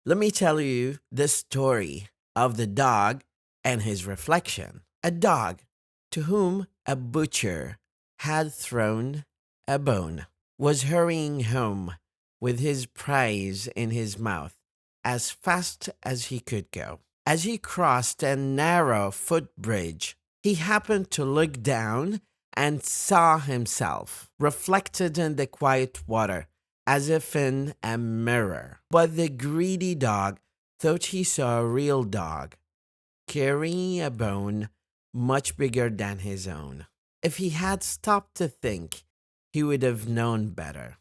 Let me tell you the story of the dog and his reflection. A dog to whom a butcher had thrown a bone was hurrying home with his prize in his mouth as fast as he could go. As he crossed a narrow footbridge, he happened to look down and saw himself reflected in the quiet water as if in a mirror. But the greedy dog thought he saw a real dog carrying a bone much bigger than his own. If he had stopped to think, he would have known better.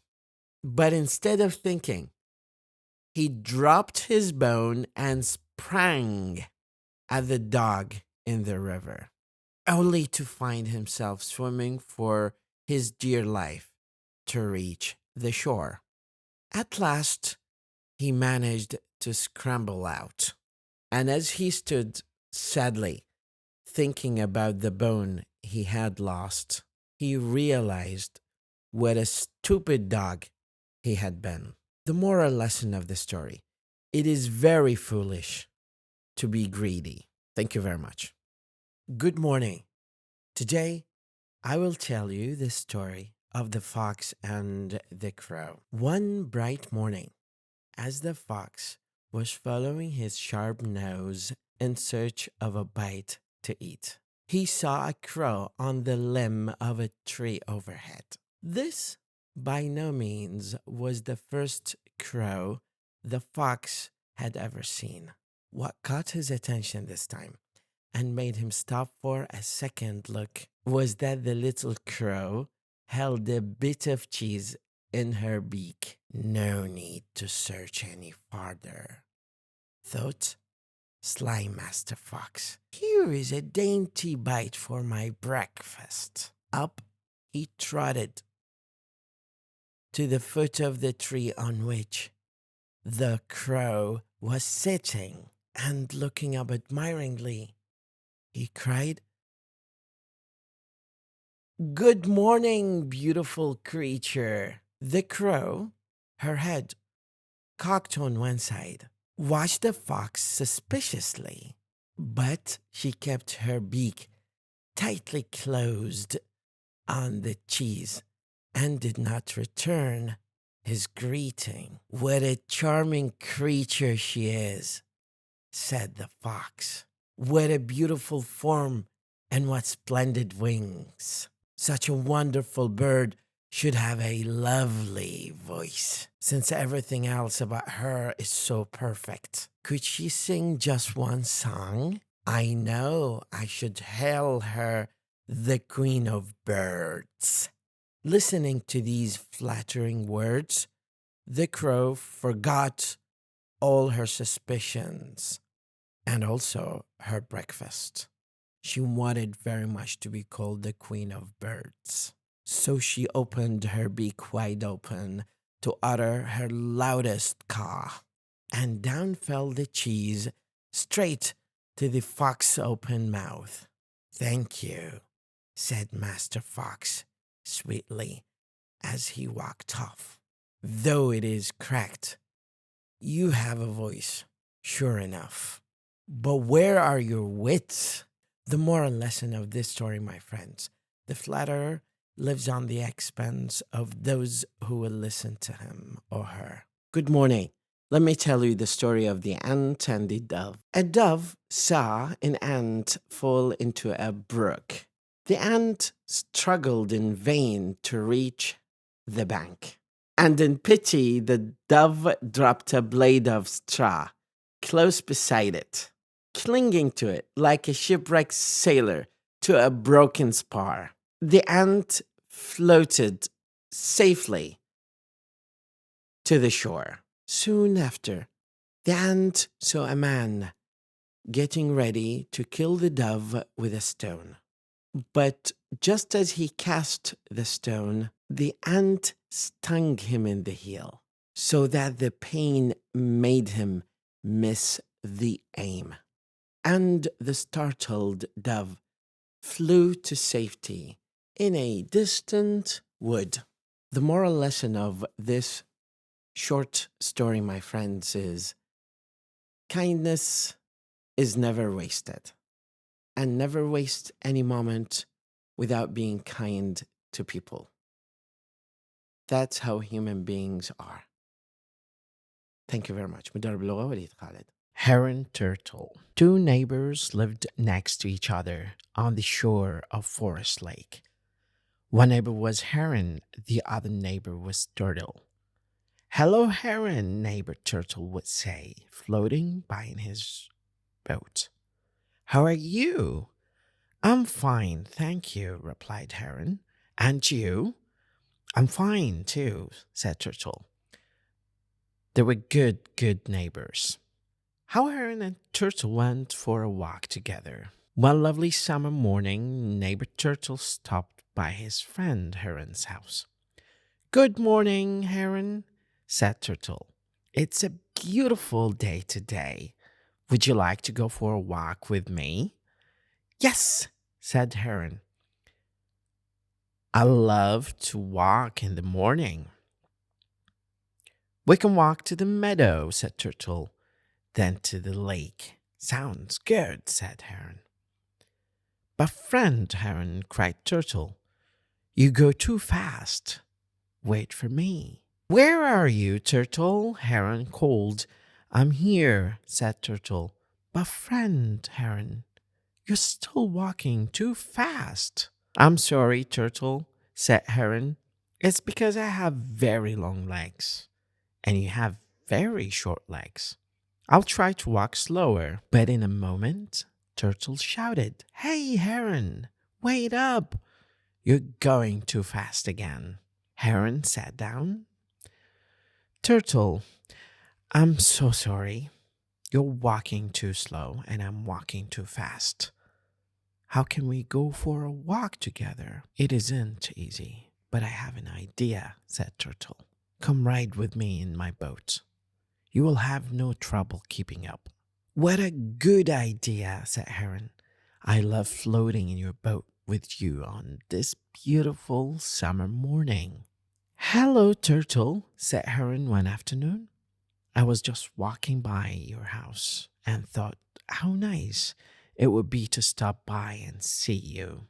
But instead of thinking, he dropped his bone and sprang at the dog in the river, only to find himself swimming for his dear life to reach the shore. At last, he managed to scramble out, and as he stood sadly thinking about the bone he had lost, he realized what a stupid dog he had been. The moral lesson of the story: it is very foolish to be greedy. Thank you very much. Good morning. Today, I will tell you the story of the fox and the crow. One bright morning, as the fox was following his sharp nose in search of a bite to eat, he saw a crow on the limb of a tree overhead. This, by no means, was the first crow the fox had ever seen. What caught his attention this time and made him stop for a second look was that the little crow held a bit of cheese in her beak. No need to search any farther, thought sly Master Fox. Here is a dainty bite for my breakfast. Up he trotted to the foot of the tree on which the crow was sitting, and looking up admiringly, he cried, "Good morning, beautiful creature." The crow, her head cocked on one side, watched the fox suspiciously, but she kept her beak tightly closed on the cheese and did not return his greeting. "What a charming creature she is," said the fox. "What a beautiful form and what splendid wings. Such a wonderful bird should have a lovely voice, since everything else about her is so perfect. Could she sing just one song? I know I should hail her the Queen of Birds." Listening to these flattering words, the crow forgot all her suspicions and also her breakfast. She wanted very much to be called the Queen of Birds. So she opened her beak wide open to utter her loudest caw, and down fell the cheese straight to the fox's open mouth. "Thank you," said Master Fox sweetly as he walked off. "Though it is cracked, you have a voice, sure enough. But where are your wits?" The moral lesson of this story, my friends: the flatterer lives on the expense of those who will listen to him or her. Good morning. Let me tell you the story of the ant and the dove. A dove saw an ant fall into a brook. The ant struggled in vain to reach the bank, and in pity the dove dropped a blade of straw close beside it, clinging to it like a shipwrecked sailor to a broken spar. The ant floated safely to the shore. Soon after, the ant saw a man getting ready to kill the dove with a stone. But just as he cast the stone, the ant stung him in the heel, so that the pain made him miss the aim, and the startled dove flew to safety in a distant wood. The moral lesson of this short story, my friends, is Kindness is never wasted, and never waste any moment without being kind to people. That's how human beings are. Thank you very much. مدرب اللغة وليد خالد. Heron turtle. Two neighbors lived next to each other on the shore of Forest Lake. One neighbor was Heron, the other neighbor was Turtle. Hello, Heron, neighbor Turtle would say, floating by in his boat. How are you? I'm fine, thank you, replied Heron. And you? I'm fine, too, said Turtle. They were good neighbors. How Heron and Turtle went for a walk together. One lovely summer morning, neighbor Turtle stopped by his friend Heron's house. Good morning, Heron, said Turtle. It's a beautiful day today. Would you like to go for a walk with me? Yes, said Heron. I love to walk in the morning. We can walk to the meadow, said Turtle. Then to the lake. Sounds good, said Heron. But friend Heron, cried Turtle, you go too fast. Wait for me. Where are you, Turtle? Heron called. I'm here, said Turtle. But friend Heron, you're still walking too fast. I'm sorry, Turtle, said Heron. It's because I have very long legs, and you have very short legs. I'll try to walk slower. But in a moment, Turtle shouted, Hey, Heron, wait up. You're going too fast again. Heron sat down. Turtle, I'm so sorry. You're walking too slow and I'm walking too fast. How can we go for a walk together? It isn't easy, but I have an idea, said Turtle. Come ride with me in my boat. You will have no trouble keeping up. What a good idea, said Heron. I love floating in your boat with you on this beautiful summer morning. Hello, Turtle, said Heron one afternoon. I was just walking by your house and thought how nice it would be to stop by and see you.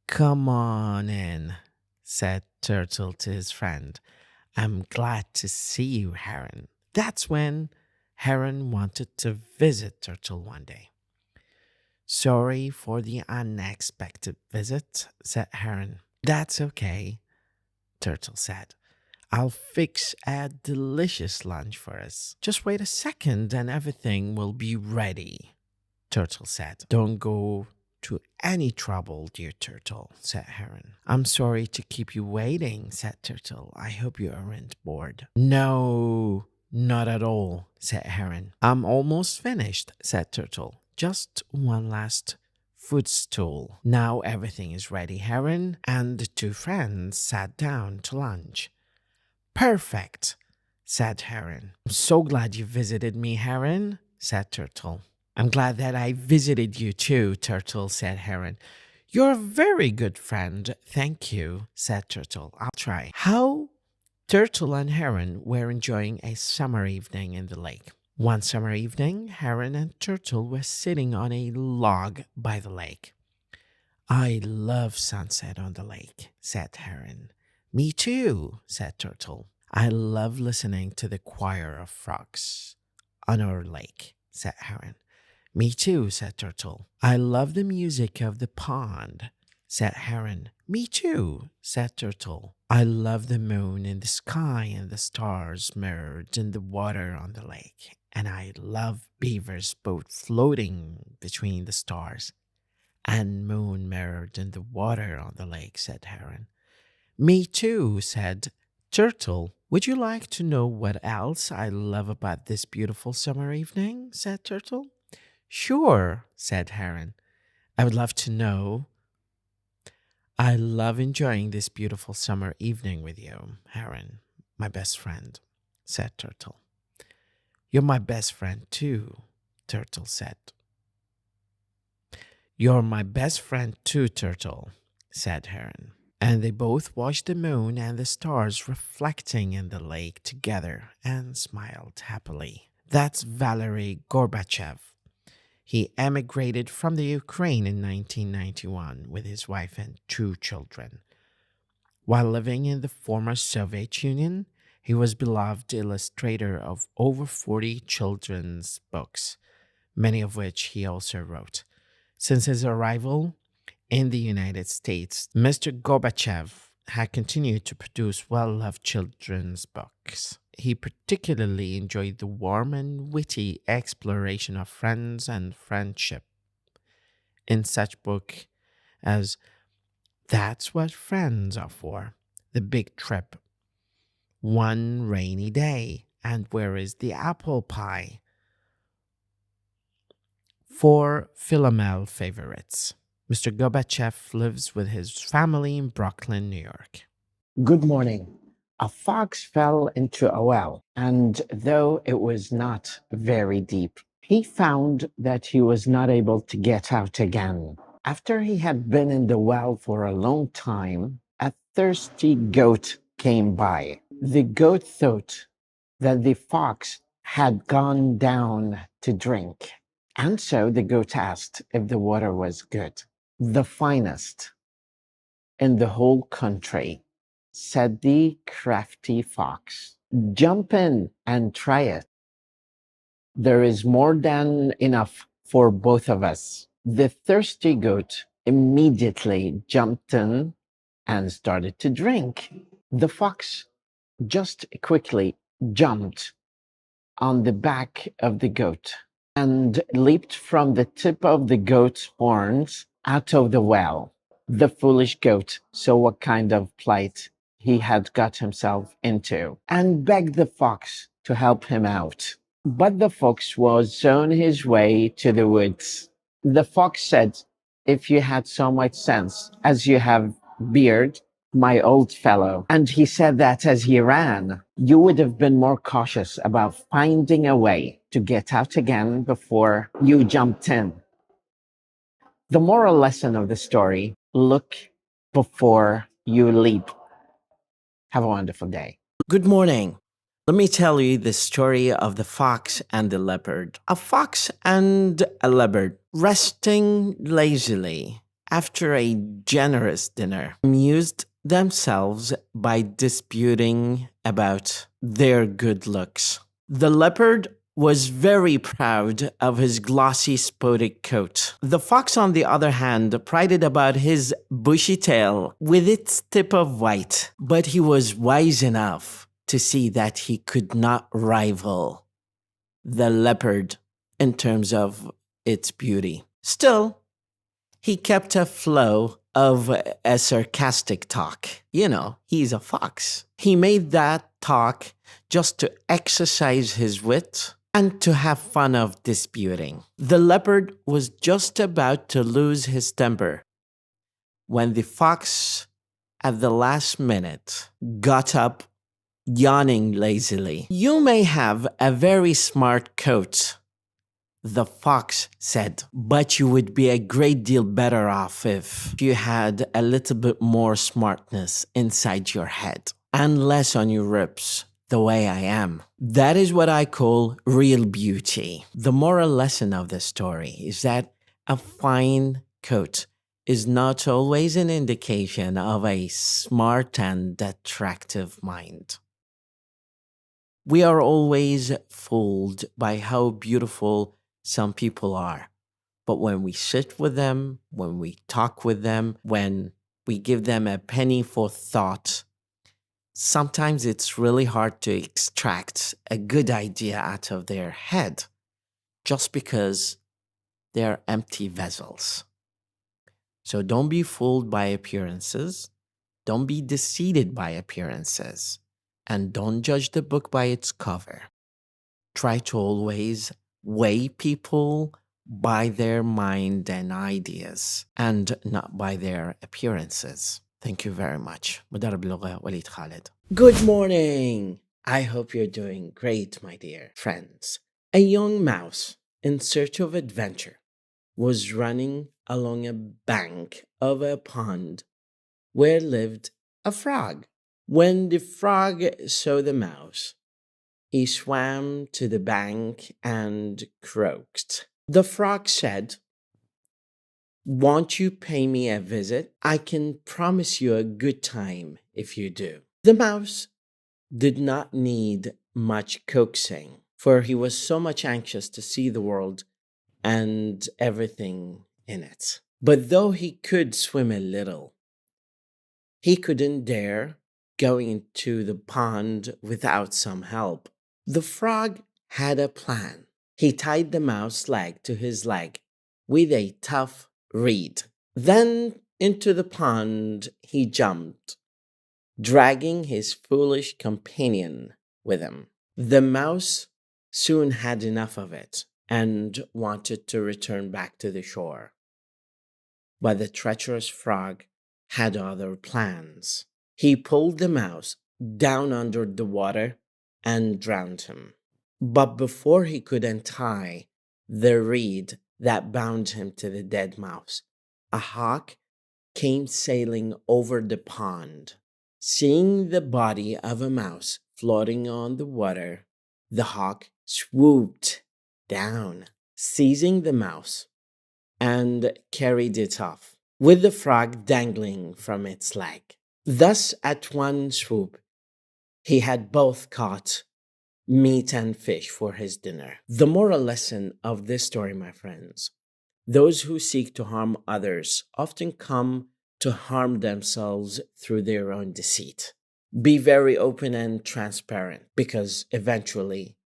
Come on in, said Turtle to his friend. I'm glad to see you, Heron. That's when Heron wanted to visit Turtle one day. Sorry for the unexpected visit, said Heron. That's okay, Turtle said. I'll fix a delicious lunch for us. Just wait a second and everything will be ready, Turtle said. Don't go to any trouble, dear Turtle, said Heron. I'm sorry to keep you waiting, said Turtle. I hope you aren't bored. No, not at all, said Heron. I'm almost finished, said Turtle. Just one last footstool. Now everything is ready, Heron, and the two friends sat down to lunch. Perfect, said Heron. I'm so glad you visited me, Heron, said Turtle. I'm glad that I visited you too, Turtle, said Heron. You're a very good friend, thank you, said Turtle. I'll try. How Turtle and Heron were enjoying a summer evening in the lake. One summer evening, Heron and Turtle were sitting on a log by the lake. I love sunset on the lake, said Heron. Me too, said Turtle. I love listening to the choir of frogs on our lake, said Heron. Me too, said Turtle. I love the music of the pond, said Heron. Me too, said Turtle. I love the moon in the sky and the stars mirrored in the water on the lake. And I love beaver's boat floating between the stars and moon mirrored in the water on the lake, said Heron. Me too, said Turtle. Would you like to know what else I love about this beautiful summer evening? Said Turtle. Sure, said Heron. I would love to know. I love enjoying this beautiful summer evening with you, Heron, my best friend, said Turtle. You're my best friend too, Turtle said. You're my best friend too, Turtle, said Heron. And they both watched the moon and the stars reflecting in the lake together and smiled happily. That's Valery Gorbachev. He emigrated from the Ukraine in 1991 with his wife and 2 children. While living in the former Soviet Union, he was beloved illustrator of over 40 children's books, many of which he also wrote. Since his arrival in the United States, Mr. Gorbachev had continued to produce well-loved children's books. He particularly enjoyed the warm and witty exploration of friends and friendship in such books as That's What Friends Are For, The Big Trip, One Rainy Day, and Where Is the Apple Pie? 4 Philomel favorites. Mr. Gorbachev lives with his family in Brooklyn, New York. Good morning. A fox fell into a well, and though it was not very deep, he found that he was not able to get out again. After he had been in the well for a long time, a thirsty goat came by. The goat thought that the fox had gone down to drink, and so the goat asked if the water was good. The finest in the whole country, said the crafty fox. Jump in and try it. There is more than enough for both of us. The thirsty goat immediately jumped in and started to drink. The fox just quickly jumped on the back of the goat and leaped from the tip of the goat's horns out of the well. The foolish goat saw what kind of plight he had got himself into and begged the fox to help him out. But the fox was on his way to the woods. The fox said, "If you had so much sense as you have beard, my old fellow," and he said that as he ran, "you would have been more cautious about finding a way to get out again before you jumped in." The moral lesson of the story: look before you leap. Have a wonderful day. Good morning. Let me tell you the story of the fox and the leopard. A fox and a leopard, resting lazily after a generous dinner, amused themselves by disputing about their good looks. The leopard was very proud of his glossy spotted coat. The fox, on the other hand, prided about his bushy tail with its tip of white, but he was wise enough to see that he could not rival the leopard in terms of its beauty. Still, he kept a flow of a sarcastic talk. You know, he's a fox. He made that talk just to exercise his wit and to have fun of disputing. The leopard was just about to lose his temper when the fox, at the last minute, got up, yawning lazily. "You may have a very smart coat," the fox said, "but you would be a great deal better off if you had a little bit more smartness inside your head and less on your ribs, the way I am. That is what I call real beauty." The moral lesson of the story is that a fine coat is not always an indication of a smart and attractive mind. We are always fooled by how beautiful some people are. But when we sit with them, when we talk with them, when we give them a penny for thought, sometimes it's really hard to extract a good idea out of their head just because they're empty vessels. So don't be fooled by appearances. Don't be deceived by appearances. And don't judge the book by its cover. Try to always weigh people by their mind and ideas and not by their appearances. Thank you very much. مدرب اللغة وليد خالد. Good morning. I hope you're doing great, my dear friends. A young mouse in search of adventure was running along a bank of a pond where lived a frog. When the frog saw the mouse, he swam to the bank and croaked. The frog said, "Won't you pay me a visit? I can promise you a good time if you do." The mouse did not need much coaxing, for he was so much anxious to see the world and everything in it. But though he could swim a little, he couldn't dare go into the pond without some help. The frog had a plan. He tied the mouse leg to his leg with a tough reed. Then into the pond he jumped, dragging his foolish companion with him. The mouse soon had enough of it and wanted to return back to the shore. But the treacherous frog had other plans. He pulled the mouse down under the water and drowned him. But before he could untie the reed that bound him to the dead mouse, a hawk came sailing over the pond. Seeing the body of a mouse floating on the water, the hawk swooped down, seizing the mouse, and carried it off, with the frog dangling from its leg. Thus, at one swoop, he had both caught meat and fish for his dinner. The moral lesson of this story, my friends: those who seek to harm others often come to harm themselves through their own deceit. Be very open and transparent, because eventually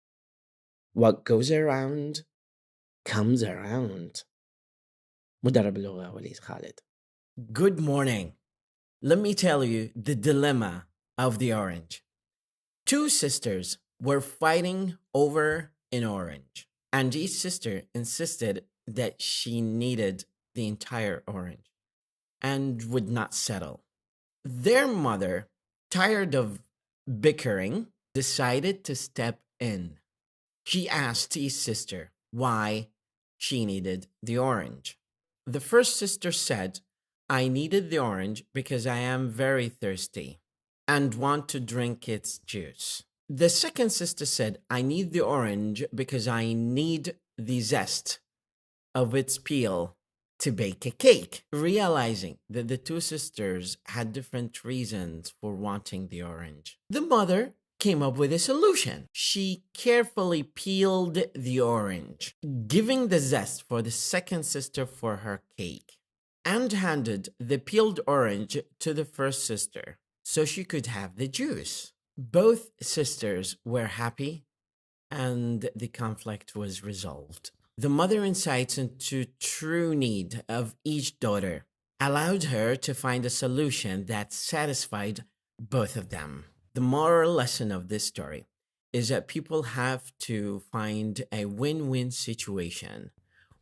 what goes around comes around. مدرب اللغة وليد خالد. Good morning. Let me tell you the dilemma of the orange. Two sisters were fighting over an orange, and each sister insisted that she needed the entire orange and would not settle. Their mother, tired of bickering, decided to step in. She asked each sister why she needed the orange. The first sister said, "I needed the orange because I am very thirsty and want to drink its juice." The second sister said, "I need the orange because I need the zest of its peel to bake a cake." Realizing that the two sisters had different reasons for wanting the orange, the mother came up with a solution. She carefully peeled the orange, giving the zest for the second sister for her cake, and handed the peeled orange to the first sister so she could have the juice. Both sisters were happy and the conflict was resolved. The mother insights into true need of each daughter allowed her to find a solution that satisfied both of them. The moral lesson of this story is that people have to find a win-win situation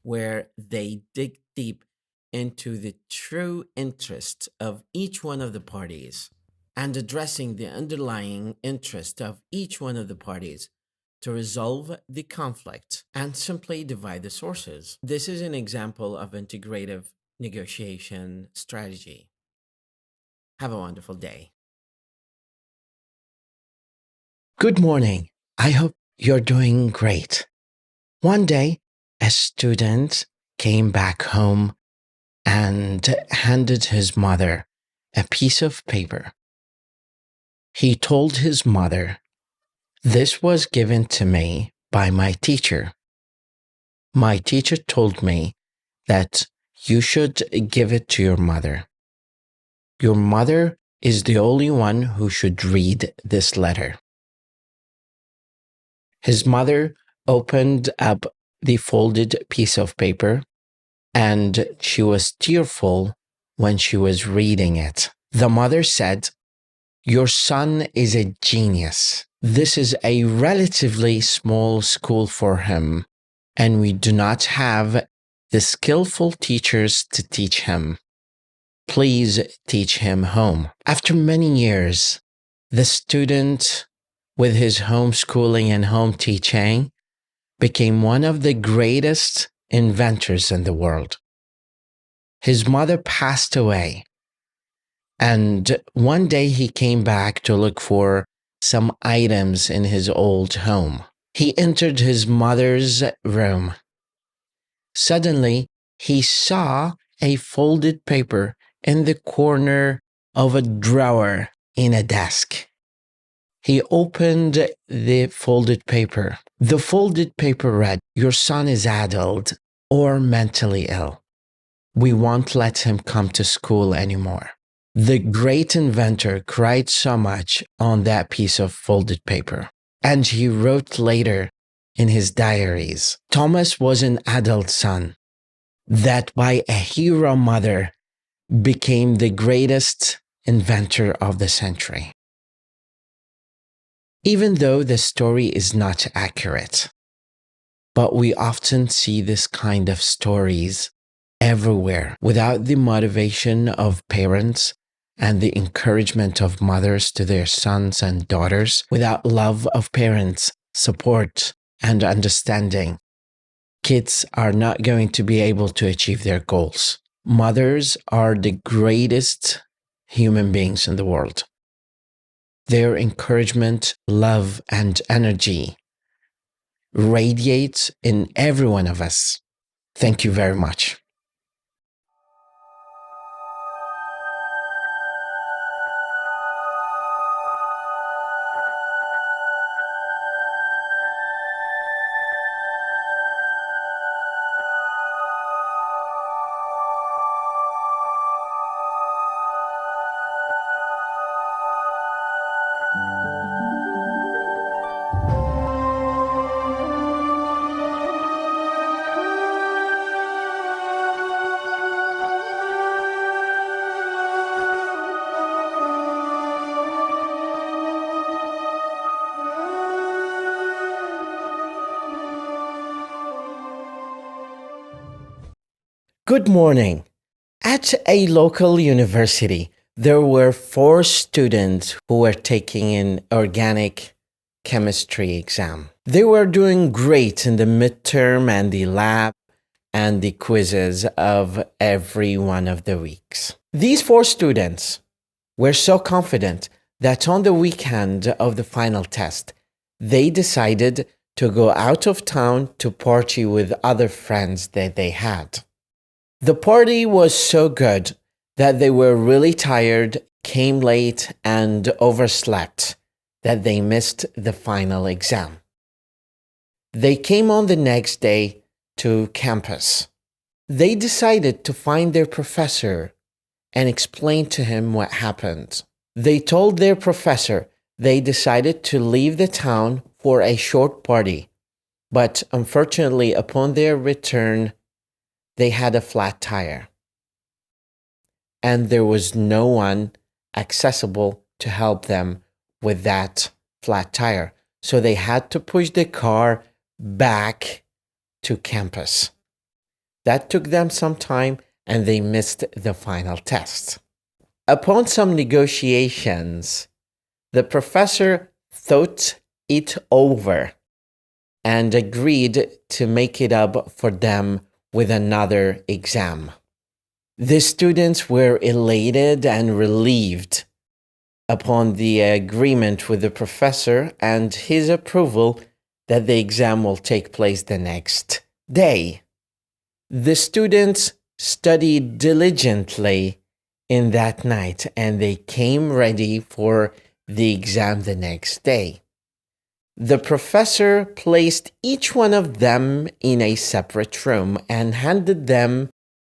where they dig deep into the true interest of each one of the parties and addressing the underlying interest of each one of the parties to resolve the conflict and simply divide the sources. This is an example of integrative negotiation strategy. Have a wonderful day. Good morning. I hope you're doing great. One day, a student came back home and handed his mother a piece of paper. He told his mother, "This was given to me by my teacher. My teacher told me that you should give it to your mother. Your mother is the only one who should read this letter." His mother opened up the folded piece of paper, and she was tearful when she was reading it. The mother said, "Your son is a genius. This is a relatively small school for him, and we do not have the skillful teachers to teach him. Please teach him home." After many years, the student, with his homeschooling and home teaching, became one of the greatest inventors in the world. His mother passed away, and one day he came back to look for some items in his old home. He entered his mother's room. Suddenly, he saw a folded paper in the corner of a drawer in a desk. He opened the folded paper. The folded paper read, "Your son is adult or mentally ill. We won't let him come to school anymore." The great inventor cried so much on that piece of folded paper. And he wrote later in his diaries, Thomas was an adult son that by a hero mother became the greatest inventor of the century. Even though the story is not accurate, but we often see this kind of stories everywhere. Without the motivation of parents and the encouragement of mothers to their sons and daughters, without love of parents, support, and understanding, kids are not going to be able to achieve their goals. Mothers are the greatest human beings in the world. Their encouragement, love, and energy radiates in every one of us. Thank you very much. Good morning. At a local university, there were 4 students who were taking an organic chemistry exam. They were doing great in the midterm and the lab and the quizzes of every one of the weeks. These 4 students were so confident that on the weekend of the final test, they decided to go out of town to party with other friends that they had. The party was so good that they were really tired, came late, and overslept, that they missed the final exam. They came on the next day to campus. They decided to find their professor and explain to him what happened. They told their professor they decided to leave the town for a short party, but unfortunately, upon their return, they had a flat tire, and there was no one accessible to help them with that flat tire. So they had to push the car back to campus. That took them some time, and they missed the final test. Upon some negotiations, the professor thought it over and agreed to make it up for them with another exam. The students were elated and relieved upon the agreement with the professor and his approval that the exam will take place the next day. The students studied diligently in that night, and they came ready for the exam the next day. The professor placed each one of them in a separate room and handed them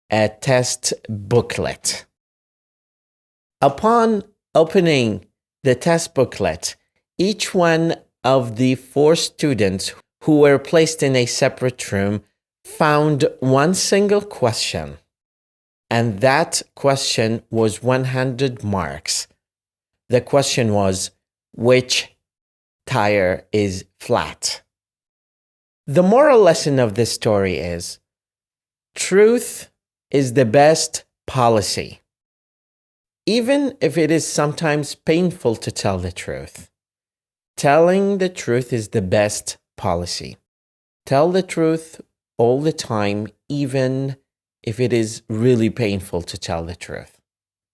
a test booklet. Upon opening the test booklet, each one of the 4 students who were placed in a separate room found one single question, and that question was 100 marks. The question was, which tire is flat? The moral lesson of this story is, truth is the best policy. Even if it is sometimes painful to tell the truth, telling the truth is the best policy. Tell the truth all the time, even if it is really painful to tell the truth.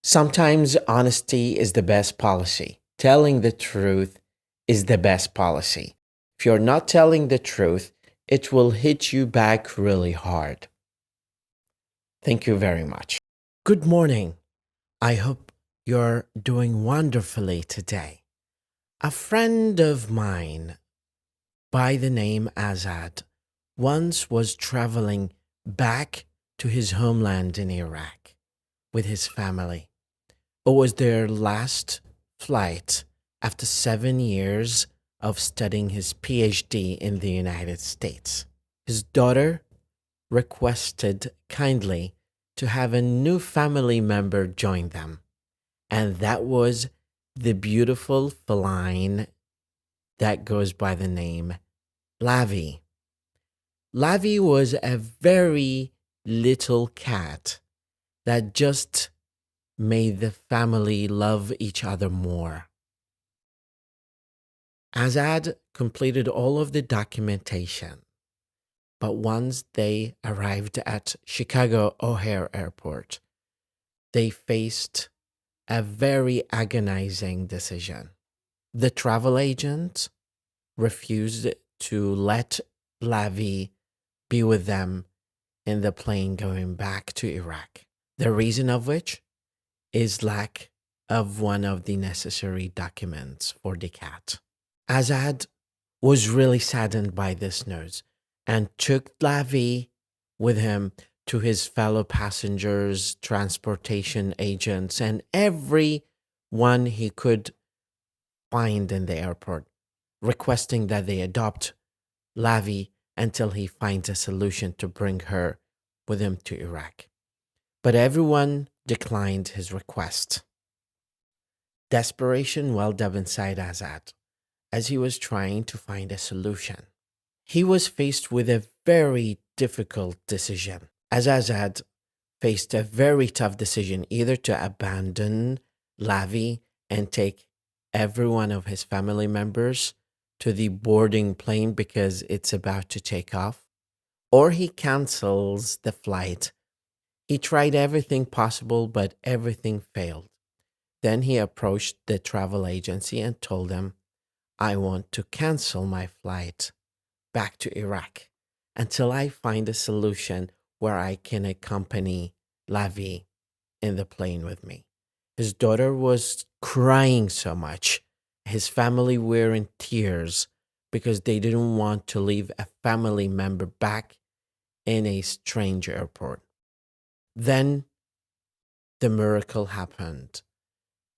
Sometimes honesty is the best policy. Telling the truth is the best policy. If you're not telling the truth, it will hit you back really hard. Thank you very much. Good morning. I hope you're doing wonderfully today. A friend of mine by the name Azad once was traveling back to his homeland in Iraq with his family. It was their last flight after 7 years of studying his PhD in the United States. His daughter requested kindly to have a new family member join them, and that was the beautiful feline that goes by the name Lavi. Lavi was a very little cat that just made the family love each other more. Azad completed all of the documentation, but once they arrived at Chicago O'Hare Airport, they faced a very agonizing decision. The travel agent refused to let Lavi be with them in the plane going back to Iraq. The reason of which is lack of one of the necessary documents for the cat. Azad was really saddened by this news and took Lavi with him to his fellow passengers, transportation agents, and everyone he could find in the airport, requesting that they adopt Lavi until he finds a solution to bring her with him to Iraq. But everyone declined his request. Desperation welled up inside Azad as he was trying to find a solution. He was faced with a very difficult decision, as Azad faced a very tough decision either to abandon Lavi and take every one of his family members to the boarding plane because it's about to take off, or he cancels the flight. He tried everything possible, but everything failed. Then he approached the travel agency and told them, I want to cancel my flight back to Iraq until I find a solution where I can accompany Lavi in the plane with me. His daughter was crying so much. His family were in tears because they didn't want to leave a family member back in a strange airport. Then the miracle happened.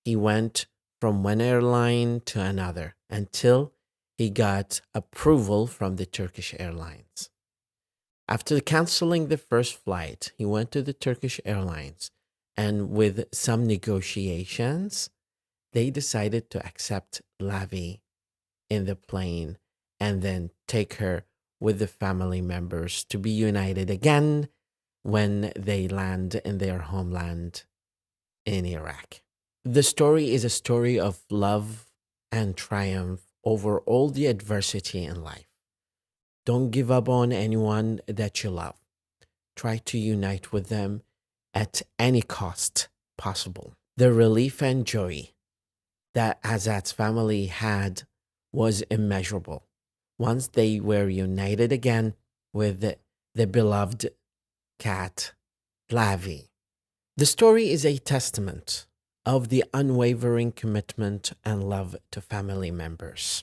He went from one airline to another until he got approval from the Turkish Airlines. After canceling the first flight, he went to the Turkish Airlines, and with some negotiations, they decided to accept Lavi in the plane and then take her with the family members to be united again when they land in their homeland in Iraq. The story is a story of love and triumph over all the adversity in life. Don't give up on anyone that you love. Try to unite with them at any cost possible. The relief and joy that Azad's family had was immeasurable once they were united again with the beloved cat, Lavi. The story is a testament of the unwavering commitment and love to family members.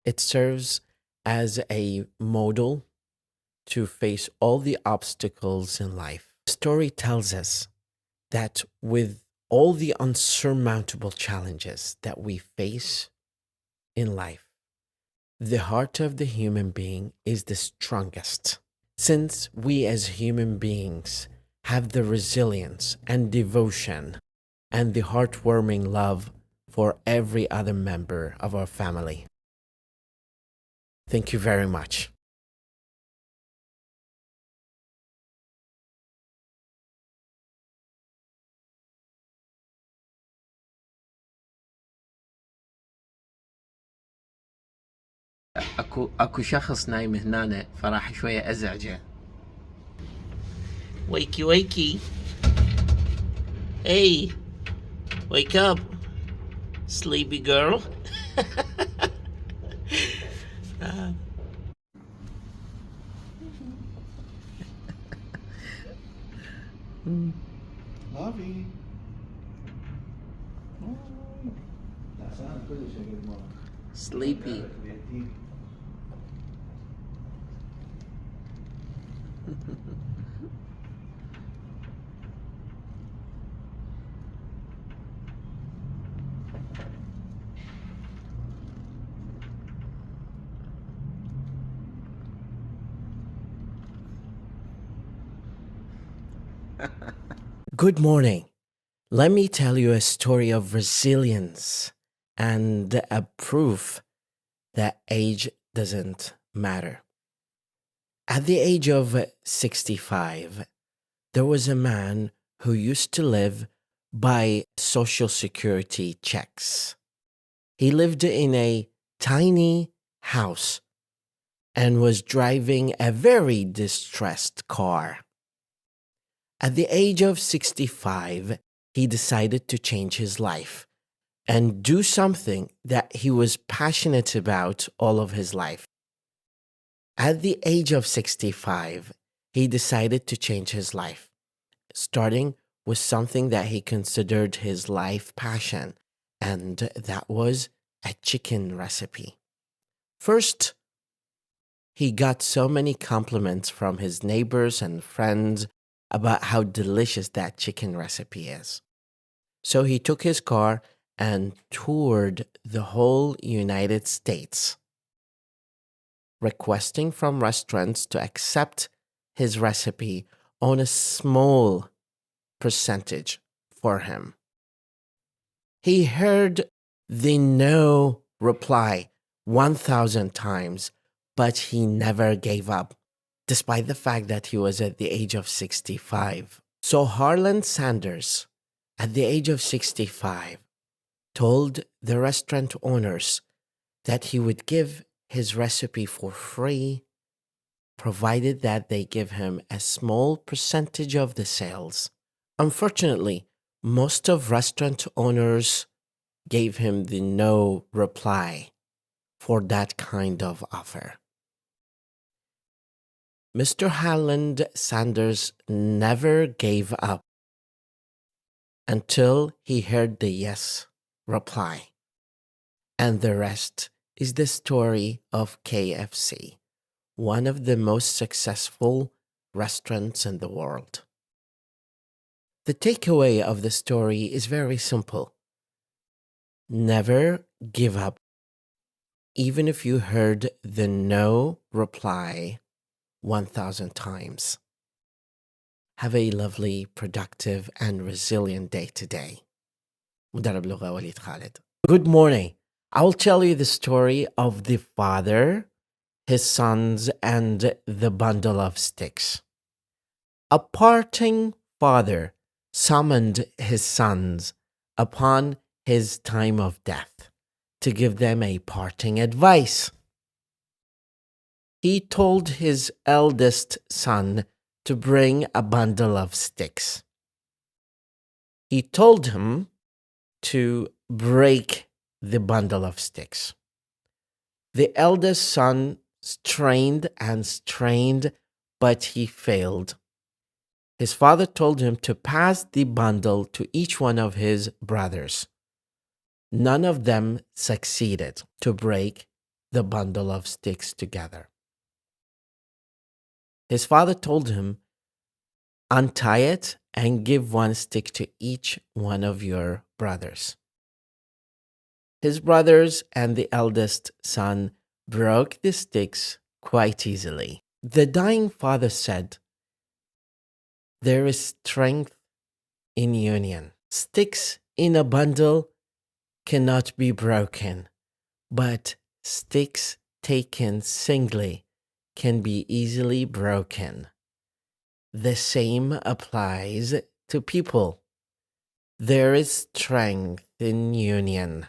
It serves as a model to face all the obstacles in life. The story tells us that with all the unsurmountable challenges that we face in life, the heart of the human being is the strongest. Since we as human beings have the resilience and devotion and the heartwarming love for every other member of our family. Thank you very much. اكو شخص نايم هنا فراح شويه ازعجه. ويكي. Hey, wake up. Sleepy girl. Lovey. لا سهل كل شيء قد مرة. Sleepy. Good morning. Let me tell you a story of resilience and a proof that age doesn't matter. At the age of 65, there was a man who used to live by Social Security checks. He lived in a tiny house and was driving a very distressed car. At the age of 65, he decided to change his life and do something that he was passionate about all of his life. At the age of 65, he decided to change his life, starting with something that he considered his life passion, and that was a chicken recipe. First, he got so many compliments from his neighbors and friends about how delicious that chicken recipe is. So he took his car and toured the whole United States, requesting from restaurants to accept his recipe on a small percentage for him. He heard the no reply 1,000 times, but he never gave up, despite the fact that he was at the age of 65. So Harlan Sanders, at the age of 65, told the restaurant owners that he would give his recipe for free, provided that they give him a small percentage of the sales. Unfortunately, most of restaurant owners gave him the no reply for that kind of offer. Mr. Harlan Sanders never gave up until he heard the yes reply. And the rest is the story of KFC, one of the most successful restaurants in the world. The takeaway of the story is very simple. Never give up, even if you heard the no reply 1,000 times. Have a lovely, productive, and resilient day today. مدرب لغة وليد خالد. Good morning. I will tell you the story of the father, his sons, and the bundle of sticks. A parting father summoned his sons upon his time of death to give them a parting advice. He told his eldest son to bring a bundle of sticks. He told him to break the bundle of sticks. The eldest son strained and strained, but he failed. His father told him to pass the bundle to each one of his brothers. None of them succeeded to break the bundle of sticks together. His father told him, untie it and give one stick to each one of your brothers. His brothers and the eldest son broke the sticks quite easily. The dying father said, there is strength in union. Sticks in a bundle cannot be broken, but sticks taken singly can be easily broken. The same applies to people. There is strength in union.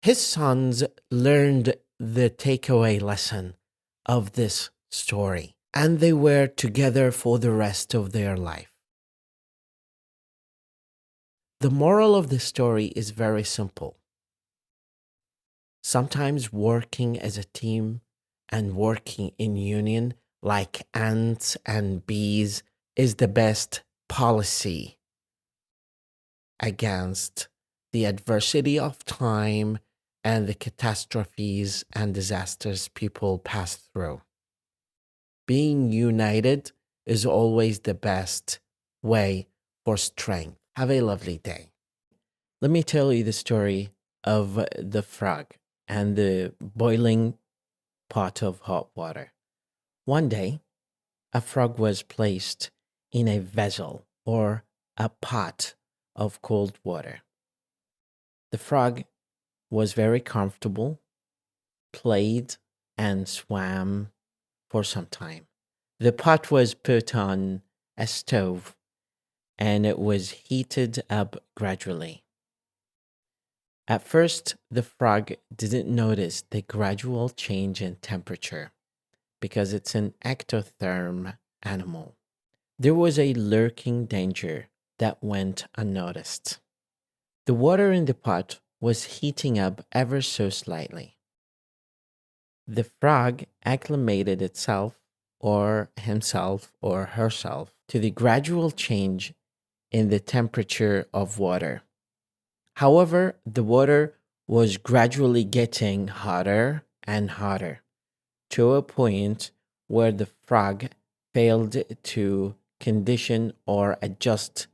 His sons learned the takeaway lesson of this story, and they were together for the rest of their life. The moral of the story is very simple. Sometimes working as a team and working in union like ants and bees is the best policy against the adversity of time and the catastrophes and disasters people pass through. Being united is always the best way for strength. Have a lovely day. Let me tell you the story of the frog and the boiling pot of hot water. One day, a frog was placed in a vessel or a pot of cold water. The frog was very comfortable, played, and swam for some time. The pot was put on a stove and it was heated up gradually. At first, the frog didn't notice the gradual change in temperature because it's an ectotherm animal. There was a lurking danger that went unnoticed. The water in the pot was heating up ever so slightly. The frog acclimated itself or himself or herself to the gradual change in the temperature of water. However, the water was gradually getting hotter and hotter to a point where the frog failed to condition or adjust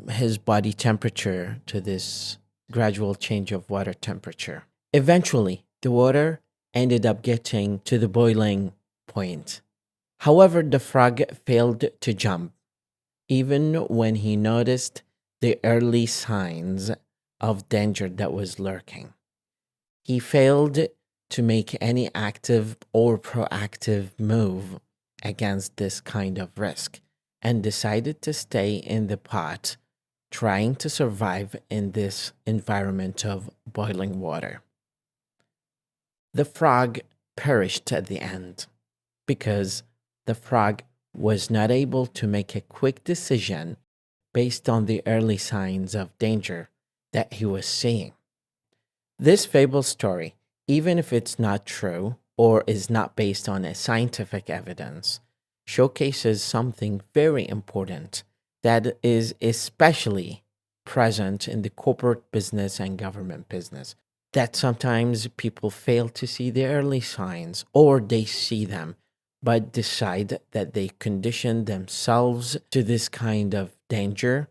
his body temperature to this gradual change of water temperature. Eventually, the water ended up getting to the boiling point. However, the frog failed to jump, even when he noticed the early signs of danger that was lurking. He failed to make any active or proactive move against this kind of risk and decided to stay in the pot, trying to survive in this environment of boiling water. The frog perished at the end because the frog was not able to make a quick decision based on the early signs of danger that he was seeing. This fable story, even if it's not true or is not based on a scientific evidence, showcases something very important that is especially present in the corporate business and government business, that sometimes people fail to see the early signs or they see them but decide that they condition themselves to this kind of danger,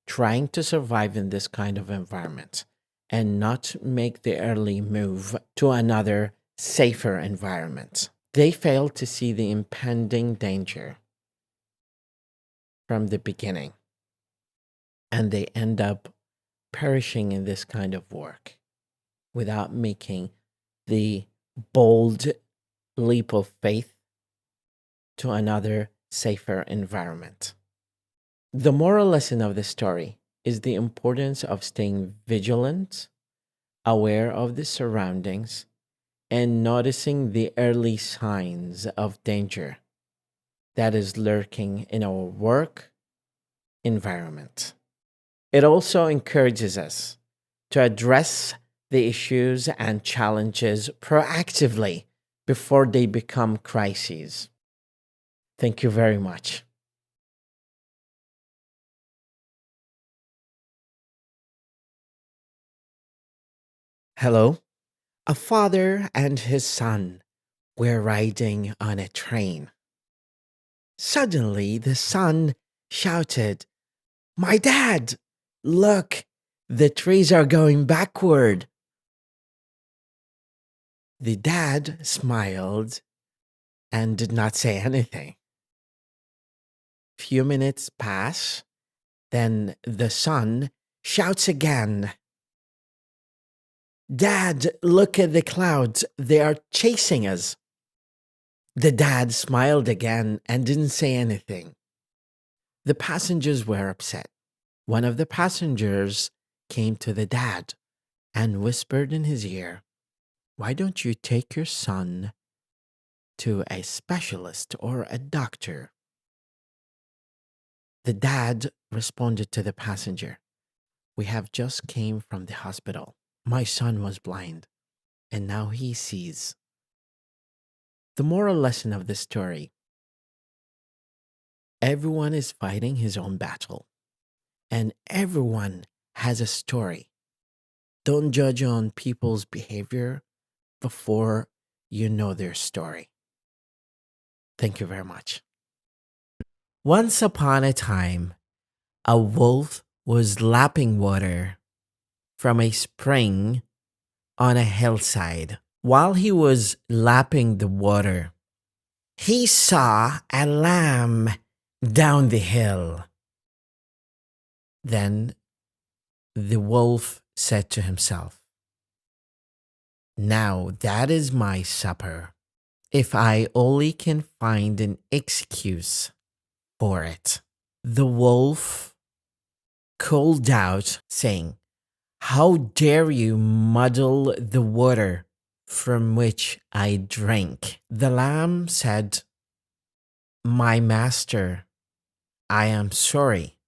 trying to survive in this kind of environment and not make the early move to another safer environment. They fail to see the impending danger from the beginning, and they end up perishing in this kind of work without making the bold leap of faith to another safer environment. The moral lesson of the story is the importance of staying vigilant, aware of the surroundings, and noticing the early signs of danger that is lurking in our work environment. It also encourages us to address the issues and challenges proactively before they become crises. Thank you very much. Hello. A father and his son were riding on a train. Suddenly, the son shouted, "My dad! Look, the trees are going backward." The dad smiled and did not say anything. Few minutes pass, then the son shouts again, "Dad, look at the clouds. They are chasing us." The dad smiled again and didn't say anything. The passengers were upset. One of the passengers came to the dad and whispered in his ear, "Why don't you take your son to a specialist or a doctor?" The dad responded to the passenger, "We have just came from the hospital. My son was blind, and now he sees. The moral lesson of this story: everyone is fighting his own battle, and everyone has a story. Don't judge on people's behavior before you know their story. Thank you very much. Once upon a time, a wolf was lapping water from a spring on a hillside. While he was lapping the water, he saw a lamb down the hill. Then the wolf said to himself, "Now that is my supper, if I only can find an excuse for it." The wolf called out, saying, "How dare you muddle the water from which I drink?" The lamb said, "My master, I am sorry,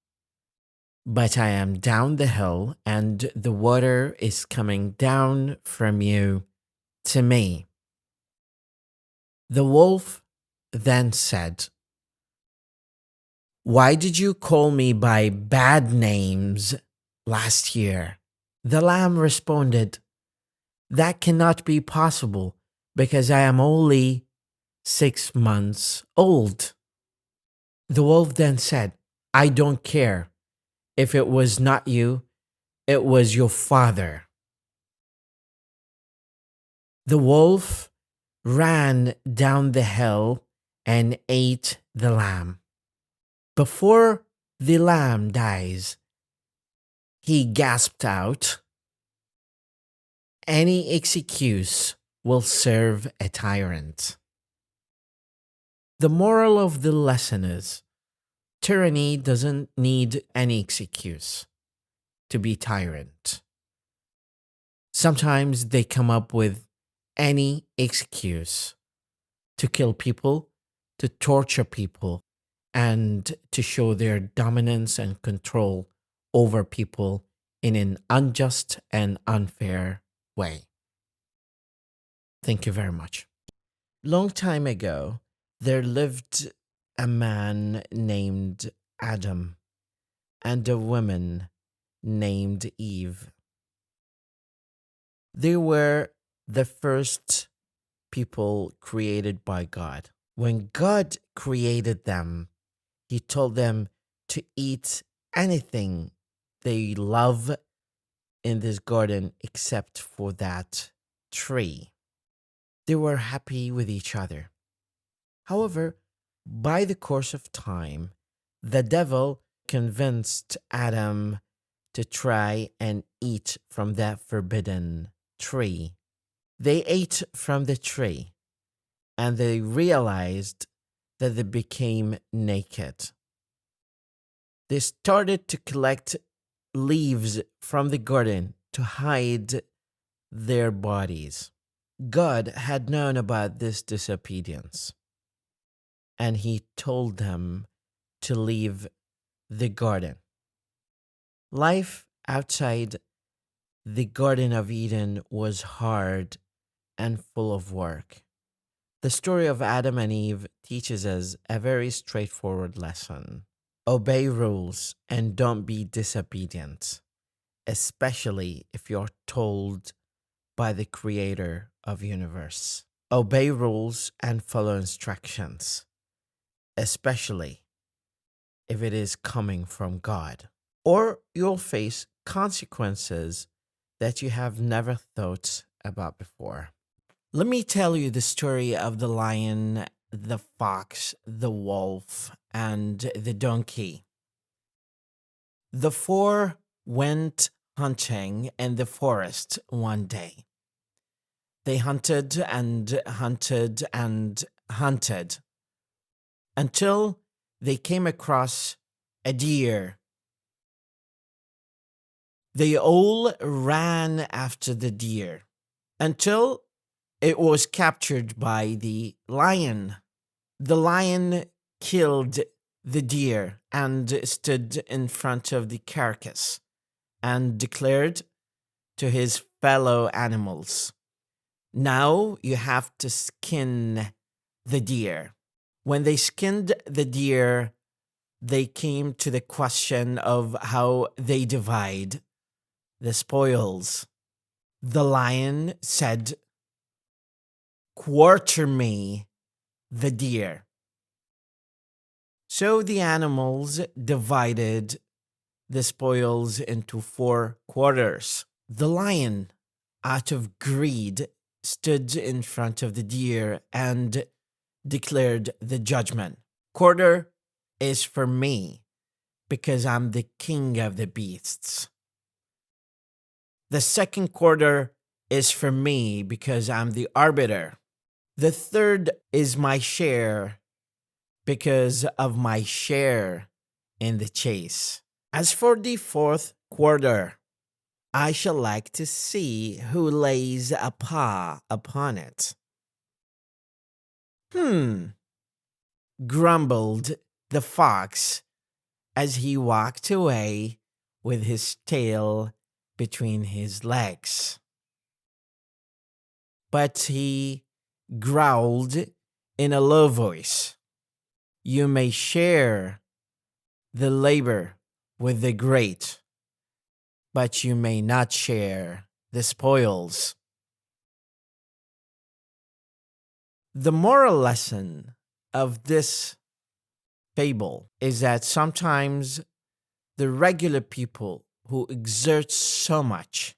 but I am down the hill and the water is coming down from you to me." The wolf then said, "Why did you call me by bad names last year?" The lamb responded, "That cannot be possible because I am only 6 months old." The wolf then said, "I don't care. If it was not you, it was your father." The wolf ran down the hill and ate the lamb. Before the lamb dies, he gasped out, "Any excuse will serve a tyrant." The moral of the lesson is, tyranny doesn't need any excuse to be tyrant. Sometimes they come up with any excuse to kill people, to torture people, and to show their dominance and control over people in an unjust and unfair way. Thank you very much. Long time ago, there lived a man named Adam and a woman named Eve. They were the first people created by God. When God created them, He told them to eat anything they love in this garden except for that tree. They were happy with each other. However, by the course of time, the devil convinced Adam to try and eat from that forbidden tree. They ate from the tree and they realized that they became naked. They started to collect leaves from the garden to hide their bodies. God had known about this disobedience, and He told them to leave the garden. Life outside the Garden of Eden was hard and full of work. The story of Adam and Eve teaches us a very straightforward lesson. Obey rules and don't be disobedient, especially if you're told by the creator of universe. Obey rules and follow instructions, especially if it is coming from God, or you'll face consequences that you have never thought about before. Let me tell you the story of the lion, the fox, the wolf, and the donkey. The four went hunting in the forest one day. They hunted and hunted and hunted until they came across a deer. They all ran after the deer until it was captured by the lion. The lion killed the deer and stood in front of the carcass and declared, to his fellow animals. Now you have to skin the deer. When they skinned the deer, they came to the question of how they divide the spoils. The lion said, "Quarter me the deer." So the animals divided the spoils into 4 quarters. The lion, out of greed, stood in front of the deer and declared the judgment. "Quarter is for me because I'm the king of the beasts. The second quarter is for me because I'm the arbiter. The third is my share because of my share in the chase. As for the fourth quarter, I shall like to see who lays a paw upon it." Grumbled the fox as he walked away with his tail between his legs. But he growled in a low voice, "You may share the labor with the great, but you may not share the spoils." The moral lesson of this fable is that sometimes the regular people who exert so much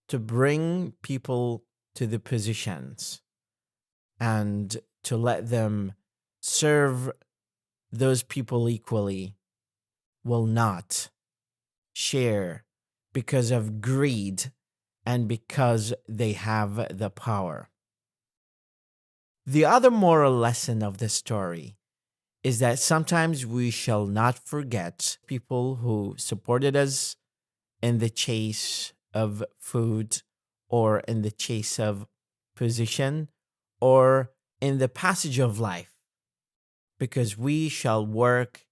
to bring people to the positions and to let them serve those people equally will not share because of greed and because they have the power. The other moral lesson of the story is that sometimes we shall not forget people who supported us in the chase of food or in the chase of position or in the passage of life, because we shall work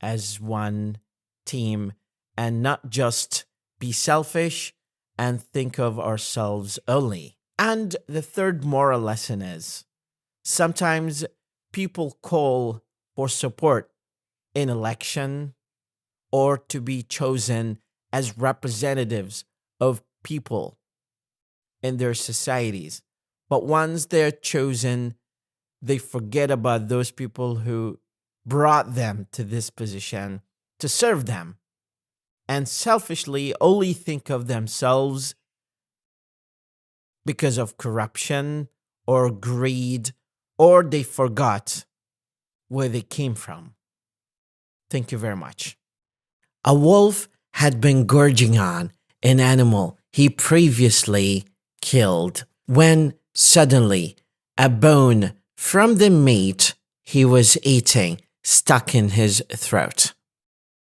as one team and not just be selfish and think of ourselves only. And the third moral lesson is sometimes people call for support in election or to be chosen as representatives of people in their societies. But once they're chosen, they forget about those people who brought them to this position to serve them and selfishly only think of themselves because of corruption or greed, or they forgot where they came from. Thank you very much. A wolf had been gorging on an animal he previously killed when suddenly a bone from the meat he was eating stuck in his throat.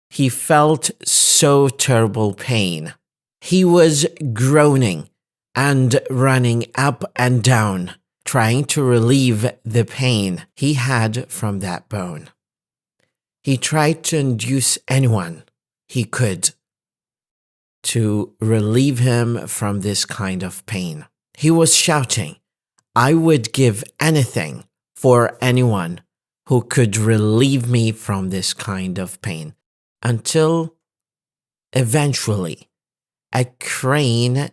He felt so terrible pain. He was groaning and running up and down, trying to relieve the pain he had from that bone. He tried to induce anyone he could to relieve him from this kind of pain. He was shouting, "I would give anything for anyone who could relieve me from this kind of pain," until eventually a crane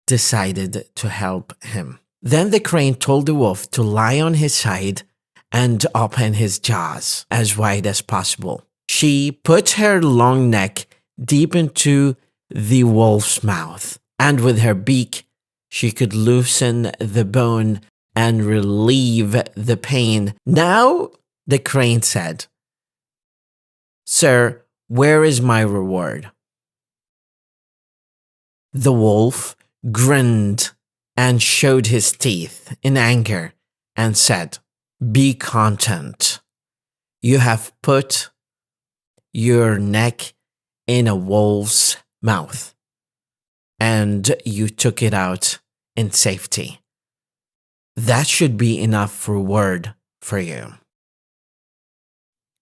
decided to help him. Then the crane told the wolf to lie on his side and open his jaws as wide as possible. She put her long neck deep into the wolf's mouth, and with her beak, she could loosen the bone and relieve the pain. "Now," the crane said, "Sir, where is my reward?" The wolf grinned and showed his teeth in anger and said, "Be content. You have put your neck in a wolf's mouth, and you took it out in safety. That should be enough reward for you."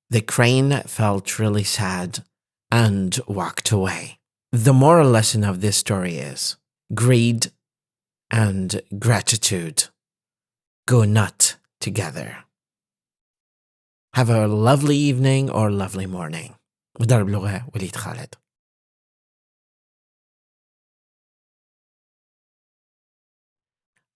The crane felt really sad and walked away. The moral lesson of this story is greed and gratitude go not together. Have a lovely evening or lovely morning. مدرب لغة وليد خالد.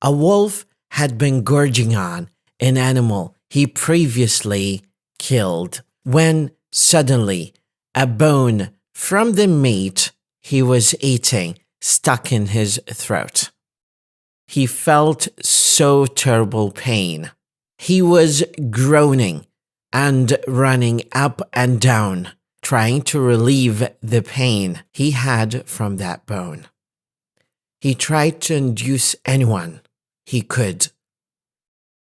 A wolf had been gorging on an animal he previously killed when suddenly a bone from the meat he was eating stuck in his throat. He felt so terrible pain. He was groaning and running up and down, trying to relieve the pain he had from that bone. He tried to induce anyone he could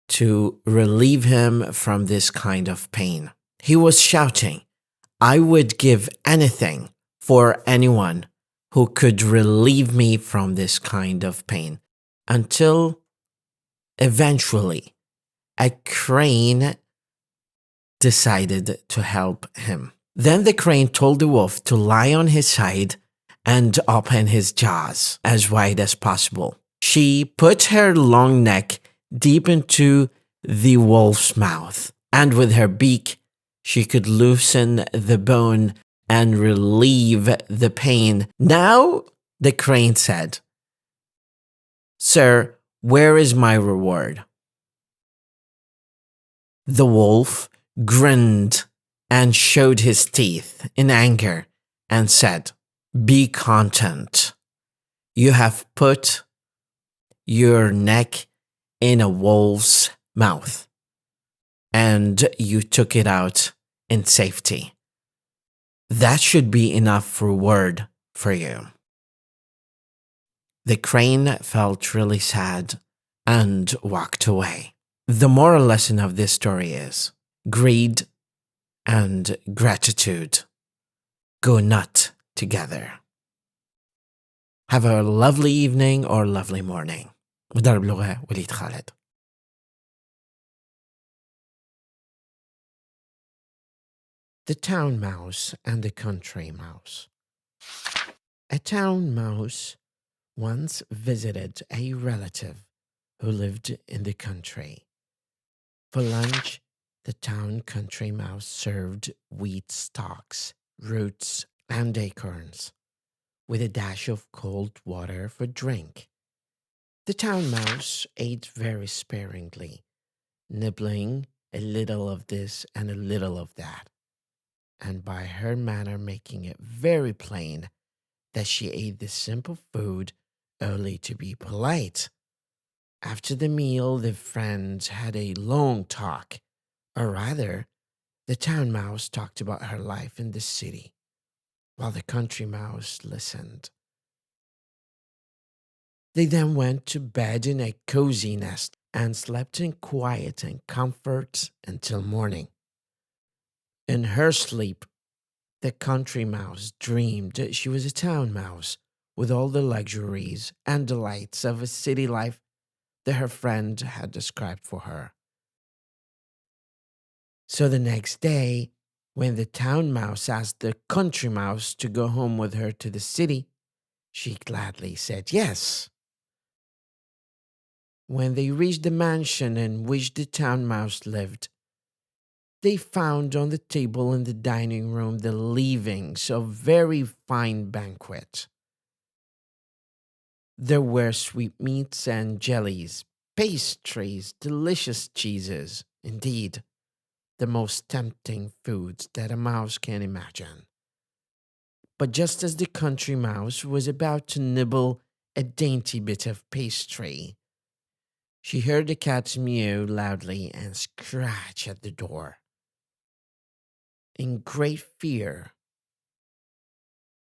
to relieve him from this kind of pain. He was shouting, "I would give anything for anyone who could relieve me from this kind of pain," until eventually a crane decided to help him. Then the crane told the wolf to lie on his side and open his jaws as wide as possible. She put her long neck deep into the wolf's mouth, and with her beak, she could loosen the bone and relieve the pain. "Now," the crane said, "Sir, where is my reward?" The wolf grinned and showed his teeth in anger and said, "Be content. You have put your neck in a wolf's mouth, and you took it out in safety. That should be enough reward for you." The crane felt really sad and walked away. The moral lesson of this story is greed and gratitude go not together. Have a lovely evening or lovely morning. مدرب لغة وليد خالد. The Town Mouse and the Country Mouse. A town mouse once visited a relative who lived in the country. For lunch, the town country mouse served wheat stalks, roots, and acorns, with a dash of cold water for drink. The town mouse ate very sparingly, nibbling a little of this and a little of that, and by her manner making it very plain that she ate this simple food only to be polite. After the meal, the friends had a long talk, or rather, the town mouse talked about her life in the city, while the country mouse listened. They then went to bed in a cozy nest and slept in quiet and comfort until morning. In her sleep, the country mouse dreamed that she was a town mouse with all the luxuries and delights of a city life that her friend had described for her. So the next day, when the town mouse asked the country mouse to go home with her to the city, she gladly said yes. When they reached the mansion in which the town mouse lived, they found on the table in the dining room the leavings of a very fine banquet. There were sweetmeats and jellies, pastries, delicious cheeses, indeed, the most tempting foods that a mouse can imagine. But just as the country mouse was about to nibble a dainty bit of pastry, she heard the cat meow loudly and scratch at the door. In great fear,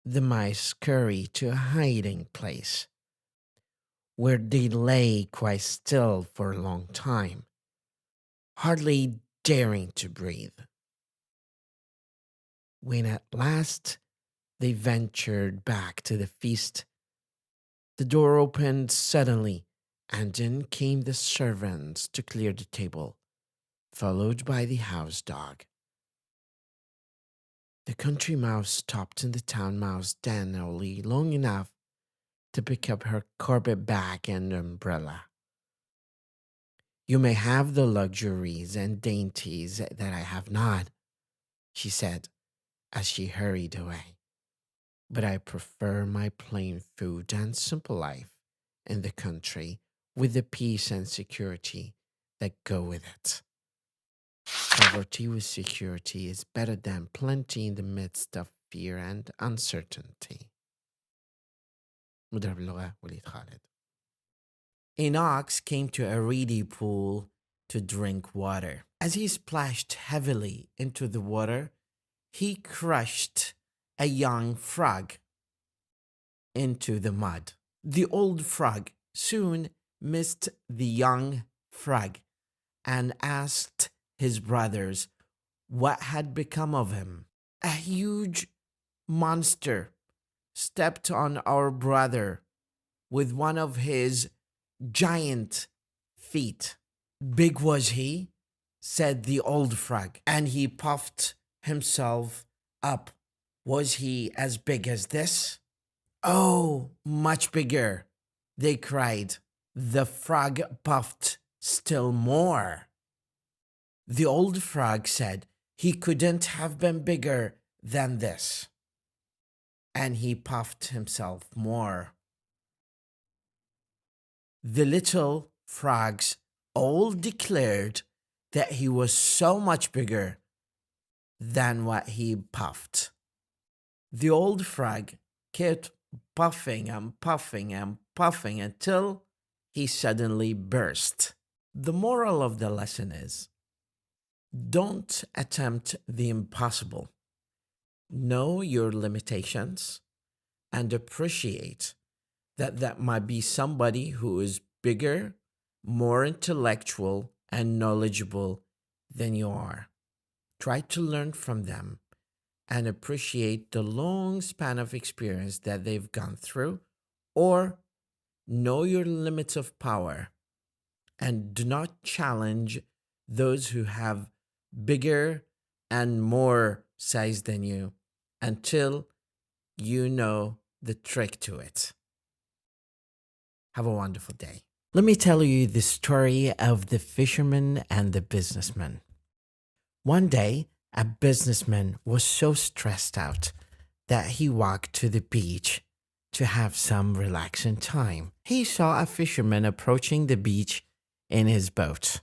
the mice scurried to a hiding place, where they lay quite still for a long time, hardly daring to breathe. When at last they ventured back to the feast, the door opened suddenly, and in came the servants to clear the table, followed by the house dog. The country mouse stopped in the town mouse den only long enough to pick up her carpet bag and umbrella. "You may have the luxuries and dainties that I have not," she said as she hurried away. "But I prefer my plain food and simple life in the country with the peace and security that go with it. Poverty with security is better than plenty in the midst of fear and uncertainty." مدرب اللغة وليد خالد. An ox came to a reedy pool to drink water. As he splashed heavily into the water, he crushed a young frog into the mud. The old frog soon missed the young frog and asked his brothers what had become of him. "A huge monster stepped on our brother with one of his giant feet. Big was he," said the old frog, "and he puffed himself up. Was he as big as this?" "Oh, much bigger," they cried. The frog puffed still more. The old frog said he couldn't have been bigger than this, and he puffed himself more. The little frogs all declared that he was so much bigger than what he puffed. The old frog kept puffing and puffing and puffing until he suddenly burst. The moral of the lesson is, don't attempt the impossible. Know your limitations and appreciate that might be somebody who is bigger, more intellectual, and knowledgeable than you are. Try to learn from them and appreciate the long span of experience that they've gone through, or know your limits of power and do not challenge those who have bigger and more size than you until you know the trick to it. Have a wonderful day. Let me tell you the story of the fisherman and the businessman. One day, a businessman was so stressed out that he walked to the beach to have some relaxing time. He saw a fisherman approaching the beach in his boat.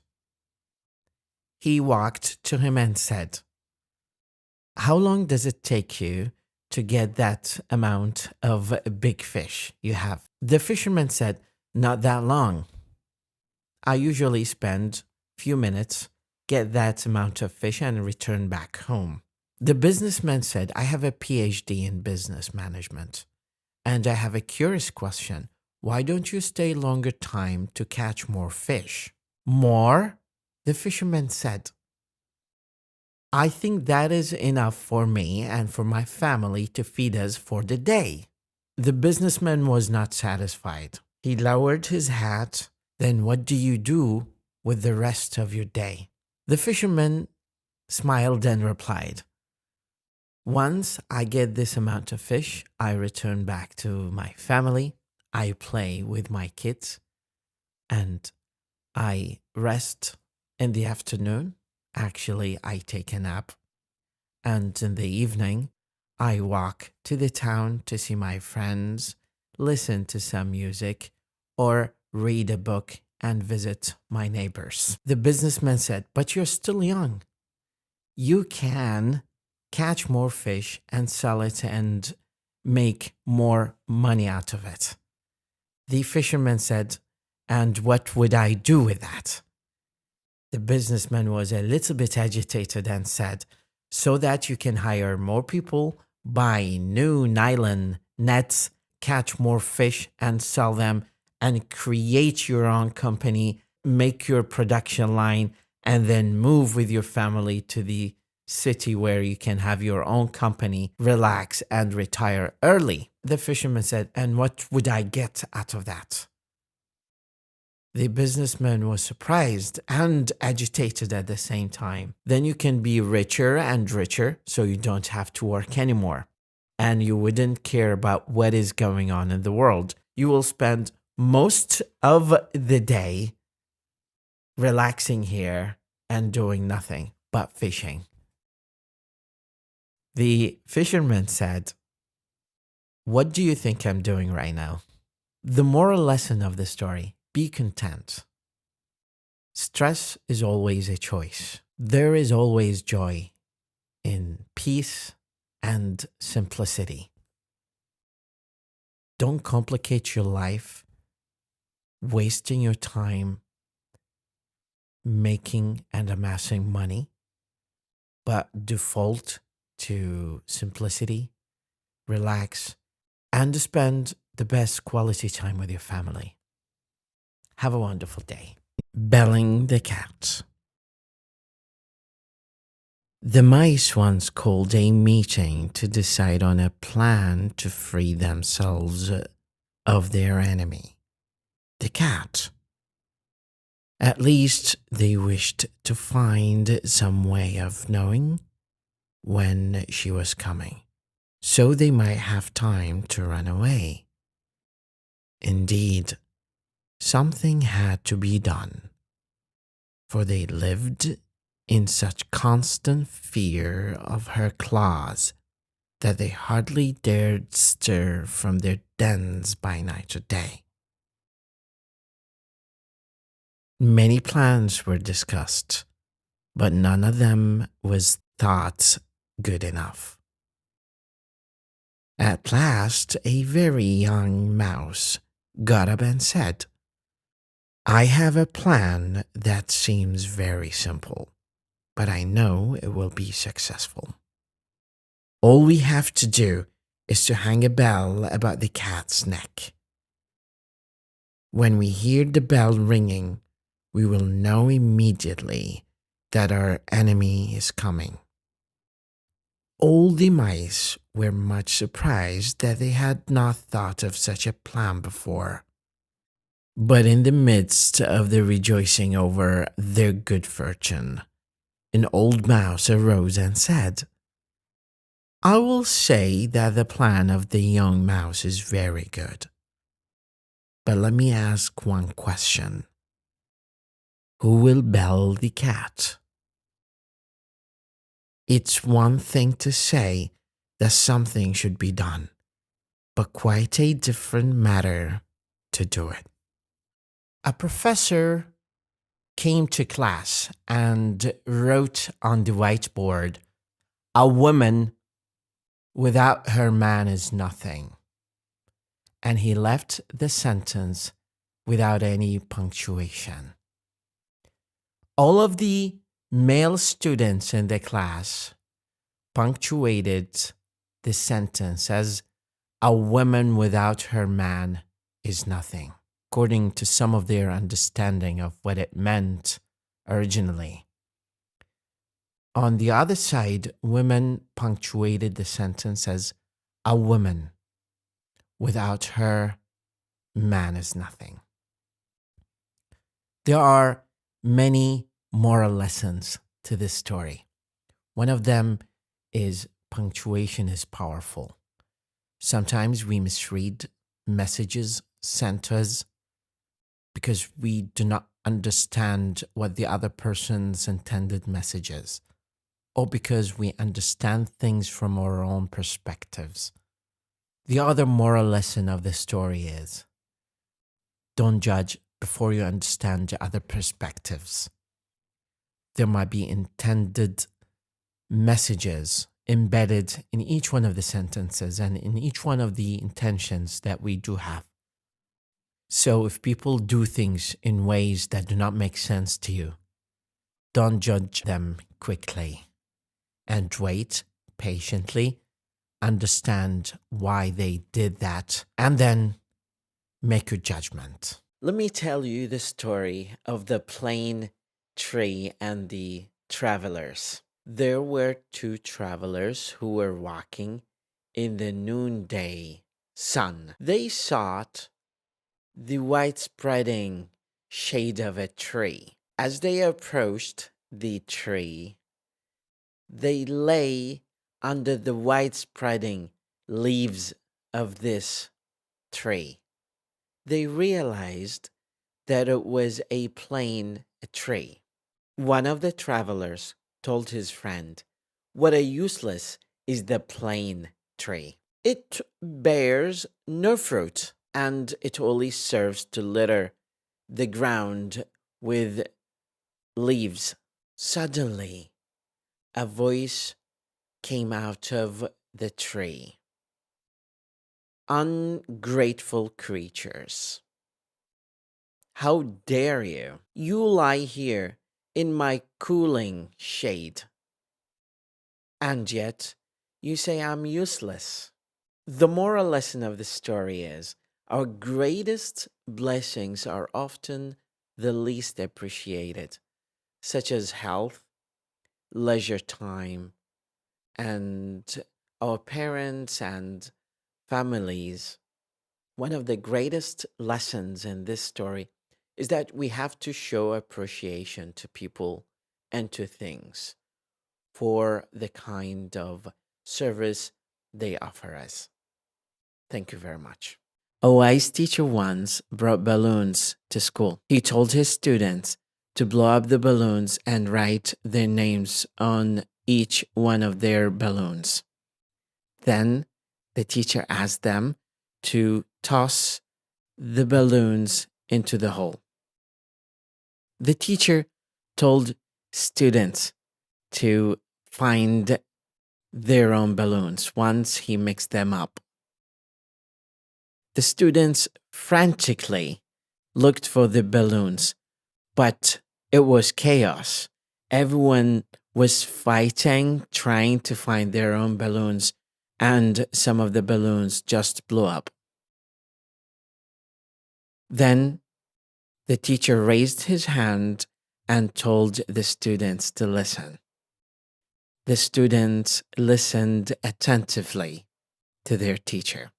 He walked to him and said, "How long does it take you to get that amount of big fish you have?" The fisherman said, "Not that long. I usually spend a few minutes, get that amount of fish, and return back home." The businessman said, "I have a PhD in business management, and I have a curious question. Why don't you stay longer time to catch more fish?" "More?" The fisherman said, "I think that is enough for me and for my family to feed us for the day." The businessman was not satisfied. He lowered his hat. "Then what do you do with the rest of your day?" The fisherman smiled and replied, "Once I get this amount of fish, I return back to my family, I play with my kids, and I rest in the afternoon. Actually, I take a nap. And in the evening, I walk to the town to see my friends, listen to some music, or read a book and visit my neighbors." The businessman said, "But you're still young. You can catch more fish and sell it and make more money out of it." The fisherman said, "And what would I do with that?" The businessman was a little bit agitated and said, "So that you can hire more people, buy new nylon nets, catch more fish and sell them, and create your own company, make your production line, and then move with your family to the city where you can have your own company, relax, and retire early." The fisherman said, "And what would I get out of that?" The businessman was surprised and agitated at the same time. Then you can be richer and richer, so you don't have to work anymore. And you wouldn't care about what is going on in the world. You will spend most of the day relaxing here and doing nothing but fishing. The fisherman said, "What do you think I'm doing right now?" The moral lesson of the story: be content. Stress is always a choice. There is always joy in peace and simplicity. Don't complicate your life, wasting your time making and amassing money, but default to simplicity, relax, and spend the best quality time with your family. Have a wonderful day. Belling the cat. The mice once called a meeting to decide on a plan to free themselves of their enemy, the cat. At least they wished to find some way of knowing when she was coming, so they might have time to run away. Indeed, something had to be done, for they lived in such constant fear of her claws that they hardly dared stir from their dens by night or day. Many plans were discussed, but none of them was thought good enough. At last, a very young mouse got up and said, "I have a plan that seems very simple, but I know it will be successful. All we have to do is to hang a bell about the cat's neck. When we hear the bell ringing, we will know immediately that our enemy is coming." All the mice were much surprised that they had not thought of such a plan before. But in the midst of the rejoicing over their good fortune, an old mouse arose and said, "I will say that the plan of the young mouse is very good. But let me ask one question. Who will bell the cat?" It's one thing to say that something should be done, but quite a different matter to do it. A professor came to class and wrote on the whiteboard, "A woman without her man is nothing." And he left the sentence without any punctuation. All of the male students in the class punctuated the sentence as "a woman without her man is nothing," according to some of their understanding of what it meant originally. On the other side, women punctuated the sentence as "a woman without her man is nothing." There are many moral lessons to this story. One of them is punctuation is powerful. Sometimes we misread messages sent to us because we do not understand what the other person's intended message is, or because we understand things from our own perspectives. The other moral lesson of the story is don't judge before you understand the other perspectives. There might be intended messages embedded in each one of the sentences and in each one of the intentions that we do have. So if people do things in ways that do not make sense to you, don't judge them quickly and wait patiently, understand why they did that, and then make your judgment. Let me tell you the story of the plane tree and the travelers. There were two travelers who were walking in the noonday sun. They sought the wide spreading shade of a tree. As they approached the tree, they lay under the widespreading leaves of this tree. They realized that it was a plain tree. One of the travelers told his friend, "What a useless is the plain tree. It bears no fruit, and it only serves to litter the ground with leaves." Suddenly, a voice came out of the tree. "Ungrateful creatures. How dare you? You lie here in my cooling shade, and yet you say I'm useless." The moral lesson of the story is our greatest blessings are often the least appreciated, such as health, leisure time, and our parents and families. One of the greatest lessons in this story is that we have to show appreciation to people and to things for the kind of service they offer us. Thank you very much. A wise teacher once brought balloons to school. He told his students to blow up the balloons and write their names on each one of their balloons. Then the teacher asked them to toss the balloons into the hole. The teacher told students to find their own balloons once he mixed them up. The students frantically looked for the balloons, but it was chaos. Everyone was fighting, trying to find their own balloons, and some of the balloons just blew up. Then the teacher raised his hand and told the students to listen. The students listened attentively to their teacher.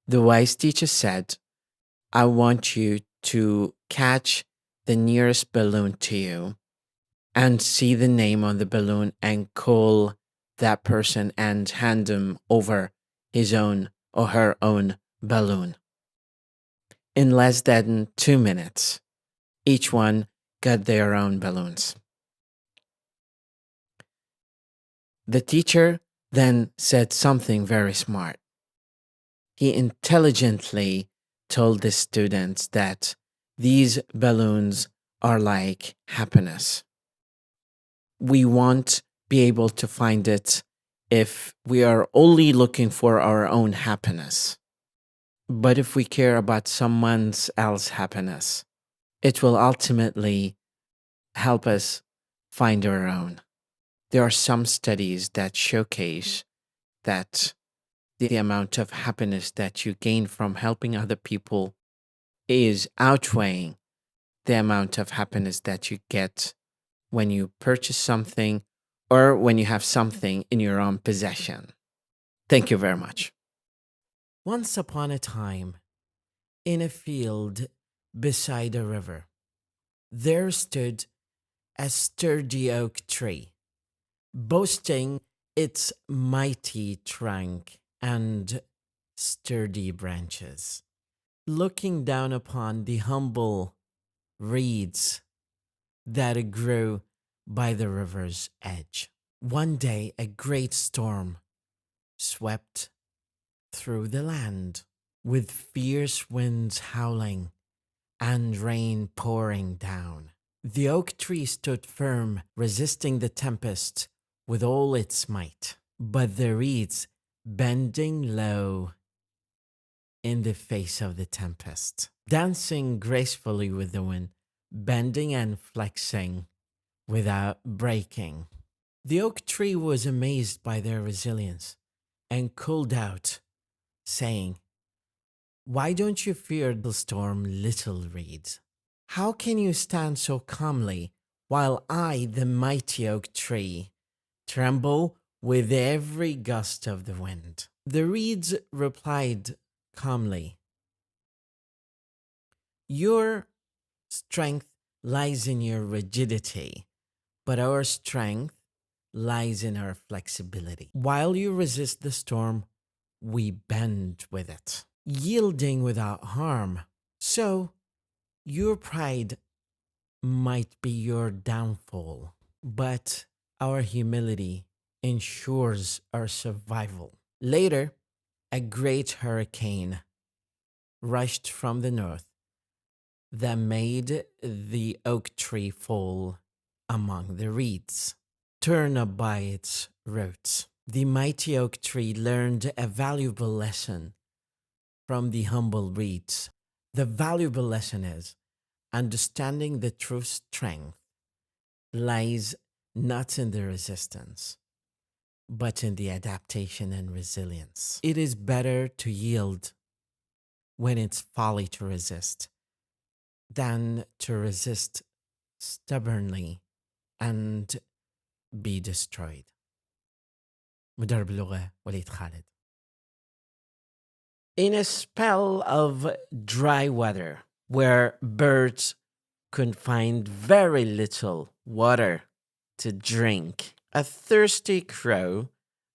The wise teacher said, "I want you to catch the nearest balloon to you and see the name on the balloon and call that person and hand him over his own or her own balloon." In less than 2 minutes, each one got their own balloons. The teacher then said something very smart. He intelligently told the students that these balloons are like happiness. We won't be able to find it if we are only looking for our own happiness. But if we care about someone else's happiness, it will ultimately help us find our own. There are some studies that showcase that the amount of happiness that you gain from helping other people is outweighing the amount of happiness that you get when you purchase something or when you have something in your own possession. Thank you very much. Once upon a time, in a field beside a river, there stood a sturdy oak tree, boasting its mighty trunk and sturdy branches, looking down upon the humble reeds that grew by the river's edge. One day, a great storm swept through the land, with fierce winds howling and rain pouring down. The oak tree stood firm, resisting the tempest with all its might, but the reeds bending low in the face of the tempest, dancing gracefully with the wind, bending and flexing without breaking. The oak tree was amazed by their resilience and called out, saying, "Why don't you fear the storm, little reeds? How can you stand so calmly while I, the mighty oak tree, tremble with every gust of the wind?" The reeds replied calmly, "You're Strength lies in your rigidity, but our strength lies in our flexibility. While you resist the storm, we bend with it, yielding without harm. So, your pride might be your downfall, but our humility ensures our survival. Later, a great hurricane rushed from the north that made the oak tree fall among the reeds, torn up by its roots. The mighty oak tree learned a valuable lesson from the humble reeds. The valuable lesson is understanding the true strength lies not in the resistance, but in the adaptation and resilience. It is better to yield when it's folly to resist than to resist stubbornly and be destroyed. مدرب اللغة وليد خالد. In a spell of dry weather where birds could find very little water to drink, a thirsty crow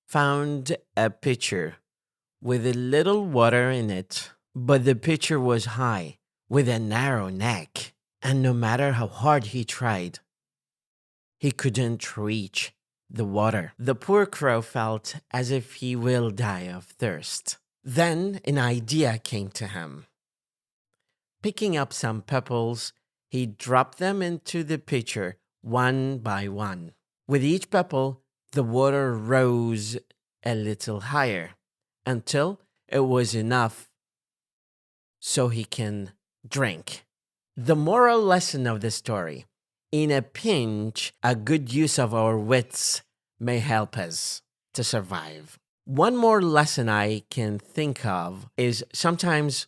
found a pitcher with a little water in it, but the pitcher was high with a narrow neck, and no matter how hard he tried, he couldn't reach the water. The poor crow felt as if he will die of thirst. Then an idea came to him. Picking up some pebbles, he dropped them into the pitcher one by one. With each pebble, the water rose a little higher until it was enough so he can drink. The moral lesson of the story: in a pinch, a good use of our wits may help us to survive. One more lesson I can think of is sometimes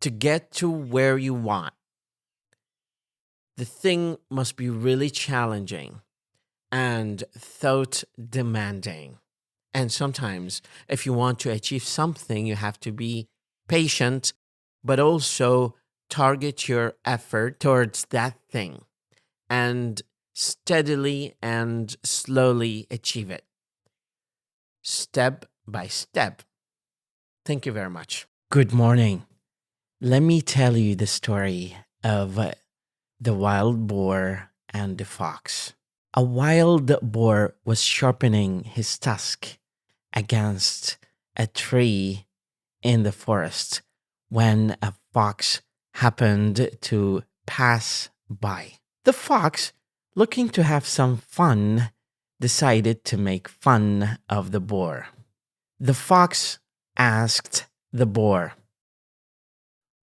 to get to where you want, the thing must be really challenging and thought demanding. And sometimes, if you want to achieve something, you have to be patient, but also target your effort towards that thing and steadily and slowly achieve it, step by step. Thank you very much. Good morning. Let me tell you the story of the wild boar and the fox. A wild boar was sharpening his tusk against a tree in the forest when a fox happened to pass by. The fox, looking to have some fun, decided to make fun of the boar. The fox asked the boar,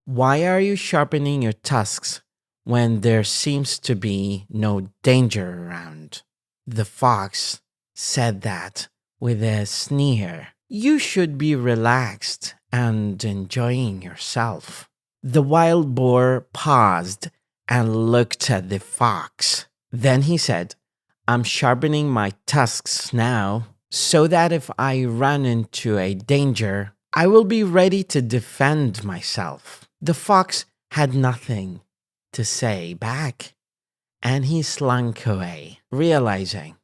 "Why are you sharpening your tusks when there seems to be no danger around?" The fox said that with a sneer. "You should be relaxed and enjoying yourself." The wild boar paused and looked at the fox. Then he said, "I'm sharpening my tusks now so that if I run into a danger, I will be ready to defend myself." The fox had nothing to say back, and he slunk away, realizing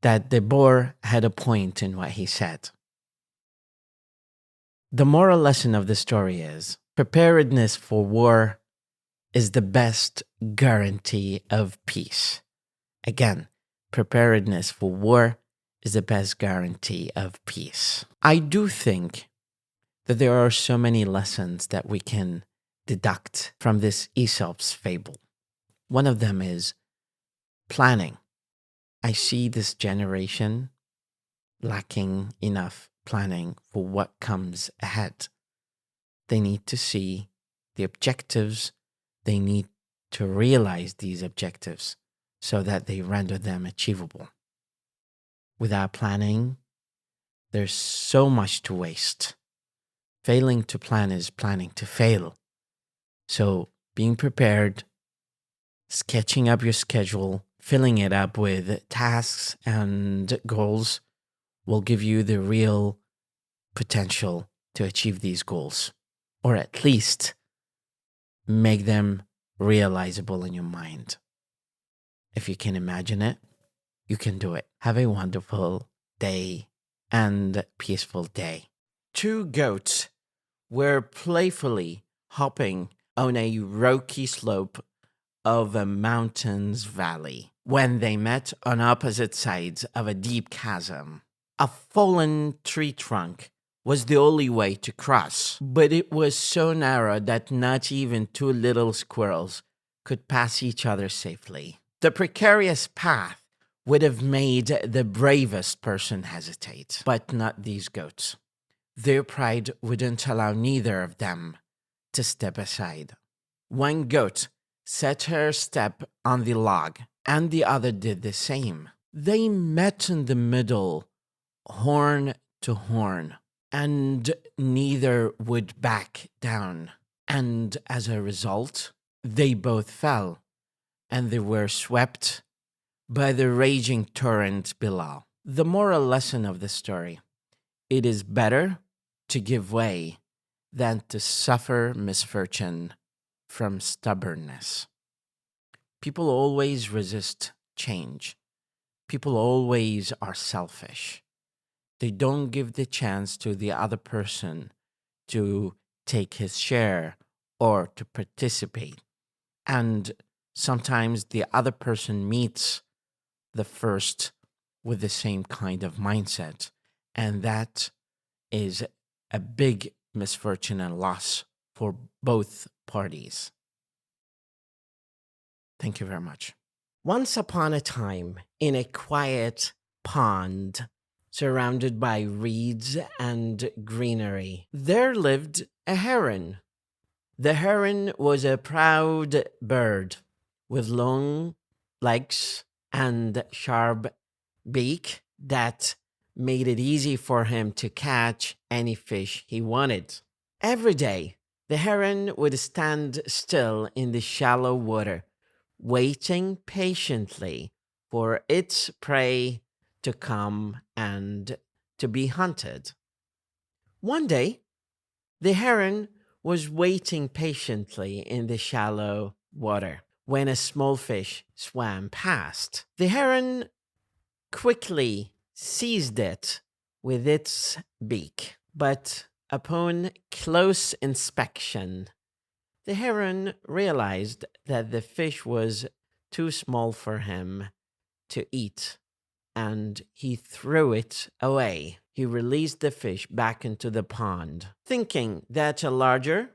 that the boar had a point in what he said. The moral lesson of the story is preparedness for war is the best guarantee of peace. Again, preparedness for war is the best guarantee of peace. I do think that there are so many lessons that we can deduct from this Aesop's fable. One of them is planning. I see this generation lacking enough planning for what comes ahead. They need to see the objectives. They need to realize these objectives so that they render them achievable. Without planning, there's so much to waste. Failing to plan is planning to fail. So being prepared, sketching up your schedule, filling it up with tasks and goals will give you the real potential to achieve these goals, or at least make them realizable in your mind. If you can imagine it, you can do it. Have a wonderful day and peaceful day. Two goats were playfully hopping on a rocky slope of a mountain's valley when they met on opposite sides of a deep chasm. A fallen tree trunk was the only way to cross, but it was so narrow that not even two little squirrels could pass each other safely. The precarious path would have made the bravest person hesitate, but not these goats. Their pride wouldn't allow neither of them to step aside. One goat set her step on the log, and the other did the same. They met in the middle, horn to horn, and neither would back down. And as a result, they both fell, and they were swept by the raging torrent below. The moral lesson of the story: it is better to give way than to suffer misfortune from stubbornness. People always resist change. People always are selfish. They don't give the chance to the other person to take his share or to participate. And sometimes the other person meets the first with the same kind of mindset. And that is a big misfortune and loss for both parties. Thank you very much. Once upon a time, in a quiet pond surrounded by reeds and greenery, there lived a heron. The heron was a proud bird with long legs and sharp beak that made it easy for him to catch any fish he wanted. Every day, the heron would stand still in the shallow water, waiting patiently for its prey to come and to be hunted. One day, the heron was waiting patiently in the shallow water when a small fish swam past. The heron quickly seized it with its beak, but upon close inspection, the heron realized that the fish was too small for him to eat, and he threw it away. He released the fish back into the pond, thinking that a larger,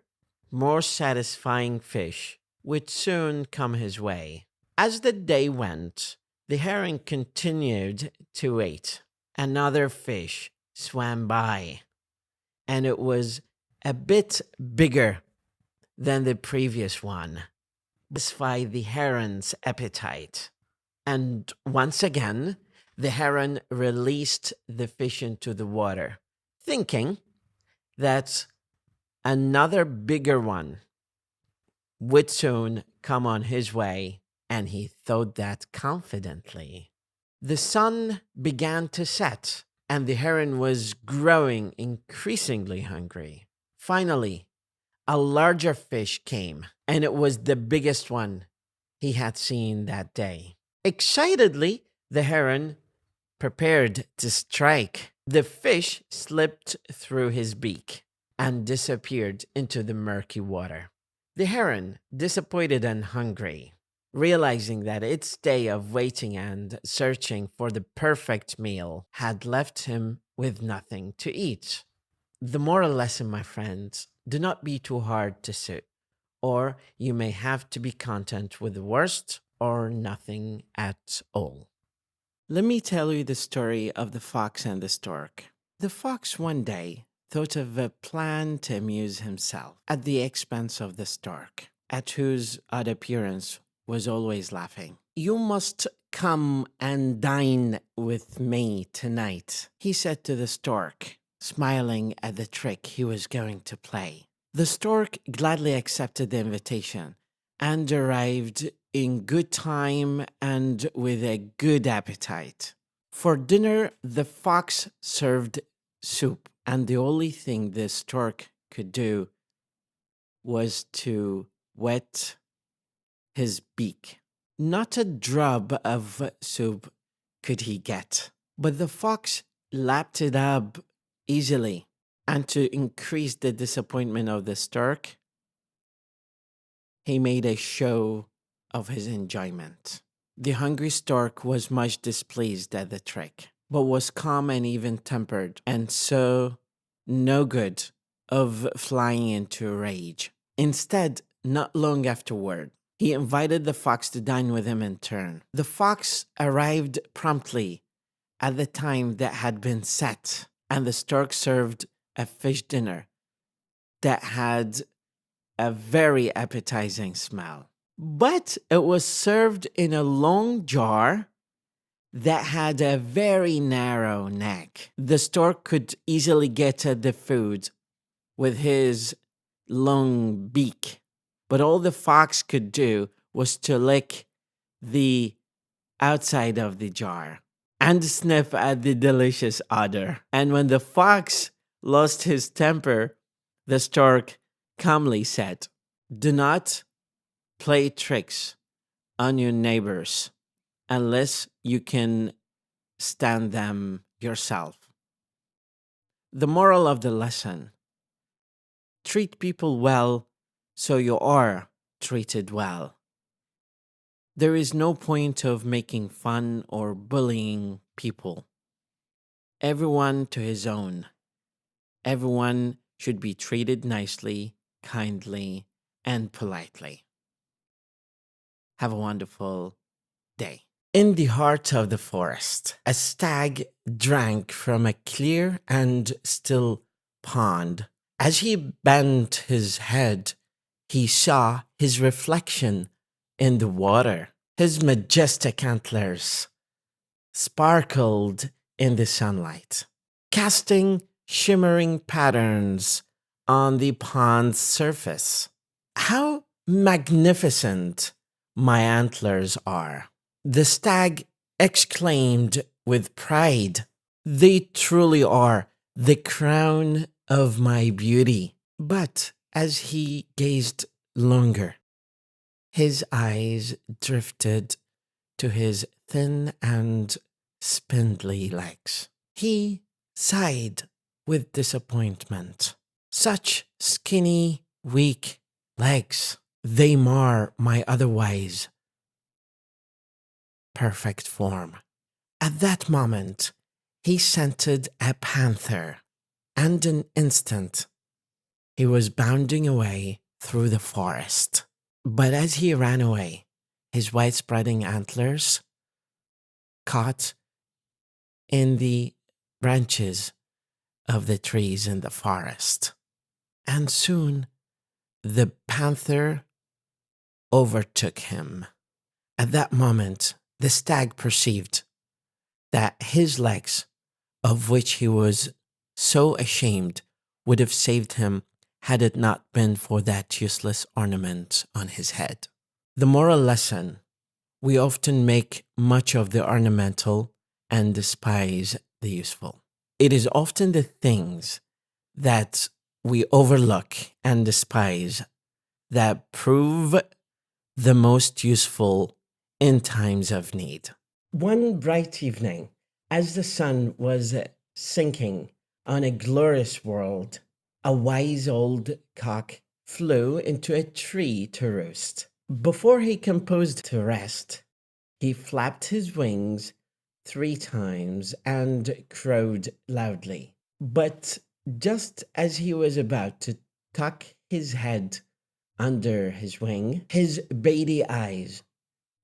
more satisfying fish would soon come his way. As the day went, the heron continued to wait. Another fish swam by, and it was a bit bigger than the previous one, satisfy the heron's appetite. And once again, the heron released the fish into the water, thinking that another bigger one would soon come on his way, and he thought that confidently. The sun began to set, and the heron was growing increasingly hungry. Finally, a larger fish came, and it was the biggest one he had seen that day. Excitedly, the heron prepared to strike. The fish slipped through his beak and disappeared into the murky water. The heron, disappointed and hungry, realizing that its day of waiting and searching for the perfect meal had left him with nothing to eat. The moral lesson, my friends: do not be too hard to suit, or you may have to be content with the worst or nothing at all. Let me tell you the story of the fox and the stork. The fox one day thought of a plan to amuse himself at the expense of the stork, at whose odd appearance was always laughing. "You must come and dine with me tonight," he said to the stork, smiling at the trick he was going to play. The stork gladly accepted the invitation and arrived in good time and with a good appetite. For dinner, the fox served soup, and the only thing the stork could do was to whet his beak. Not a drop of soup could he get, but the fox lapped it up easily. And to increase the disappointment of the stork, he made a show of his enjoyment. The hungry stork was much displeased at the trick, but was calm and even-tempered, and so no good of flying into a rage. Instead, not long afterward, he invited the fox to dine with him in turn. The fox arrived promptly at the time that had been set, and the stork served a fish dinner that had a very appetizing smell. But it was served in a long jar that had a very narrow neck. The stork could easily get at the food with his long beak, but all the fox could do was to lick the outside of the jar and sniff at the delicious odor. And when the fox lost his temper, the stork calmly said, "Do not play tricks on your neighbors unless you can stand them yourself." The moral of the lesson: treat people well so you are treated well. There is no point of making fun or bullying people. Everyone to his own. Everyone should be treated nicely, kindly, and politely. Have a wonderful day. In the heart of the forest, a stag drank from a clear and still pond. As he bent his head, he saw his reflection in the water. His majestic antlers sparkled in the sunlight, casting shimmering patterns on the pond's surface. "How magnificent my antlers are!" the stag exclaimed with pride. "They truly are the crown of my beauty." But as he gazed longer, his eyes drifted to his thin and spindly legs. He sighed with disappointment. "Such skinny, weak legs. They mar my otherwise perfect form." At that moment, he scented a panther, and in an instant, he was bounding away through the forest. But as he ran away, his wide-spreading antlers caught in the branches of the trees in the forest. And soon the panther overtook him. At that moment, the stag perceived that his legs, of which he was so ashamed, would have saved him had it not been for that useless ornament on his head. The moral lesson: we often make much of the ornamental and despise the useful. It is often the things that we overlook and despise that prove the most useful in times of need. One bright evening, as the sun was sinking on a glorious world, a wise old cock flew into a tree to roost. Before he composed to rest, he flapped his wings 3 times and crowed loudly. But just as he was about to tuck his head under his wing, his beady eyes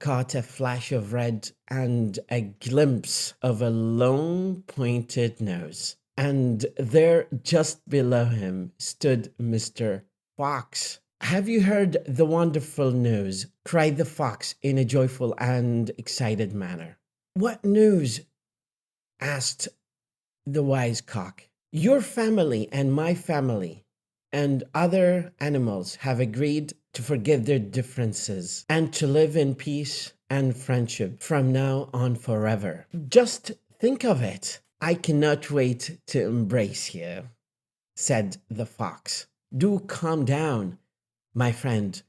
caught a flash of red and a glimpse of a long pointed nose. And there, just below him, stood Mr. Fox. "Have you heard the wonderful news?" cried the fox in a joyful and excited manner. "What news?" asked the wise cock. "Your family and my family and other animals have agreed to forget their differences and to live in peace and friendship from now on forever. Just think of it. I cannot wait to embrace you," said the fox. "Do calm down, my friend,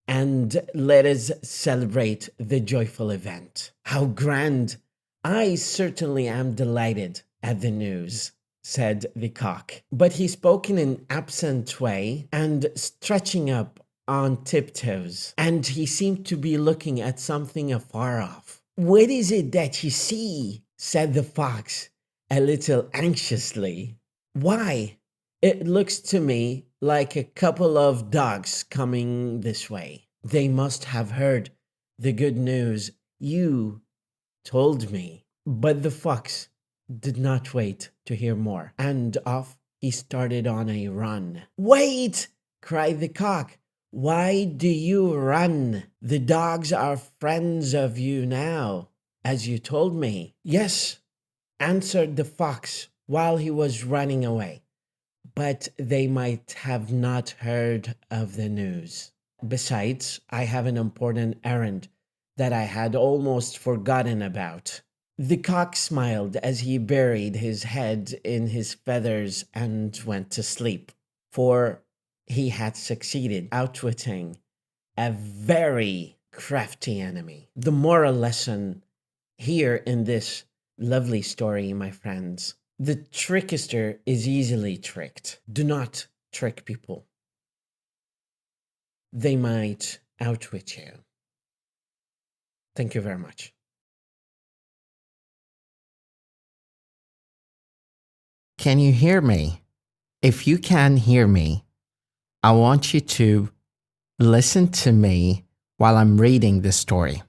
and let us celebrate the joyful event. How grand! I certainly am delighted at the news, said the cock. But he spoke in an absent way and stretching up on tiptoes, and he seemed to be looking at something afar off. What is it that you see? Said the fox, a little anxiously. Why, it looks to me like a couple of dogs coming this way. They must have heard the good news you told me. But the fox did not wait to hear more, and off he started on a run. Wait! Cried the cock. Why do you run? The dogs are friends of you now, as you told me. Yes, answered the fox while he was running away, but they might have not heard of the news. Besides, I have an important errand that I had almost forgotten about. The cock smiled as he buried his head in his feathers and went to sleep, for he had succeeded outwitting a very crafty enemy. The moral lesson here in this lovely story, my friends: the trickster is easily tricked. Do not trick people. They might outwit you. Thank you very much. Can you hear me? If you can hear me, I want you to listen to me while I'm reading this story.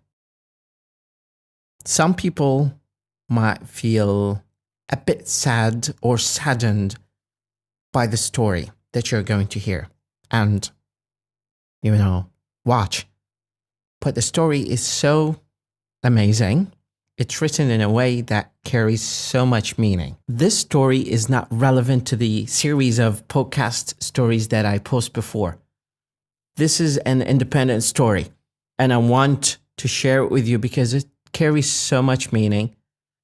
Some people might feel a bit sad or saddened by the story that you're going to hear and, watch. But the story is so amazing. It's written in a way that carries so much meaning. This story is not relevant to the series of podcast stories that I post before. This is an independent story, and I want to share it with you because it carries so much meaning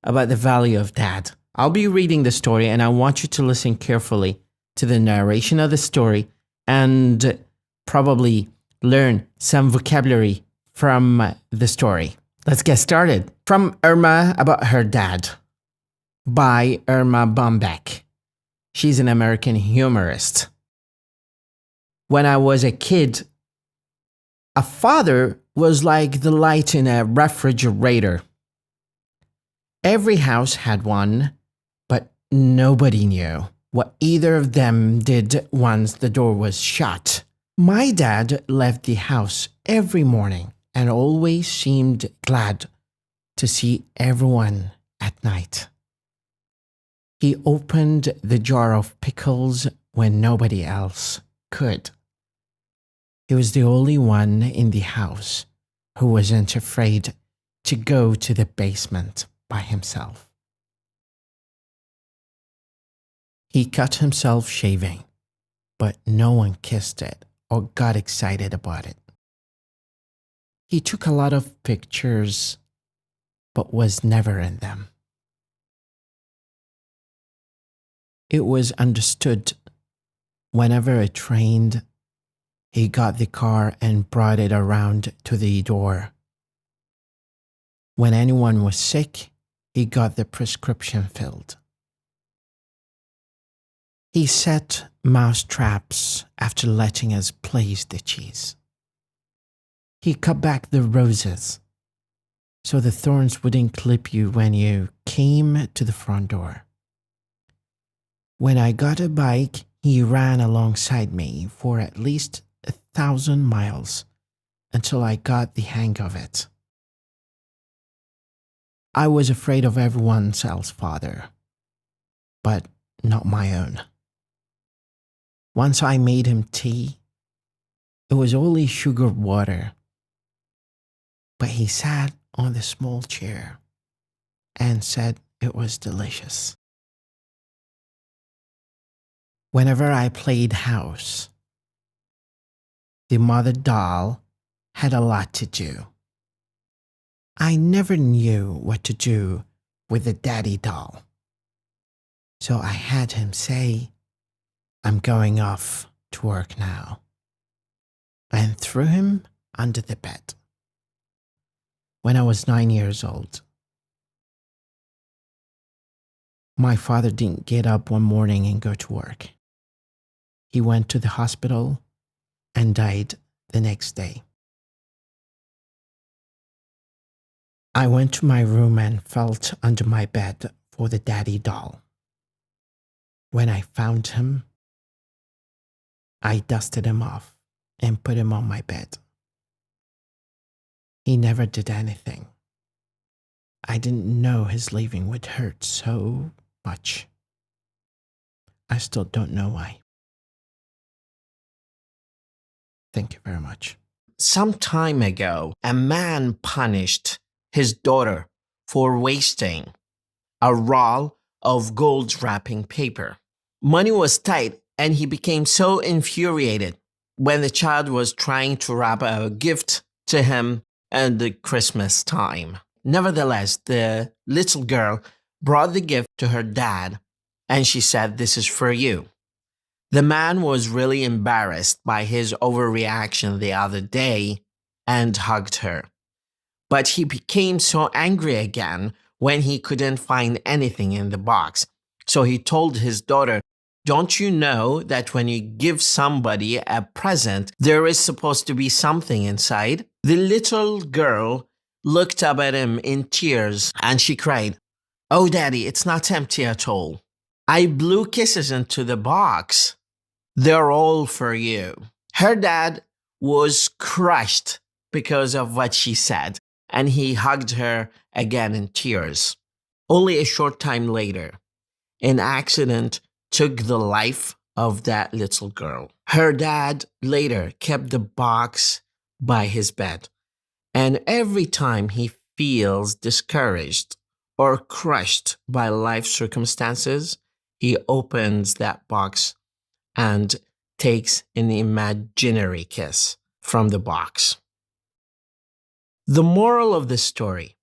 about the value of dad. I'll be reading the story, and I want you to listen carefully to the narration of the story and probably learn some vocabulary from the story. Let's get started. From Irma About Her Dad by Irma Bombeck. She's an American humorist. When I was a kid, a father was like the light in a refrigerator. Every house had one, but nobody knew what either of them did once the door was shut. My dad left the house every morning and always seemed glad to see everyone at night. He opened the jar of pickles when nobody else could. He was the only one in the house who wasn't afraid to go to the basement by himself. He cut himself shaving, but no one kissed it or got excited about it. He took a lot of pictures, but was never in them. It was understood whenever it rained, he got the car and brought it around to the door. When anyone was sick, he got the prescription filled. He set mouse traps after letting us place the cheese. He cut back the roses so the thorns wouldn't clip you when you came to the front door. When I got a bike, he ran alongside me for at least 1,000 miles until I got the hang of it. I was afraid of everyone else's father, but not my own. Once I made him tea. It was only sugar water, but he sat on the small chair and said it was delicious. Whenever I played house, the mother doll had a lot to do. I never knew what to do with the daddy doll, so I had him say, "I'm going off to work now," and threw him under the bed. When I was 9 years old, my father didn't get up one morning and go to work. He went to the hospital and died the next day. I went to my room and felt under my bed for the daddy doll. When I found him, I dusted him off and put him on my bed. He never did anything. I didn't know his leaving would hurt so much. I still don't know why. Thank you very much. Some time ago, a man punished his daughter for wasting a roll of gold wrapping paper. Money was tight, and he became so infuriated when the child was trying to wrap a gift to him at the Christmas time. Nevertheless, the little girl brought the gift to her dad, and she said, "This is for you." The man was really embarrassed by his overreaction the other day and hugged her. But he became so angry again when he couldn't find anything in the box. So he told his daughter, "Don't you know that when you give somebody a present, there is supposed to be something inside?" The little girl looked up at him in tears and she cried, "Oh, Daddy, it's not empty at all. I blew kisses into the box. They're all for you." Her dad was crushed because of what she said, and he hugged her again in tears. Only a short time later, an accident took the life of that little girl. Her dad later kept the box by his bed, and every time he feels discouraged or crushed by life circumstances, he opens that box and takes an imaginary kiss from the box. The moral of the story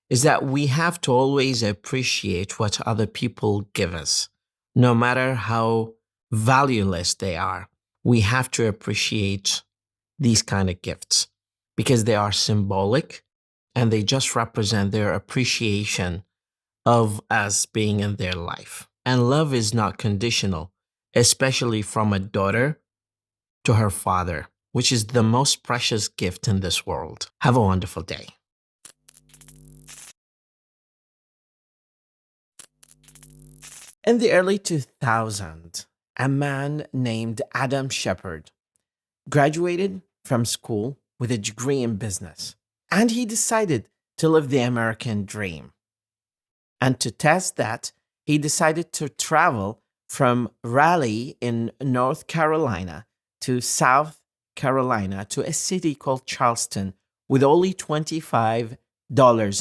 is that we have to always appreciate what other people give us, no matter how valueless they are. We have to appreciate these kind of gifts because they are symbolic and they just represent their appreciation of us being in their life. And love is not conditional, especially from a daughter to her father, which is the most precious gift in this world. Have a wonderful day. In the early 2000s, a man named Adam Shepherd graduated from school with a degree in business, and he decided to live the American dream. And to test that, he decided to travel from Raleigh in North Carolina to South Carolina to a city called Charleston with only $25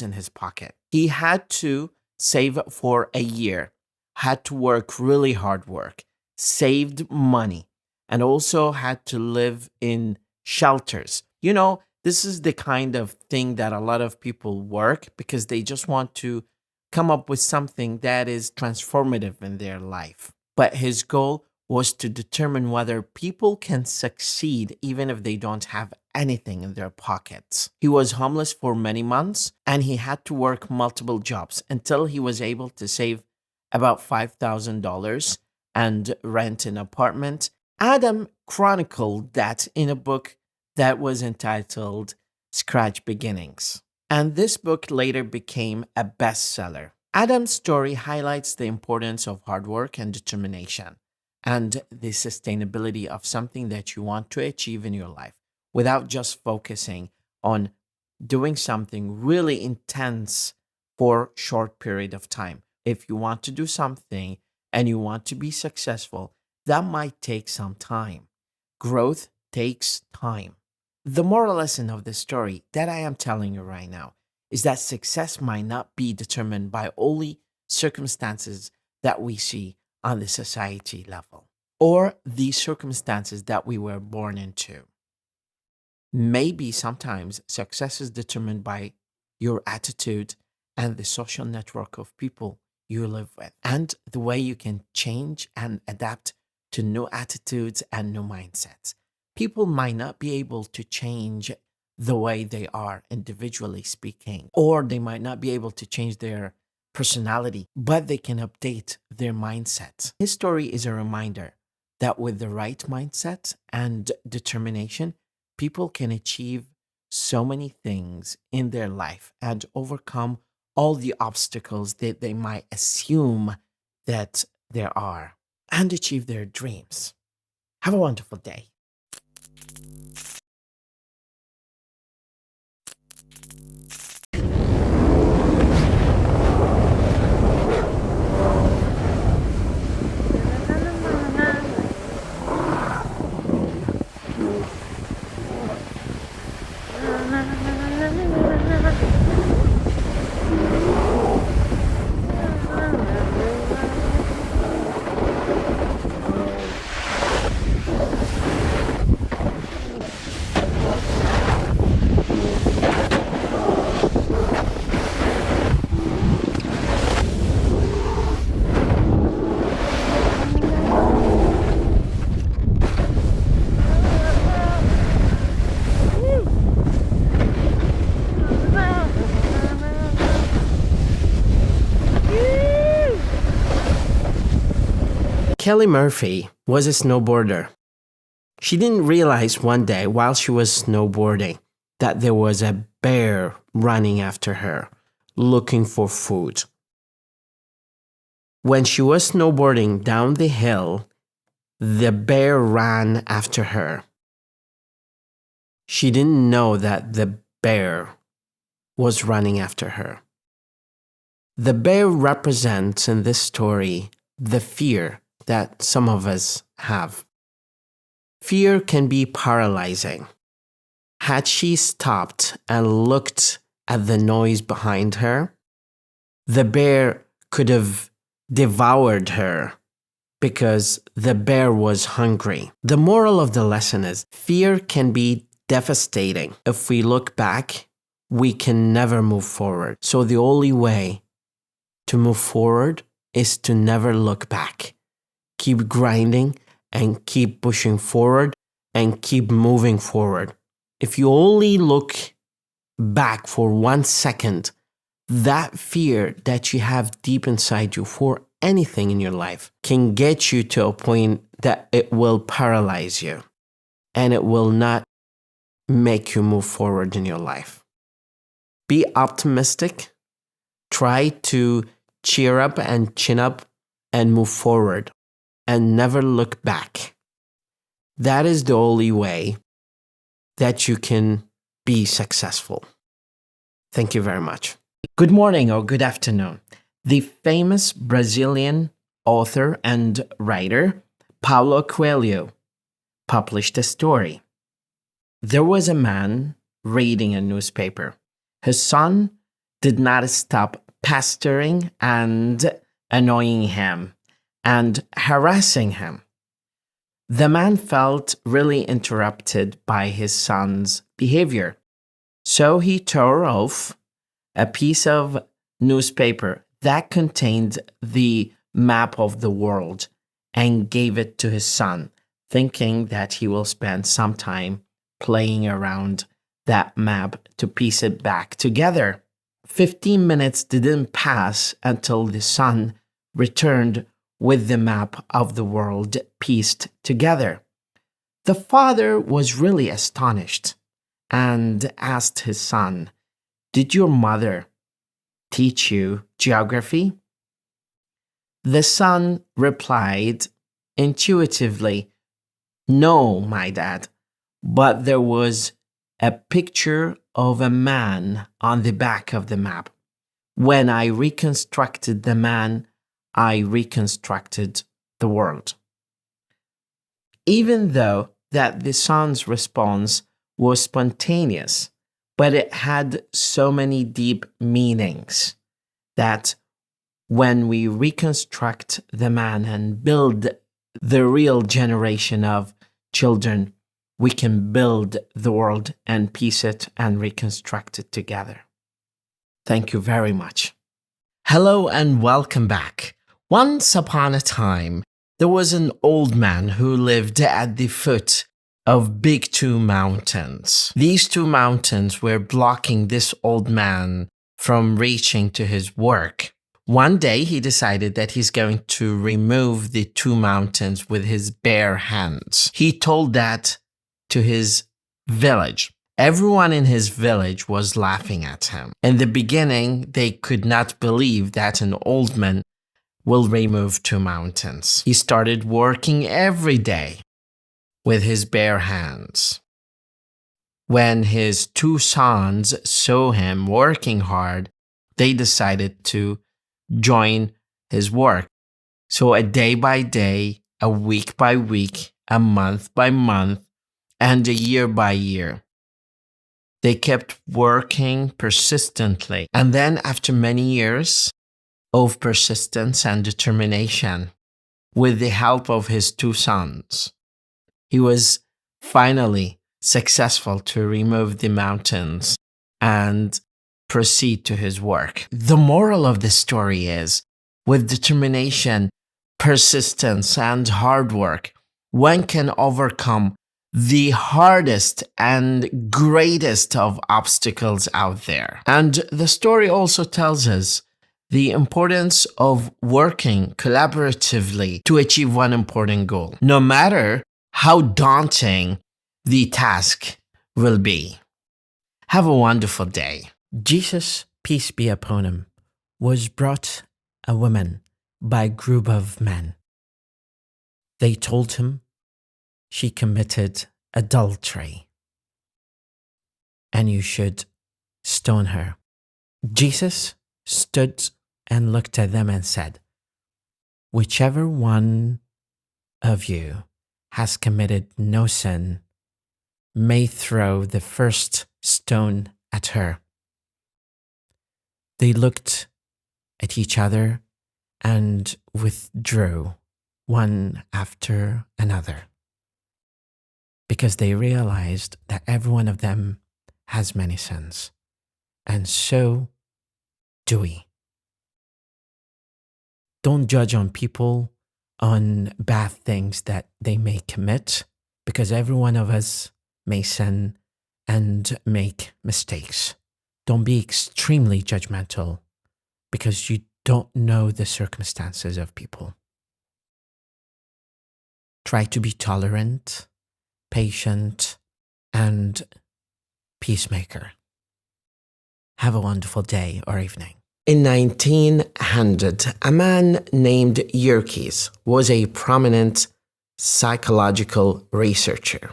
in his pocket. He had to save for a year, had to work really hard work, saved money, and also had to live in shelters. You know, this is the kind of thing that a lot of people work because they just want to come up with something that is transformative in their life. But his goal was to determine whether people can succeed even if they don't have anything in their pockets. He was homeless for many months and he had to work multiple jobs until he was able to save about $5,000 and rent an apartment. Adam chronicled that in a book that was entitled Scratch Beginnings. And this book later became a bestseller. Adam's story highlights the importance of hard work and determination and the sustainability of something that you want to achieve in your life without just focusing on doing something really intense for a short period of time. If you want to do something and you want to be successful, that might take some time. Growth takes time. The moral lesson of the story that I am telling you right now is that success might not be determined by only circumstances that we see on the society level or the circumstances that we were born into. Maybe sometimes success is determined by your attitude and the social network of people you live with and the way you can change and adapt to new attitudes and new mindsets. People might not be able to change the way they are individually speaking, or they might not be able to change their personality, but they can update their mindset. His story is a reminder that with the right mindset and determination, people can achieve so many things in their life and overcome all the obstacles that they might assume that there are and achieve their dreams. Have a wonderful day. Kelly Murphy was a snowboarder. She didn't realize one day while she was snowboarding that there was a bear running after her, looking for food. When she was snowboarding down the hill, the bear ran after her. She didn't know that the bear was running after her. The bear represents in this story the fear that some of us have. Fear can be paralyzing. Had she stopped and looked at the noise behind her, the bear could have devoured her because the bear was hungry. The moral of the lesson is fear can be devastating. If we look back, we can never move forward. So the only way to move forward is to never look back. Keep grinding and keep pushing forward and keep moving forward. If you only look back for 1 second, that fear that you have deep inside you for anything in your life can get you to a point that it will paralyze you and it will not make you move forward in your life. Be optimistic. Try to cheer up and chin up and move forward and never look back. That is the only way that you can be successful. Thank you very much. Good morning or good afternoon. The famous Brazilian author and writer Paulo Coelho published a story. There was a man reading a newspaper. His son did not stop pestering and annoying him and harassing him. The man felt really interrupted by his son's behavior. So he tore off a piece of newspaper that contained the map of the world and gave it to his son, thinking that he will spend some time playing around that map to piece it back together. 15 minutes didn't pass until the son returned with the map of the world pieced together. The father was really astonished and asked his son, "Did your mother teach you geography?" The son replied intuitively, "No, my dad, but there was a picture of a man on the back of the map. When I reconstructed the man, I reconstructed the world." Even though that the son's response was spontaneous, but it had so many deep meanings that when we reconstruct the man and build the real generation of children, we can build the world and piece it and reconstruct it together. Thank you very much. Hello and welcome back. Once upon a time, there was an old man who lived at the foot of big two mountains. These two mountains were blocking this old man from reaching to his work. One day he decided that he's going to remove the two mountains with his bare hands. He told that to his village. Everyone in his village was laughing at him. In the beginning, they could not believe that an old man will remove two mountains. He started working every day with his bare hands. When his two sons saw him working hard, they decided to join his work. So a day by day, a week by week, a month by month, and a year by year, they kept working persistently. And then after many years of persistence and determination, with the help of his two sons, he was finally successful to remove the mountains and proceed to his work. The moral of the story is, with determination, persistence, and hard work, one can overcome the hardest and greatest of obstacles out there. And the story also tells us the importance of working collaboratively to achieve one important goal, no matter how daunting the task will be. Have a wonderful day. Jesus, peace be upon him, was brought a woman by a group of men. They told him she committed adultery, and you should stone her. Jesus stood and looked at them and said, whichever one of you has committed no sin may throw the first stone at her. They looked at each other and withdrew one after another, because they realized that every one of them has many sins, and so do we. Don't judge on people on bad things that they may commit, because every one of us may sin and make mistakes. Don't be extremely judgmental, because you don't know the circumstances of people. Try to be tolerant, patient, and peacemaker. Have a wonderful day or evening. In 1900, a man named Yerkes was a prominent psychological researcher.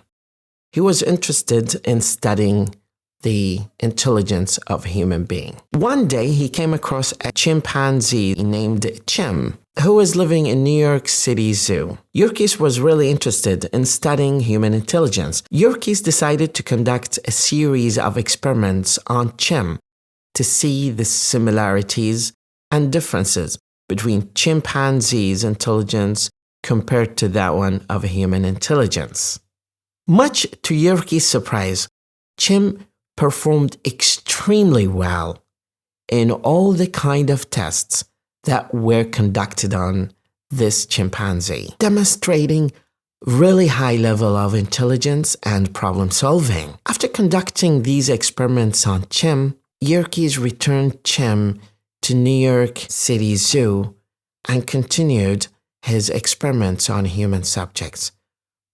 He was interested in studying the intelligence of a human being. One day, he came across a chimpanzee named Chim, who was living in New York City Zoo. Yerkes was really interested in studying human intelligence. Yerkes decided to conduct a series of experiments on Chim to see the similarities and differences between chimpanzees' intelligence compared to that one of a human intelligence. Much to Yerkes' surprise, Chim performed extremely well in all the kind of tests that were conducted on this chimpanzee, demonstrating really high level of intelligence and problem solving. After conducting these experiments on Chim, Yerkes returned Chim to New York City Zoo and continued his experiments on human subjects.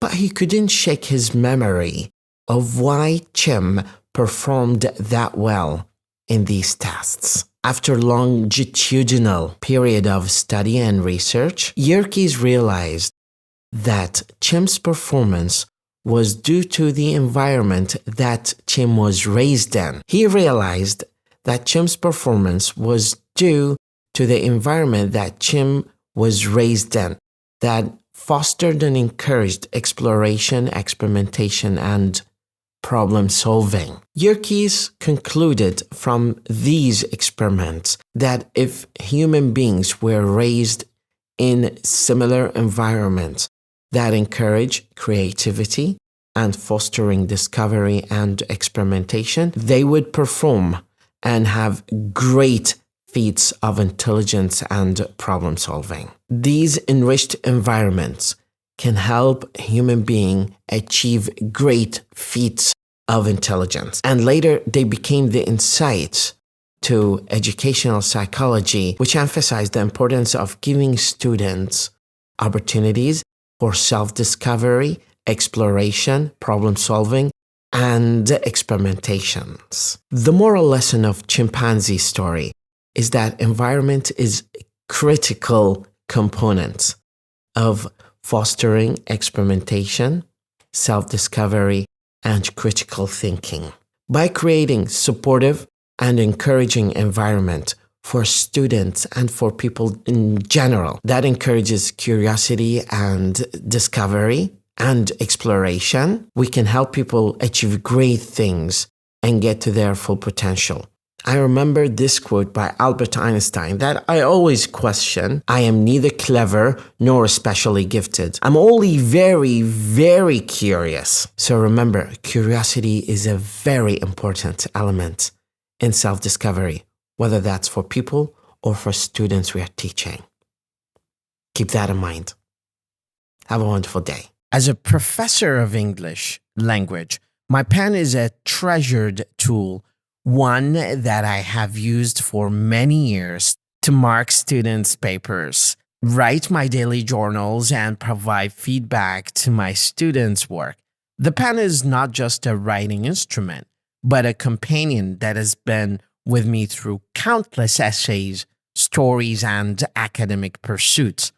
But he couldn't shake his memory of why Chim performed that well in these tests. After longitudinal period of study and research, Yerkes realized that Chim's performance was due to the environment that Chim was raised in. He realized that Chim's performance was due to the environment that Chim was raised in, that fostered and encouraged exploration, experimentation, and problem solving. Yerkes concluded from these experiments that if human beings were raised in similar environments that encourage creativity and fostering discovery and experimentation, they would perform and have great feats of intelligence and problem solving. These enriched environments can help a human being achieve great feats of intelligence. And later, they became the insights to educational psychology, which emphasized the importance of giving students opportunities for self-discovery, exploration, problem-solving, and experimentations. The moral lesson of Chimpanzee Story is that environment is a critical component of fostering experimentation, self-discovery, and critical thinking. By creating supportive and encouraging environment for students and for people in general that encourages curiosity and discovery and exploration, we can help people achieve great things and get to their full potential. I remember this quote by Albert Einstein that I always question. I am neither clever nor especially gifted. I'm only very, very curious. So remember, curiosity is a very important element in self-discovery, whether that's for people or for students we are teaching. Keep that in mind. Have a wonderful day. As a professor of English language, my pen is a treasured tool, one that I have used for many years to mark students' papers, write my daily journals, and provide feedback to my students' work. The pen is not just a writing instrument, but a companion that has been with me through countless essays, stories, and academic pursuits.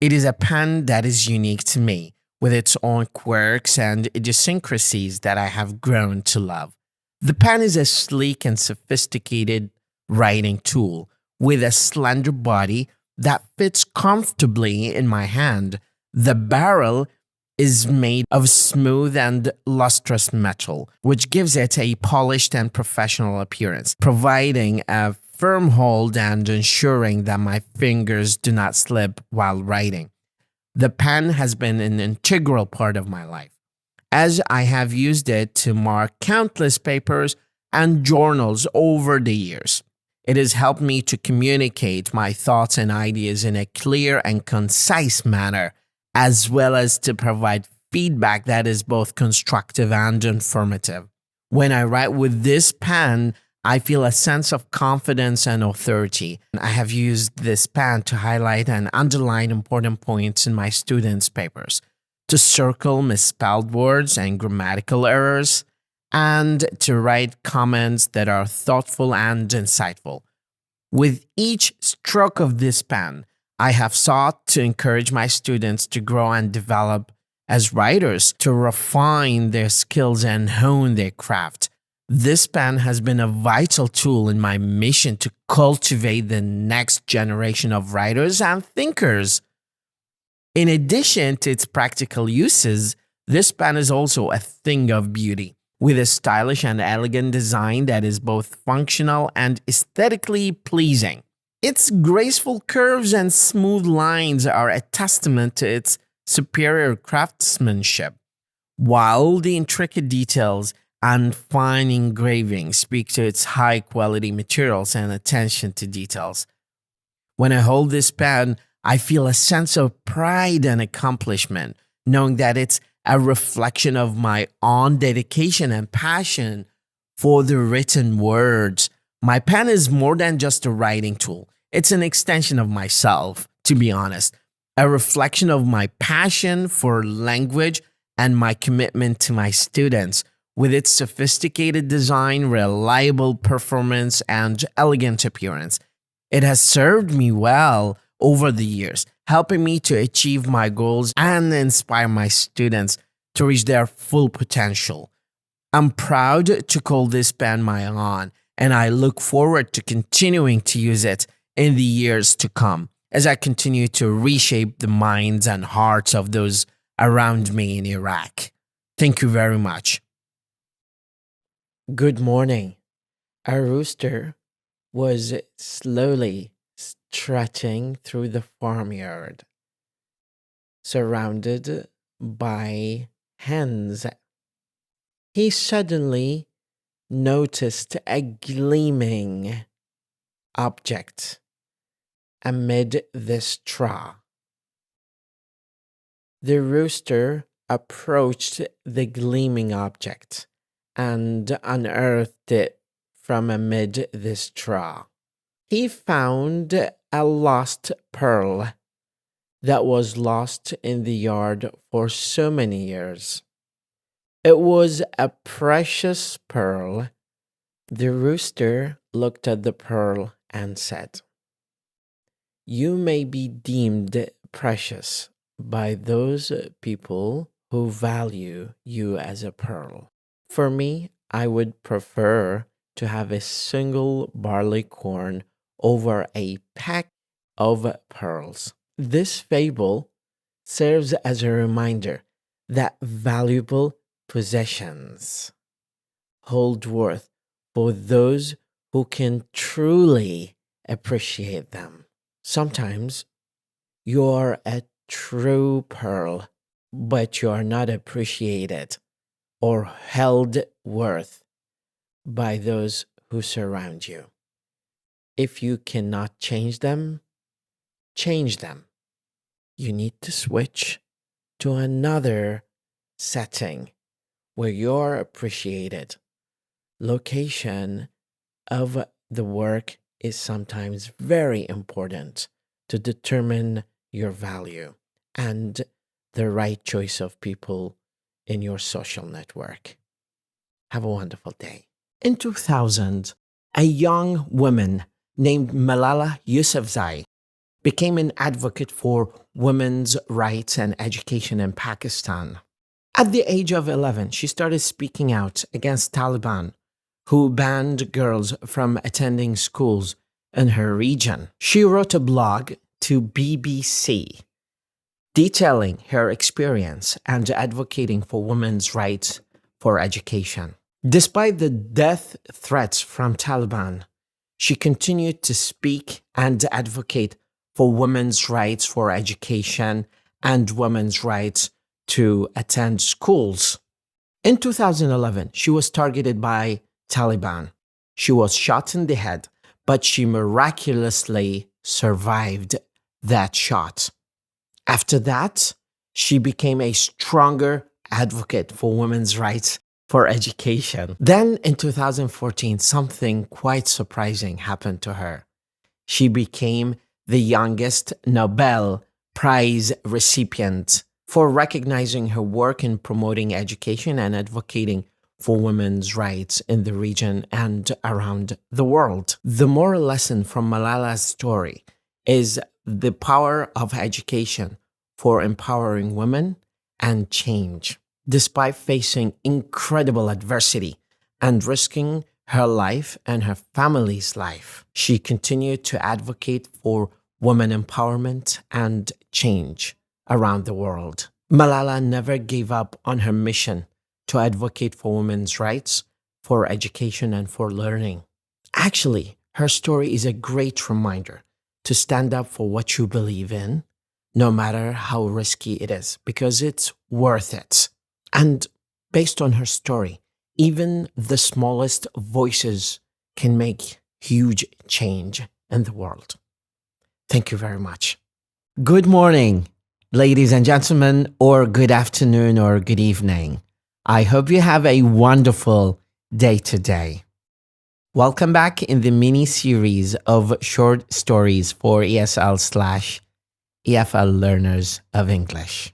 It is a pen that is unique to me, with its own quirks and idiosyncrasies that I have grown to love. The pen is a sleek and sophisticated writing tool with a slender body that fits comfortably in my hand. The barrel is made of smooth and lustrous metal, which gives it a polished and professional appearance, providing a firm hold and ensuring that my fingers do not slip while writing. The pen has been an integral part of my life, as I have used it to mark countless papers and journals over the years. It has helped me to communicate my thoughts and ideas in a clear and concise manner, as well as to provide feedback that is both constructive and informative. When I write with this pen, I feel a sense of confidence and authority. I have used this pen to highlight and underline important points in my students' papers, to circle misspelled words and grammatical errors, and to write comments that are thoughtful and insightful. With each stroke of this pen, I have sought to encourage my students to grow and develop as writers, to refine their skills and hone their craft. This pen has been a vital tool in my mission to cultivate the next generation of writers and thinkers. In addition to its practical uses, this pen is also a thing of beauty, with a stylish and elegant design that is both functional and aesthetically pleasing. Its graceful curves and smooth lines are a testament to its superior craftsmanship, while the intricate details and fine engravings speak to its high-quality materials and attention to details. When I hold this pen, I feel a sense of pride and accomplishment, knowing that it's a reflection of my own dedication and passion for the written words. My pen is more than just a writing tool. It's an extension of myself, to be honest, a reflection of my passion for language and my commitment to my students. With its sophisticated design, reliable performance, and elegant appearance, it has served me well over the years, helping me to achieve my goals and inspire my students to reach their full potential. I'm proud to call this pen my own, and I look forward to continuing to use it in the years to come as I continue to reshape the minds and hearts of those around me in Iraq. Thank you very much. Good morning. A rooster was slowly strutting through the farmyard, surrounded by hens. He suddenly noticed a gleaming object amid the straw. The rooster approached the gleaming object and unearthed it from amid the straw. He found a lost pearl that was lost in the yard for so many years. It was a precious pearl. The rooster looked at the pearl and said, "You may be deemed precious by those people who value you as a pearl. For me, I would prefer to have a single barley corn over a pack of pearls." This fable serves as a reminder that valuable possessions hold worth for those who can truly appreciate them. Sometimes you're a true pearl, but you are not appreciated or held worth by those who surround you. If you cannot change them, change them. You need to switch to another setting where you're appreciated. Location of the work is sometimes very important to determine your value and the right choice of people in your social network. Have a wonderful day. In 2000, a young woman named Malala Yousafzai became an advocate for women's rights and education in Pakistan. At the age of 11, she started speaking out against Taliban, who banned girls from attending schools in her region. She wrote a blog to BBC detailing her experience and advocating for women's rights for education. Despite the death threats from Taliban, she continued to speak and advocate for women's rights for education and women's rights to attend schools. In 2011, she was targeted by Taliban. She was shot in the head, but she miraculously survived that shot. After that, she became a stronger advocate for women's rights for education. Then in 2014, something quite surprising happened to her. She became the youngest Nobel Prize recipient for recognizing her work in promoting education and advocating for women's rights in the region and around the world. The moral lesson from Malala's story is the power of education for empowering women and change. Despite facing incredible adversity and risking her life and her family's life, she continued to advocate for women empowerment and change around the world. Malala never gave up on her mission to advocate for women's rights, for education, and for learning. Actually, her story is a great reminder to stand up for what you believe in, no matter how risky it is, because it's worth it. And based on her story, even the smallest voices can make huge change in the world. Thank you very much. Good morning, ladies and gentlemen, or good afternoon or good evening. I hope you have a wonderful day today. Welcome back in the mini-series of short stories for ESL/EFL learners of English.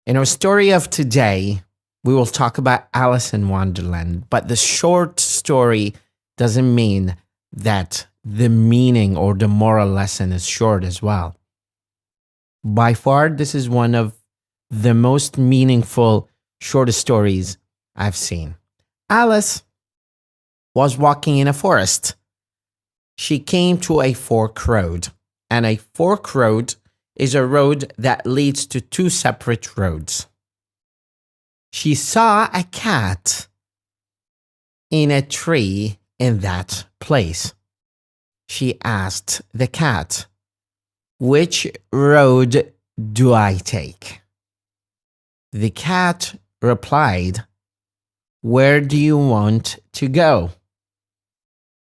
In our story of today, we will talk about Alice in Wonderland, but the short story doesn't mean that the meaning or the moral lesson is short as well. By far, this is one of the most meaningful short stories I've seen. Alice was walking in a forest. She came to a fork road, and a fork road is a road that leads to two separate roads. She saw a cat in a tree in that place. She asked the cat, "Which road do I take?" The cat replied, "Where do you want to go?"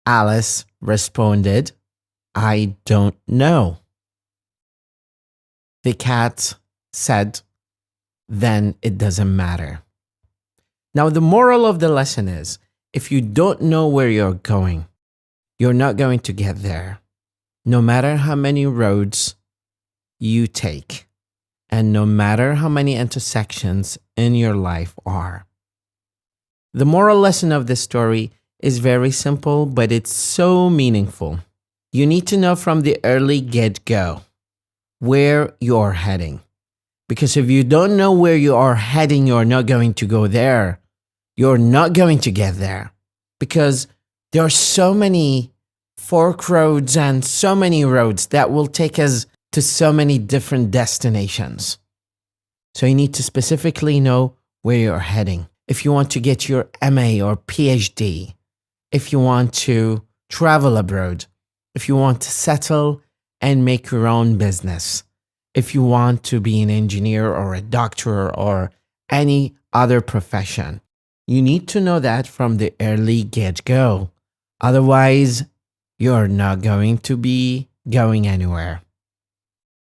Alice responded, "I don't know." The cat said, then it doesn't matter. Now, the moral of the lesson is, if you don't know where you're going, you're not going to get there, no matter how many roads you take, and no matter how many intersections in your life are. The moral lesson of this story is very simple, but it's so meaningful. You need to know from the early get-go where you're heading. Because if you don't know where you are heading, you're not going to go there. You're not going to get there. Because there are so many fork roads and so many roads that will take us to so many different destinations. So you need to specifically know where you're heading. If you want to get your MA or PhD, if you want to travel abroad, if you want to settle and make your own business, if you want to be an engineer or a doctor or any other profession, you need to know that from the early get-go. Otherwise, you're not going to be going anywhere.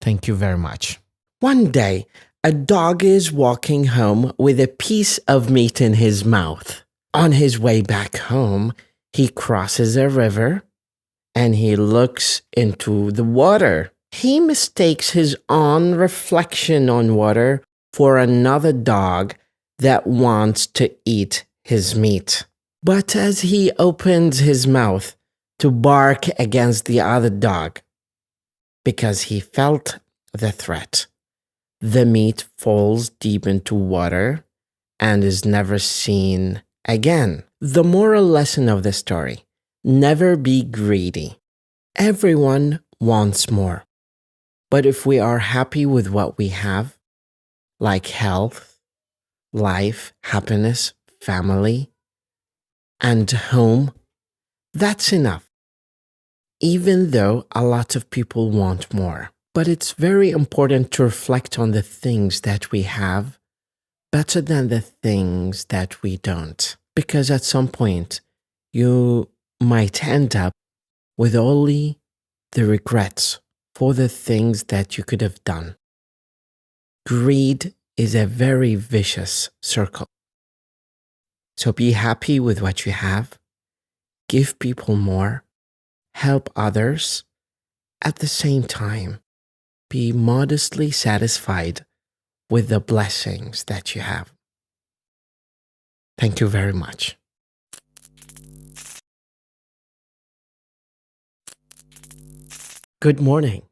Thank you very much. One day, a dog is walking home with a piece of meat in his mouth. On his way back home, he crosses a river and he looks into the water. He mistakes his own reflection on water for another dog that wants to eat his meat. But as he opens his mouth to bark against the other dog, because he felt the threat, the meat falls deep into water and is never seen again. The moral lesson of the story: never be greedy. Everyone wants more. But if we are happy with what we have, like health, life, happiness, family, and home, that's enough. Even though a lot of people want more. But it's very important to reflect on the things that we have better than the things that we don't. Because at some point, you might end up with only the regrets for the things that you could have done. Greed is a very vicious circle. So be happy with what you have, give people more, help others, at the same time, be modestly satisfied with the blessings that you have. Thank you very much. Good morning.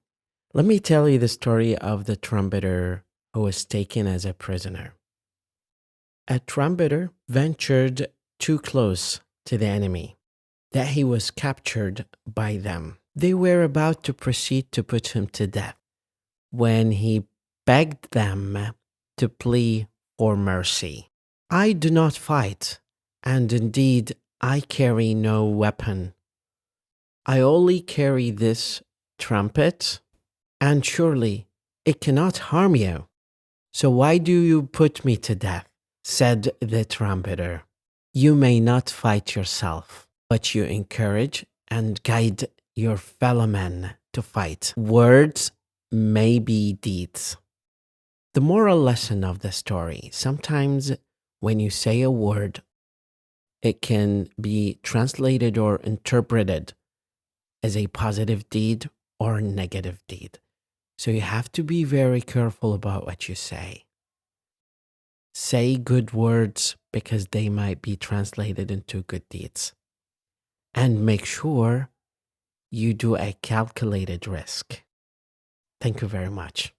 Let me tell you the story of the trumpeter who was taken as a prisoner. A trumpeter ventured too close to the enemy, that he was captured by them. They were about to proceed to put him to death when he begged them to plead for mercy. I do not fight, and indeed I carry no weapon. I only carry this trumpet, and surely it cannot harm you. So why do you put me to death? Said the trumpeter. You may not fight yourself, but you encourage and guide your fellow men to fight. Words may be deeds. The moral lesson of the story: sometimes when you say a word, it can be translated or interpreted as a positive deed or a negative deed. So you have to be very careful about what you say. Say good words because they might be translated into good deeds. And make sure you do a calculated risk. Thank you very much.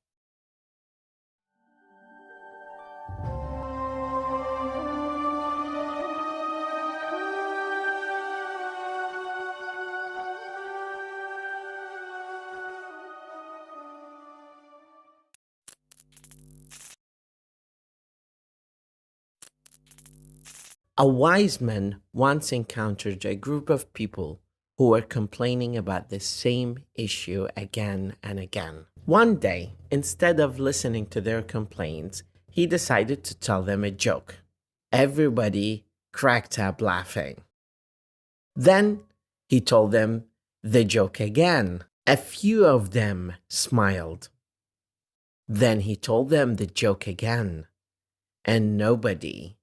A wise man once encountered a group of people who were complaining about the same issue again and again. One day, instead of listening to their complaints, he decided to tell them a joke. Everybody cracked up laughing. Then he told them the joke again. A few of them smiled. Then he told them the joke again, and nobody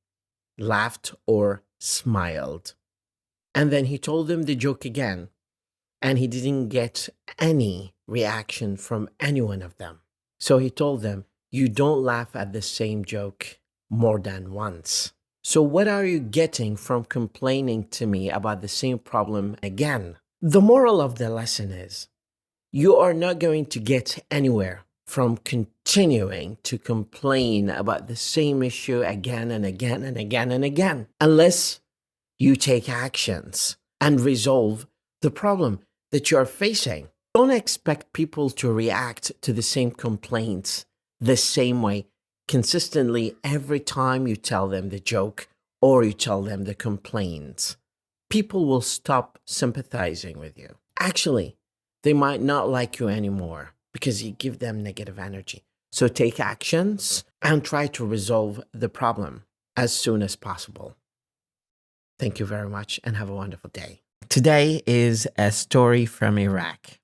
laughed or smiled. And then he told them the joke again, and he didn't get any reaction from any one of them. So he told them, you don't laugh at the same joke more than once. So what are you getting from complaining to me about the same problem again? The moral of the lesson is, you are not going to get anywhere from continuing to complain about the same issue again and again and again and again, unless you take actions and resolve the problem that you are facing. Don't expect people to react to the same complaints the same way consistently every time you tell them the joke or you tell them the complaints. People will stop sympathizing with you. Actually, they might not like you anymore because you give them negative energy. So take actions and try to resolve the problem as soon as possible. Thank you very much and have a wonderful day. Today is a story from Iraq.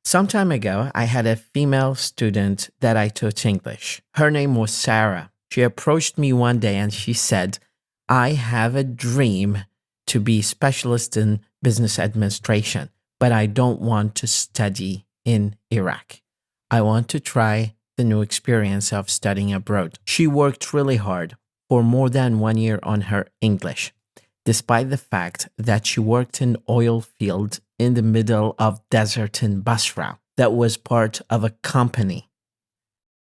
Some time ago, I had a female student that I taught English. Her name was Sarah. She approached me one day and she said, I have a dream to be specialist in business administration, but I don't want to study in Iraq. I want to try the new experience of studying abroad. She worked really hard for more than 1 year on her English, despite the fact that she worked in oil field in the middle of desert in Basra that was part of a company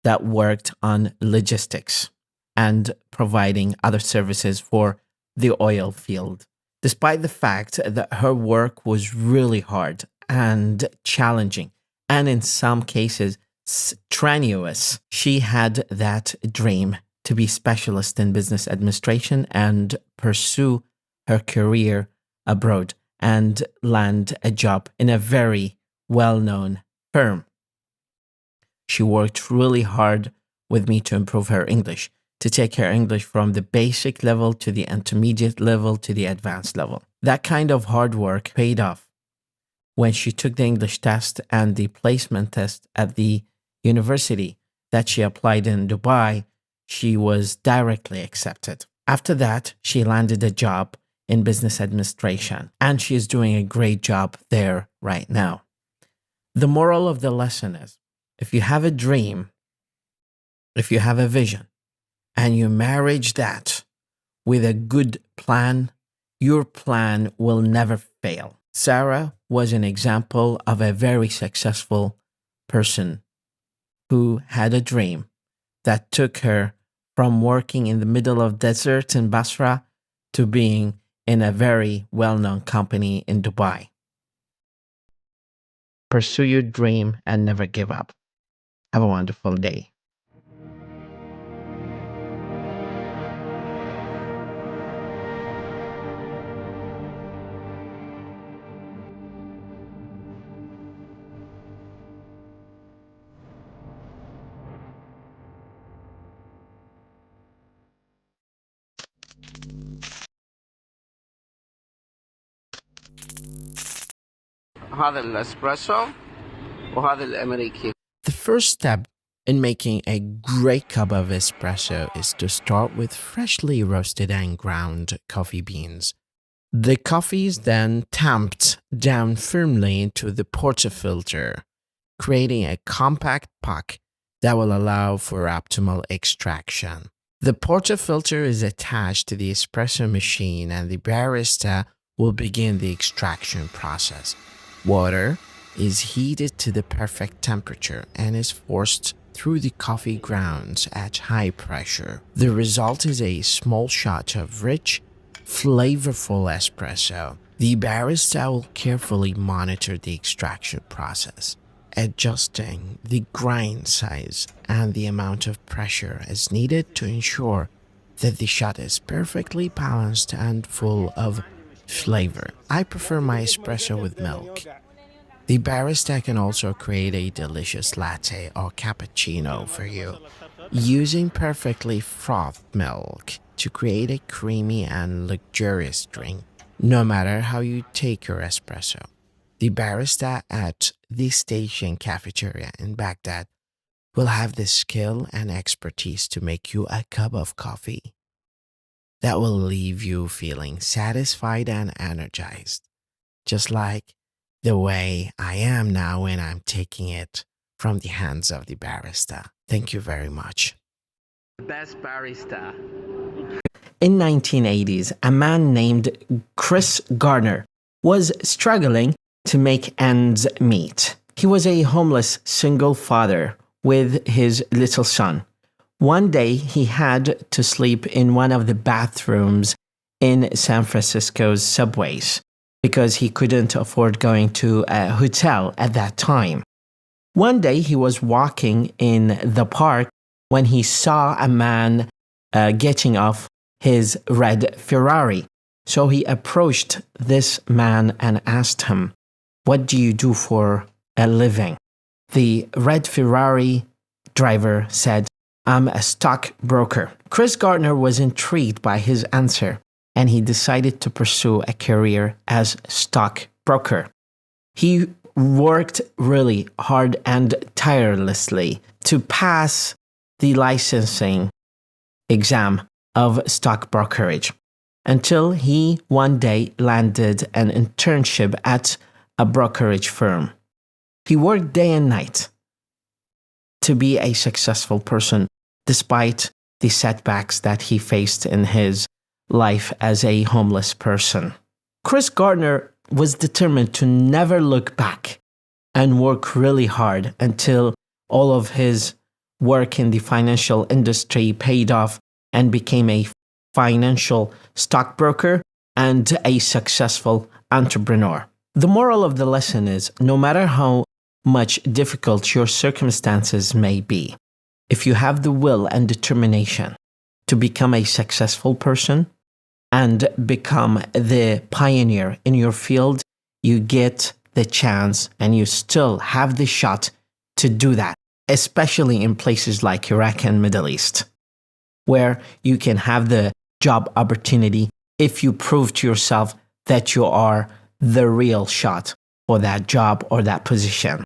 that worked on logistics and providing other services for the oil field. Despite the fact that her work was really hard and challenging, and in some cases strenuous, she had that dream to be specialist in business administration and pursue her career abroad and land a job in a very well-known firm. She worked really hard with me to improve her English, to take her English from the basic level to the intermediate level to the advanced level. That kind of hard work paid off. When she took the English test and the placement test at the university that she applied in Dubai, she was directly accepted. After that, she landed a job in business administration, and she is doing a great job there right now. The moral of the lesson is, if you have a dream, if you have a vision, and you marriage that with a good plan, your plan will never fail. Sarah was an example of a very successful person who had a dream that took her from working in the middle of desert in Basra to being in a very well-known company in Dubai. Pursue your dream and never give up. Have a wonderful day. هذا الاسبريسو وهذا الامريكي. The first step in making a great cup of espresso is to start with freshly roasted and ground coffee beans. The coffee is then tamped down firmly into the portafilter, creating a compact puck that will allow for optimal extraction. The portafilter is attached to the espresso machine and the barista will begin the extraction process. Water is heated to the perfect temperature and is forced through the coffee grounds at high pressure. The result is a small shot of rich, flavorful espresso. The barista will carefully monitor the extraction process, adjusting the grind size and the amount of pressure as needed to ensure that the shot is perfectly balanced and full of flavor. I prefer my espresso with milk. The barista can also create a delicious latte or cappuccino for you, using perfectly frothed milk to create a creamy and luxurious drink. No matter how you take your espresso, the barista at the station cafeteria in Baghdad will have the skill and expertise to make you a cup of coffee that will leave you feeling satisfied and energized, just like the way I am now when I'm taking it from the hands of the barista. Thank you very much. Best barista. In 1980s, a man named Chris Gardner was struggling to make ends meet. He was a homeless single father with his little son. One day, he had to sleep in one of the bathrooms in San Francisco's subways because he couldn't afford going to a hotel at that time. One day, he was walking in the park when he saw a man getting off his red Ferrari. So he approached this man and asked him, "What do you do for a living?" The red Ferrari driver said, "I'm a stockbroker." Chris Gardner was intrigued by his answer, and he decided to pursue a career as stockbroker. He worked really hard and tirelessly to pass the licensing exam of stock brokerage until he one day landed an internship at a brokerage firm. He worked day and night to be a successful person despite the setbacks that he faced in his life as a homeless person. Chris Gardner was determined to never look back and work really hard until all of his work in the financial industry paid off and became a financial stockbroker and a successful entrepreneur. The moral of the lesson is, no matter how much difficult your circumstances may be, if you have the will and determination to become a successful person and become the pioneer in your field, you get the chance and you still have the shot to do that, especially in places like Iraq and Middle East, where you can have the job opportunity if you prove to yourself that you are the real shot for that job or that position.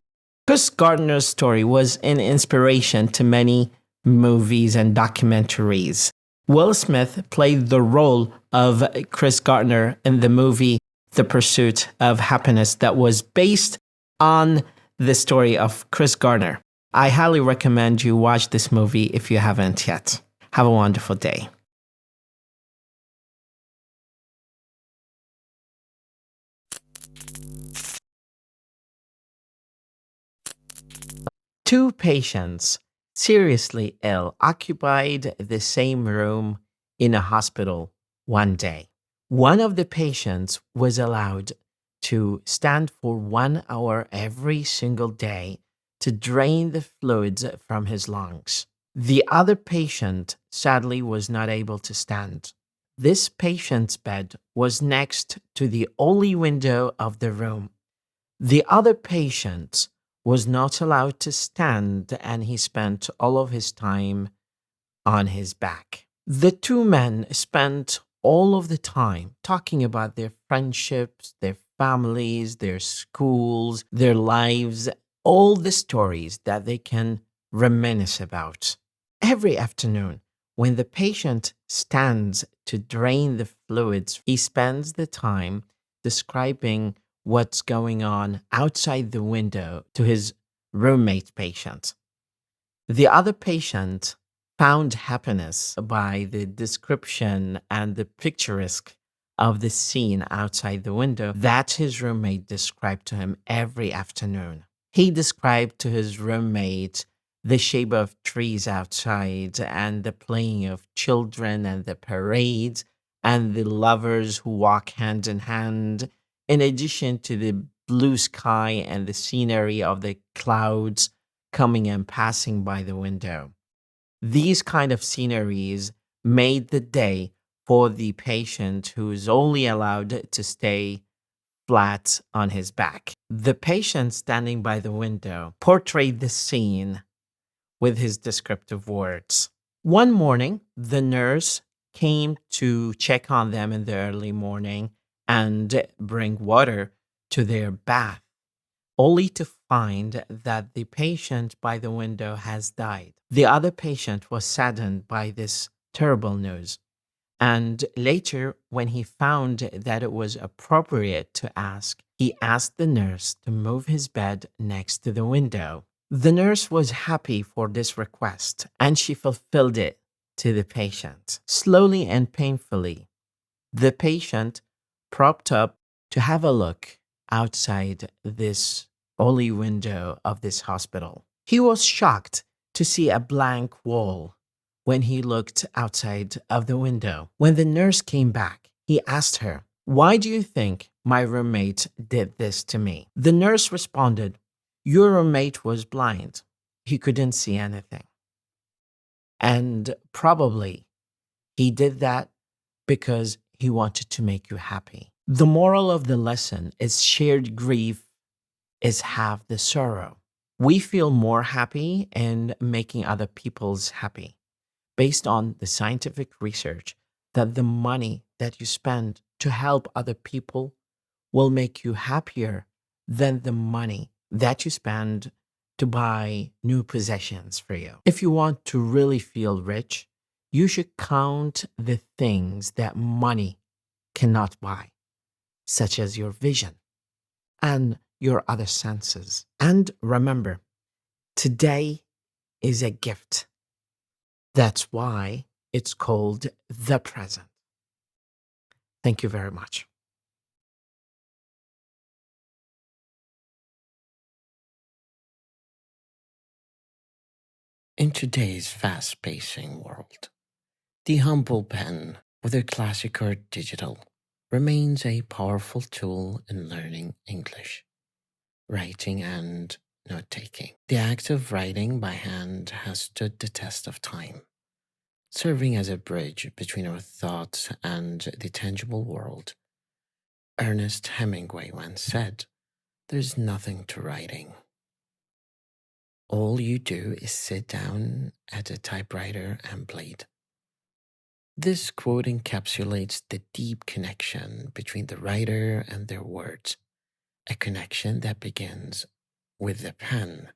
Chris Gardner's story was an inspiration to many movies and documentaries. Will Smith played the role of Chris Gardner in the movie The Pursuit of Happiness that was based on the story of Chris Gardner. I highly recommend you watch this movie if you haven't yet. Have a wonderful day. Two patients, seriously ill, occupied the same room in a hospital one day. One of the patients was allowed to stand for 1 hour every single day to drain the fluids from his lungs. The other patient sadly was not able to stand. This patient's bed was next to the only window of the room. The other patient was not allowed to stand, and he spent all of his time on his back. The two men spent all of the time talking about their friendships, their families, their schools, their lives, all the stories that they can reminisce about. Every afternoon, when the patient stands to drain the fluids, he spends the time describing what's going on outside the window to his roommate patient. The other patient found happiness by the description and the picturesque of the scene outside the window that his roommate described to him every afternoon. He described to his roommate the shape of trees outside and the playing of children and the parades and the lovers who walk hand in hand, in addition to the blue sky and the scenery of the clouds coming and passing by the window. These kind of sceneries made the day for the patient who is only allowed to stay flat on his back. The patient standing by the window portrayed the scene with his descriptive words. One morning, the nurse came to check on them in the early morning and bring water to their bath. only to find that the patient by the window has died. The other patient was saddened by this terrible news. And later, when he found that it was appropriate to ask, he asked the nurse to move his bed next to the window. The nurse was happy for this request, and she fulfilled it to the patient. Slowly and painfully, the patient propped up to have a look outside this only window of this hospital. He was shocked to see a blank wall when he looked outside of the window. When the nurse came back, he asked her, "Why do you think my roommate did this to me?" The nurse responded, "Your roommate was blind. He couldn't see anything. And probably he did that because he wanted to make you happy." The moral of the lesson is shared grief is half the sorrow. We feel more happy in making other people's happy, based on the scientific research that the money that you spend to help other people will make you happier than the money that you spend to buy new possessions for you. If you want to really feel rich, you should count the things that money cannot buy, such as your vision and your other senses. And remember, today is a gift. That's why it's called the present. Thank you very much. In today's fast-pacing world, the humble pen, whether classic or digital, remains a powerful tool in learning English, writing, and note-taking. The act of writing by hand has stood the test of time, serving as a bridge between our thoughts and the tangible world. Ernest Hemingway once said, "There's nothing to writing. All you do is sit down at a typewriter and bleed." This quote encapsulates the deep connection between the writer and their words, a connection that begins with the pen.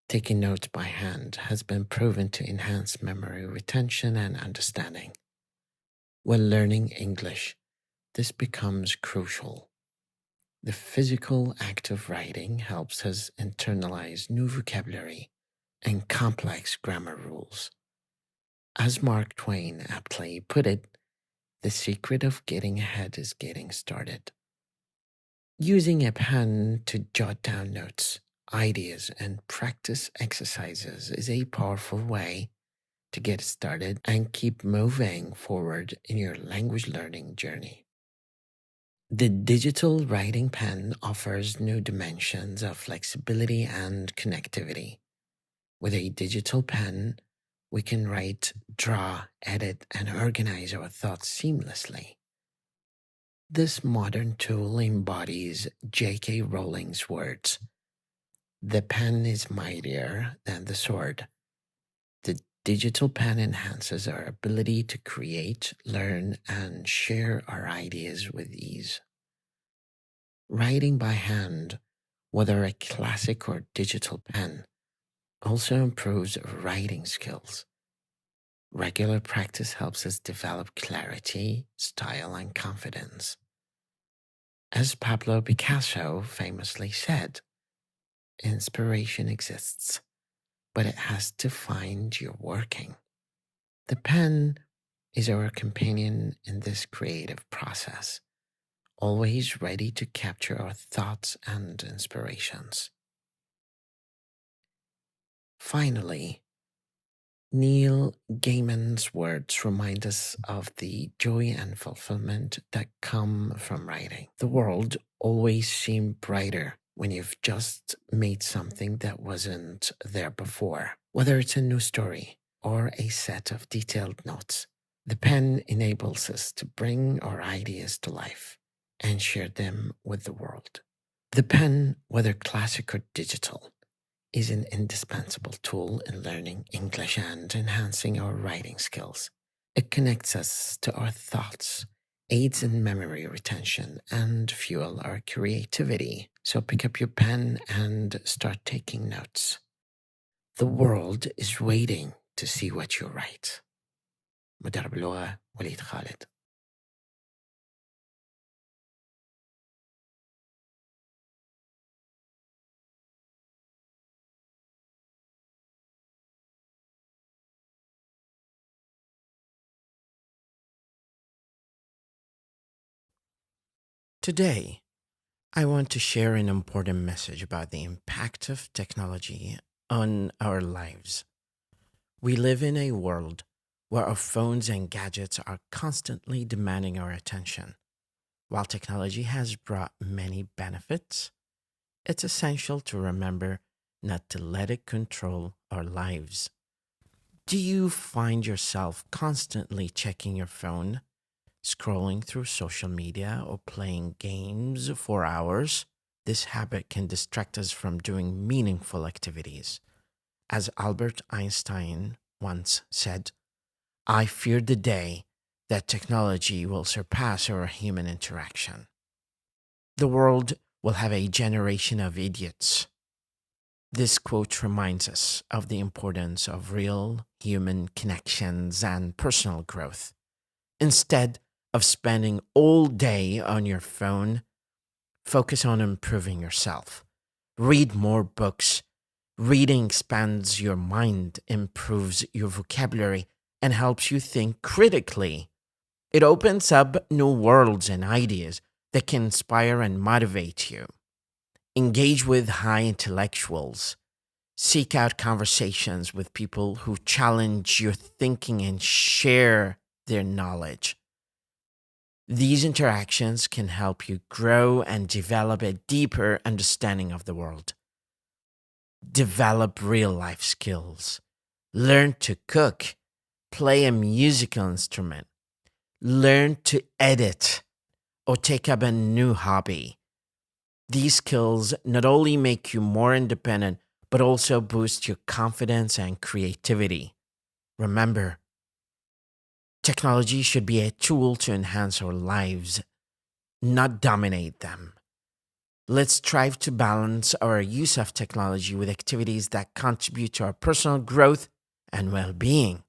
Taking notes by hand has been proven to enhance memory retention and understanding. When learning English, this becomes crucial. The physical act of writing helps us internalize new vocabulary and complex grammar rules. As Mark Twain aptly put it, the secret of getting ahead is getting started. Using a pen to jot down notes, ideas, and practice exercises is a powerful way to get started and keep moving forward in your language learning journey. The digital writing pen offers new dimensions of flexibility and connectivity. With a digital pen, we can write, draw, edit, and organize our thoughts seamlessly. This modern tool embodies J.K. Rowling's words, "The pen is mightier than the sword." The digital pen enhances our ability to create, learn, and share our ideas with ease. Writing by hand, whether a classic or digital pen, also improves writing skills. Regular practice helps us develop clarity, style, and confidence. As Pablo Picasso famously said, "Inspiration exists, but it has to find you working." The pen is our companion in this creative process, always ready to capture our thoughts and inspirations. Finally, Neil Gaiman's words remind us of the joy and fulfillment that come from writing. The world always seems brighter when you've just made something that wasn't there before. Whether it's a new story or a set of detailed notes, the pen enables us to bring our ideas to life and share them with the world. The pen, whether classic or digital, is an indispensable tool in learning English and enhancing our writing skills. It connects us to our thoughts, aids in memory retention and fuel our creativity. So pick up your pen and start taking notes. The world is waiting to see what you write. مدرب اللغة وليد خالد. Today, I want to share an important message about the impact of technology on our lives. We live in a world where our phones and gadgets are constantly demanding our attention. While technology has brought many benefits, it's essential to remember not to let it control our lives. Do you find yourself constantly checking your phone, scrolling through social media, or playing games for hours? This habit can distract us from doing meaningful activities. As Albert Einstein once said, "I fear the day that technology will surpass our human interaction." The world will have a generation of idiots. This quote reminds us of the importance of real human connections and personal growth. Instead of spending all day on your phone, focus on improving yourself. Read more books. Reading expands your mind, improves your vocabulary, and helps you think critically. It opens up new worlds and ideas that can inspire and motivate you. Engage with high intellectuals. Seek out conversations with people who challenge your thinking and share their knowledge. These interactions can help you grow and develop a deeper understanding of the world. Develop real-life skills. Learn to cook. Play a musical instrument. Learn to edit or take up a new hobby. These skills not only make you more independent, but also boost your confidence and creativity. Remember, technology should be a tool to enhance our lives, not dominate them. Let's strive to balance our use of technology with activities that contribute to our personal growth and well-being.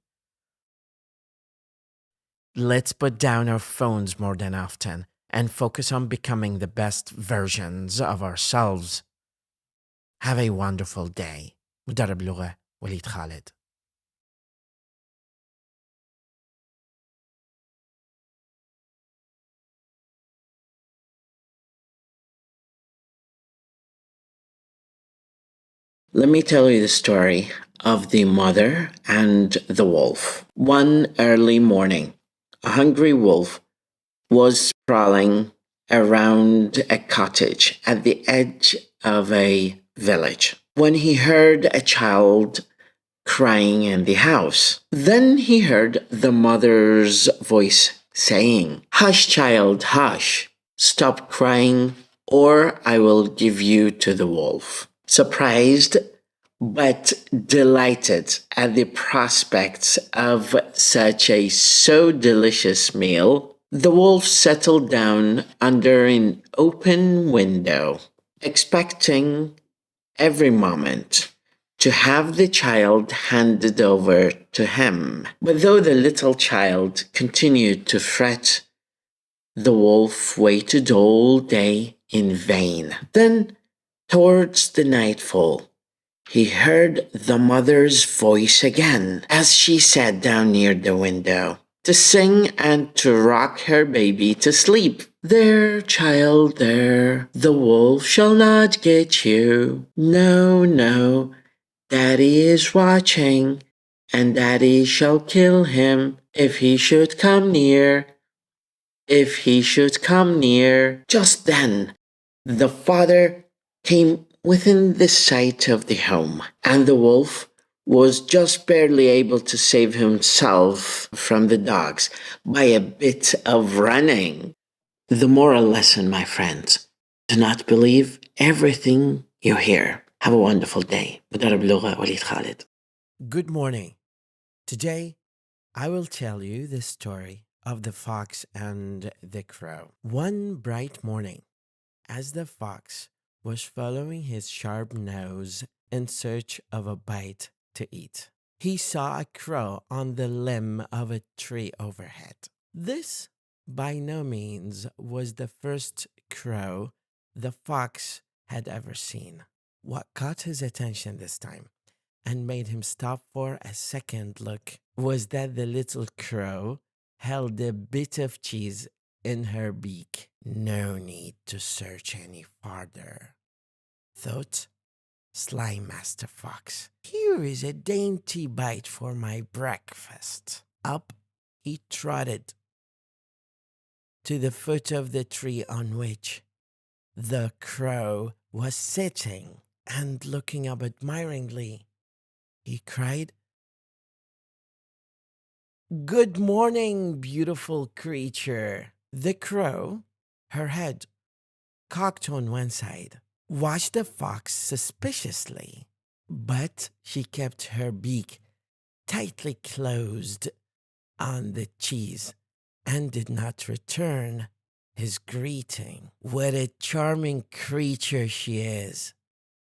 Let's put down our phones more than often and focus on becoming the best versions of ourselves. Have a wonderful day. مدرب لغة وليد خالد. Let me tell you the story of the mother and the wolf. One early morning, a hungry wolf was sprawling around a cottage at the edge of a village when he heard a child crying in the house. Then he heard the mother's voice saying, "Hush, child, hush. Stop crying, or I will give you to the wolf." Surprised but delighted at the prospects of such a so delicious meal, the wolf settled down under an open window, expecting every moment to have the child handed over to him. But though the little child continued to fret, the wolf waited all day in vain. Then, towards the nightfall, he heard the mother's voice again as she sat down near the window to sing and to rock her baby to sleep. "There, child, there, the wolf shall not get you. No, no, Daddy is watching, and Daddy shall kill him if he should come near. If he should come near." Just then, the father came within the sight of the home, and the wolf was just barely able to save himself from the dogs by a bit of running. The moral lesson, my friends, do not believe everything you hear. Have a wonderful day. مدرب لغة وليد خالد. Good morning. Today, I will tell you the story of the Fox and the Crow. One bright morning, as the fox was following his sharp nose in search of a bite to eat, he saw a crow on the limb of a tree overhead. This, by no means, was the first crow the fox had ever seen. What caught his attention this time and made him stop for a second look was that the little crow held a bit of cheese in her beak. No need to search any farther, thought sly Master Fox. Here is a dainty bite for my breakfast. Up he trotted to the foot of the tree on which the crow was sitting, and looking up admiringly, he cried, "Good morning, beautiful creature." The crow, her head cocked on one side, watched the fox suspiciously, but she kept her beak tightly closed on the cheese and did not return his greeting. "What a charming creature she is,"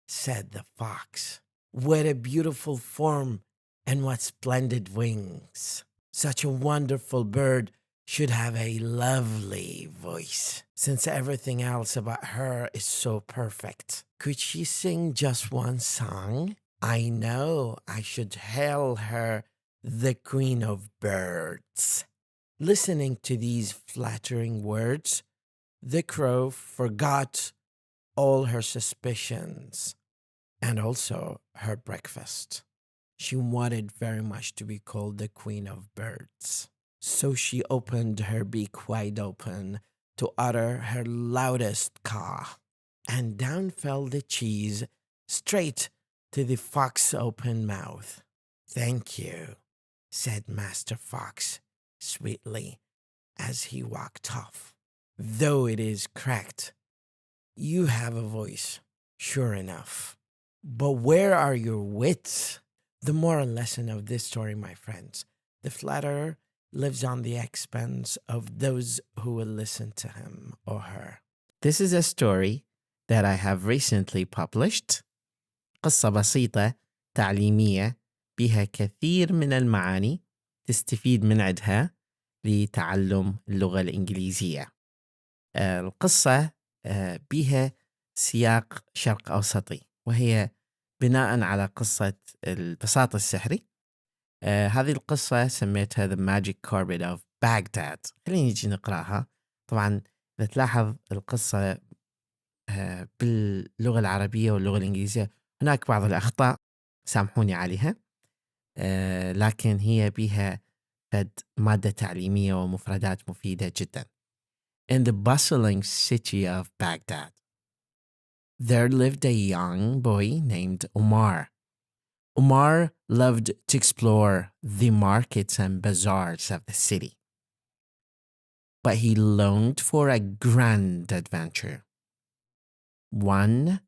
said the fox. "What a beautiful form and what splendid wings. Such a wonderful bird should have a lovely voice, since everything else about her is so perfect. Could she sing just one song? I know I should hail her the Queen of Birds." Listening to these flattering words, the crow forgot all her suspicions and also her breakfast. She wanted very much to be called the Queen of Birds. So she opened her beak wide open to utter her loudest caw, and down fell the cheese straight to the fox's open mouth. "Thank you," said Master Fox sweetly as he walked off. "Though it is cracked, you have a voice, sure enough. But where are your wits?" The moral lesson of this story, my friends: the flatterer lives on the expense of those who will listen to him or her. This is a story that I have recently published. قصة بسيطة تعليمية بها كثير من المعاني تستفيد من عندها لتعلم اللغة الإنجليزية. القصة بها سياق شرق أوسطي، وهي بناء على قصة البساط السحري. هذه القصة سميتها The Magic Carpet of Baghdad. خلينا نجي نقرأها. طبعا إذا تلاحظ القصة باللغة العربية واللغة الإنجليزية هناك بعض الأخطاء، سامحوني عليها، لكن هي بها مادة تعليمية ومفردات مفيدة جدا. In the bustling city of Baghdad, there lived a young boy named Omar. Omar loved to explore the markets and bazaars of the city, but he longed for a grand adventure. One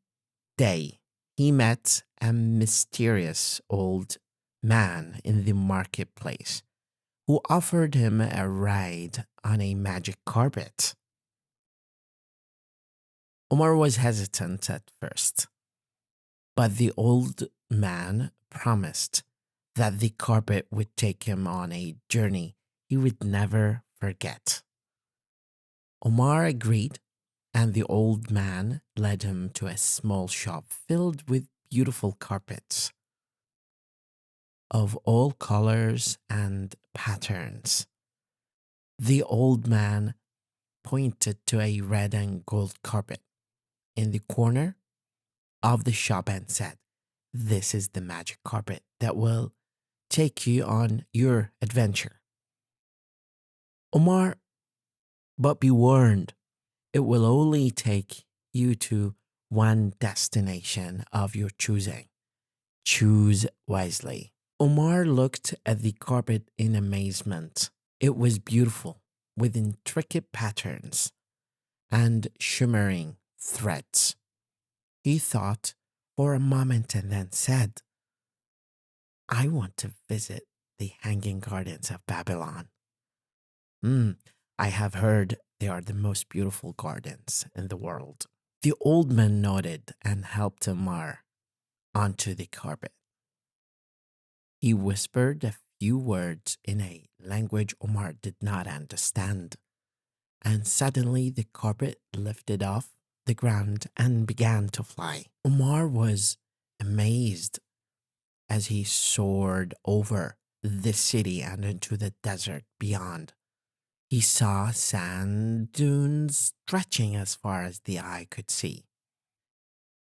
day, he met a mysterious old man in the marketplace who offered him a ride on a magic carpet. Omar was hesitant at first, but the old man promised that the carpet would take him on a journey he would never forget. Omar agreed, and the old man led him to a small shop filled with beautiful carpets of all colors and patterns. The old man pointed to a red and gold carpet in the corner of the shop and said, "This is the magic carpet that will take you on your adventure." Omar, but be warned, it will only take you to one destination of your choosing. Choose wisely. Omar looked at the carpet in amazement. It was beautiful, with intricate patterns and shimmering threads. He thought for a moment and then said, "I want to visit the Hanging Gardens of Babylon." I have heard they are the most beautiful gardens in the world. The old man nodded and helped Omar onto the carpet. He whispered a few words in a language Omar did not understand, and suddenly the carpet lifted off the ground and began to fly. Omar was amazed as he soared over the city and into the desert beyond. He saw sand dunes stretching as far as the eye could see.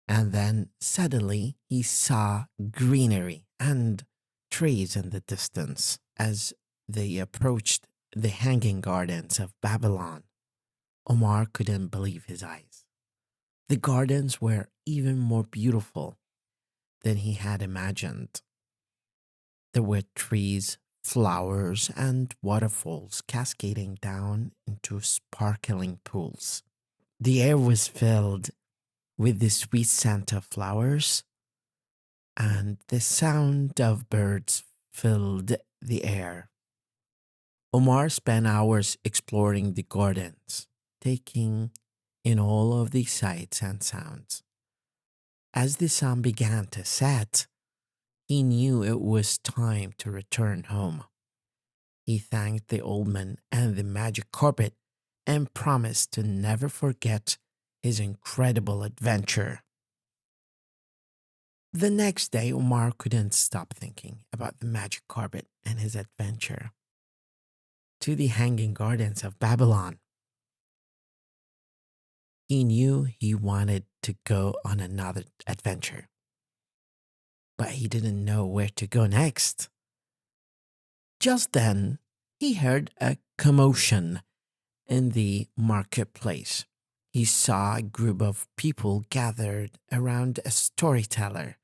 And then suddenly he saw greenery and trees in the distance. As they approached the hanging gardens of Babylon, Omar couldn't believe his eyes. The gardens were even more beautiful than he had imagined. There were trees, flowers, and waterfalls cascading down into sparkling pools. The air was filled with the sweet scent of flowers, and the sound of birds filled the air. Omar spent hours exploring the gardens, taking in all of the sights and sounds. As the sun began to set, he knew it was time to return home. He thanked the old man and the magic carpet and promised to never forget his incredible adventure. The next day, Omar couldn't stop thinking about the magic carpet and his adventure to the hanging gardens of Babylon. He knew he wanted to go on another adventure, but he didn't know where to go next. Just then, he heard a commotion in the marketplace. He saw a group of people gathered around a storyteller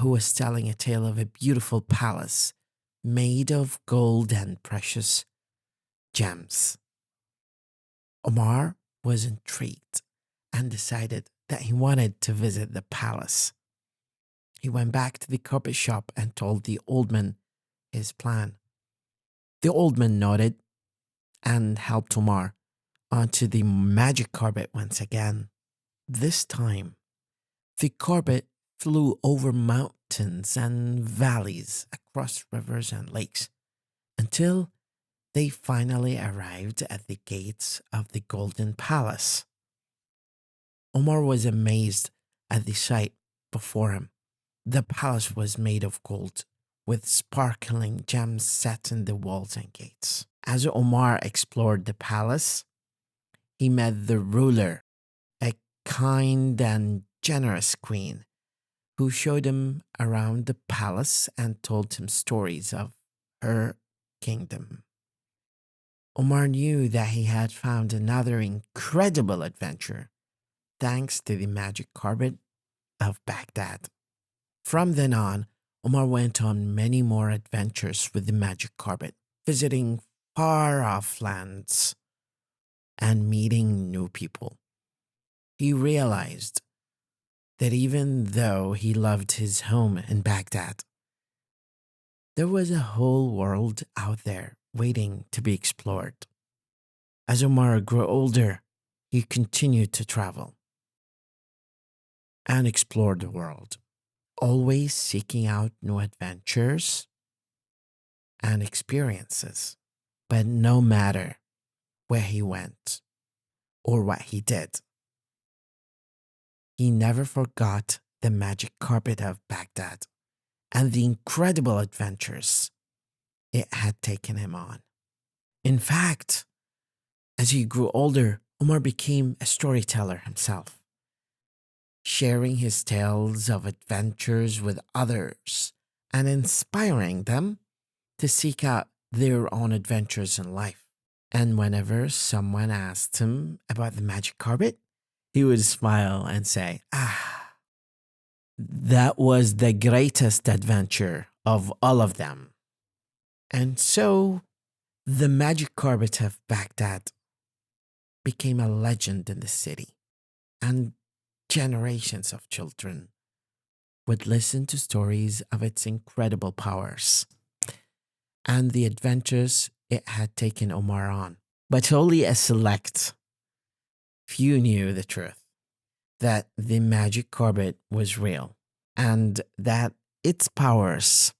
who was telling a tale of a beautiful palace made of gold and precious gems. Omar was intrigued and decided that he wanted to visit the palace. He went back to the carpet shop and told the old man his plan. The old man nodded and helped Omar onto the magic carpet once again. This time, the carpet flew over mountains and valleys, across rivers and lakes, until they finally arrived at the gates of the Golden Palace. Omar was amazed at the sight before him. The palace was made of gold, with sparkling gems set in the walls and gates. As Omar explored the palace, he met the ruler, a kind and generous queen, who showed him around the palace and told him stories of her kingdom. Omar knew that he had found another incredible adventure, thanks to the magic carpet of Baghdad. From then on, Omar went on many more adventures with the magic carpet, visiting far-off lands and meeting new people. He realized that even though he loved his home in Baghdad, there was a whole world out there waiting to be explored. As Omar grew older, he continued to travel and explore the world, always seeking out new adventures and experiences. But no matter where he went or what he did, he never forgot the magic carpet of Baghdad and the incredible adventures it had taken him on. In fact, as he grew older, Omar became a storyteller himself, sharing his tales of adventures with others and inspiring them to seek out their own adventures in life. And whenever someone asked him about the magic carpet, he would smile and say, that was the greatest adventure of all of them. And so the magic carpet of Baghdad became a legend in the city, and generations of children would listen to stories of its incredible powers and the adventures it had taken Omar on. But only a select few knew the truth, that the magic carpet was real and that its powers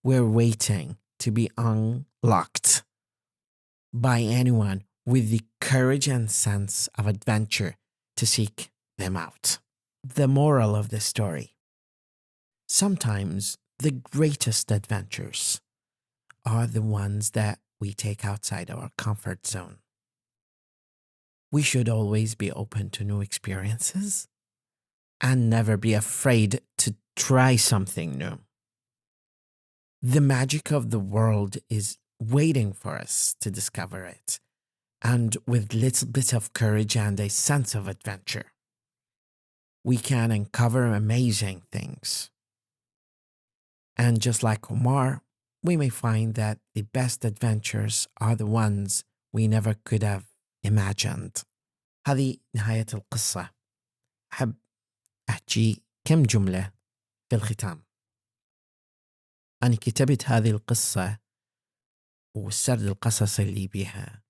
were waiting to be unlocked by anyone with the courage and sense of adventure to seek them out. The moral of the story: sometimes the greatest adventures are the ones that we take outside our comfort zone. We should always be open to new experiences and never be afraid to try something new. The magic of the world is waiting for us to discover it, and with little bit of courage and a sense of adventure, we can uncover amazing things. And just like Omar, we may find that the best adventures are the ones we never could have imagined. هذه نهاية القصة. أحب أحكي كم جملة في الختام. أنا كتبت هذه القصة والسرد القصصي اللي بيها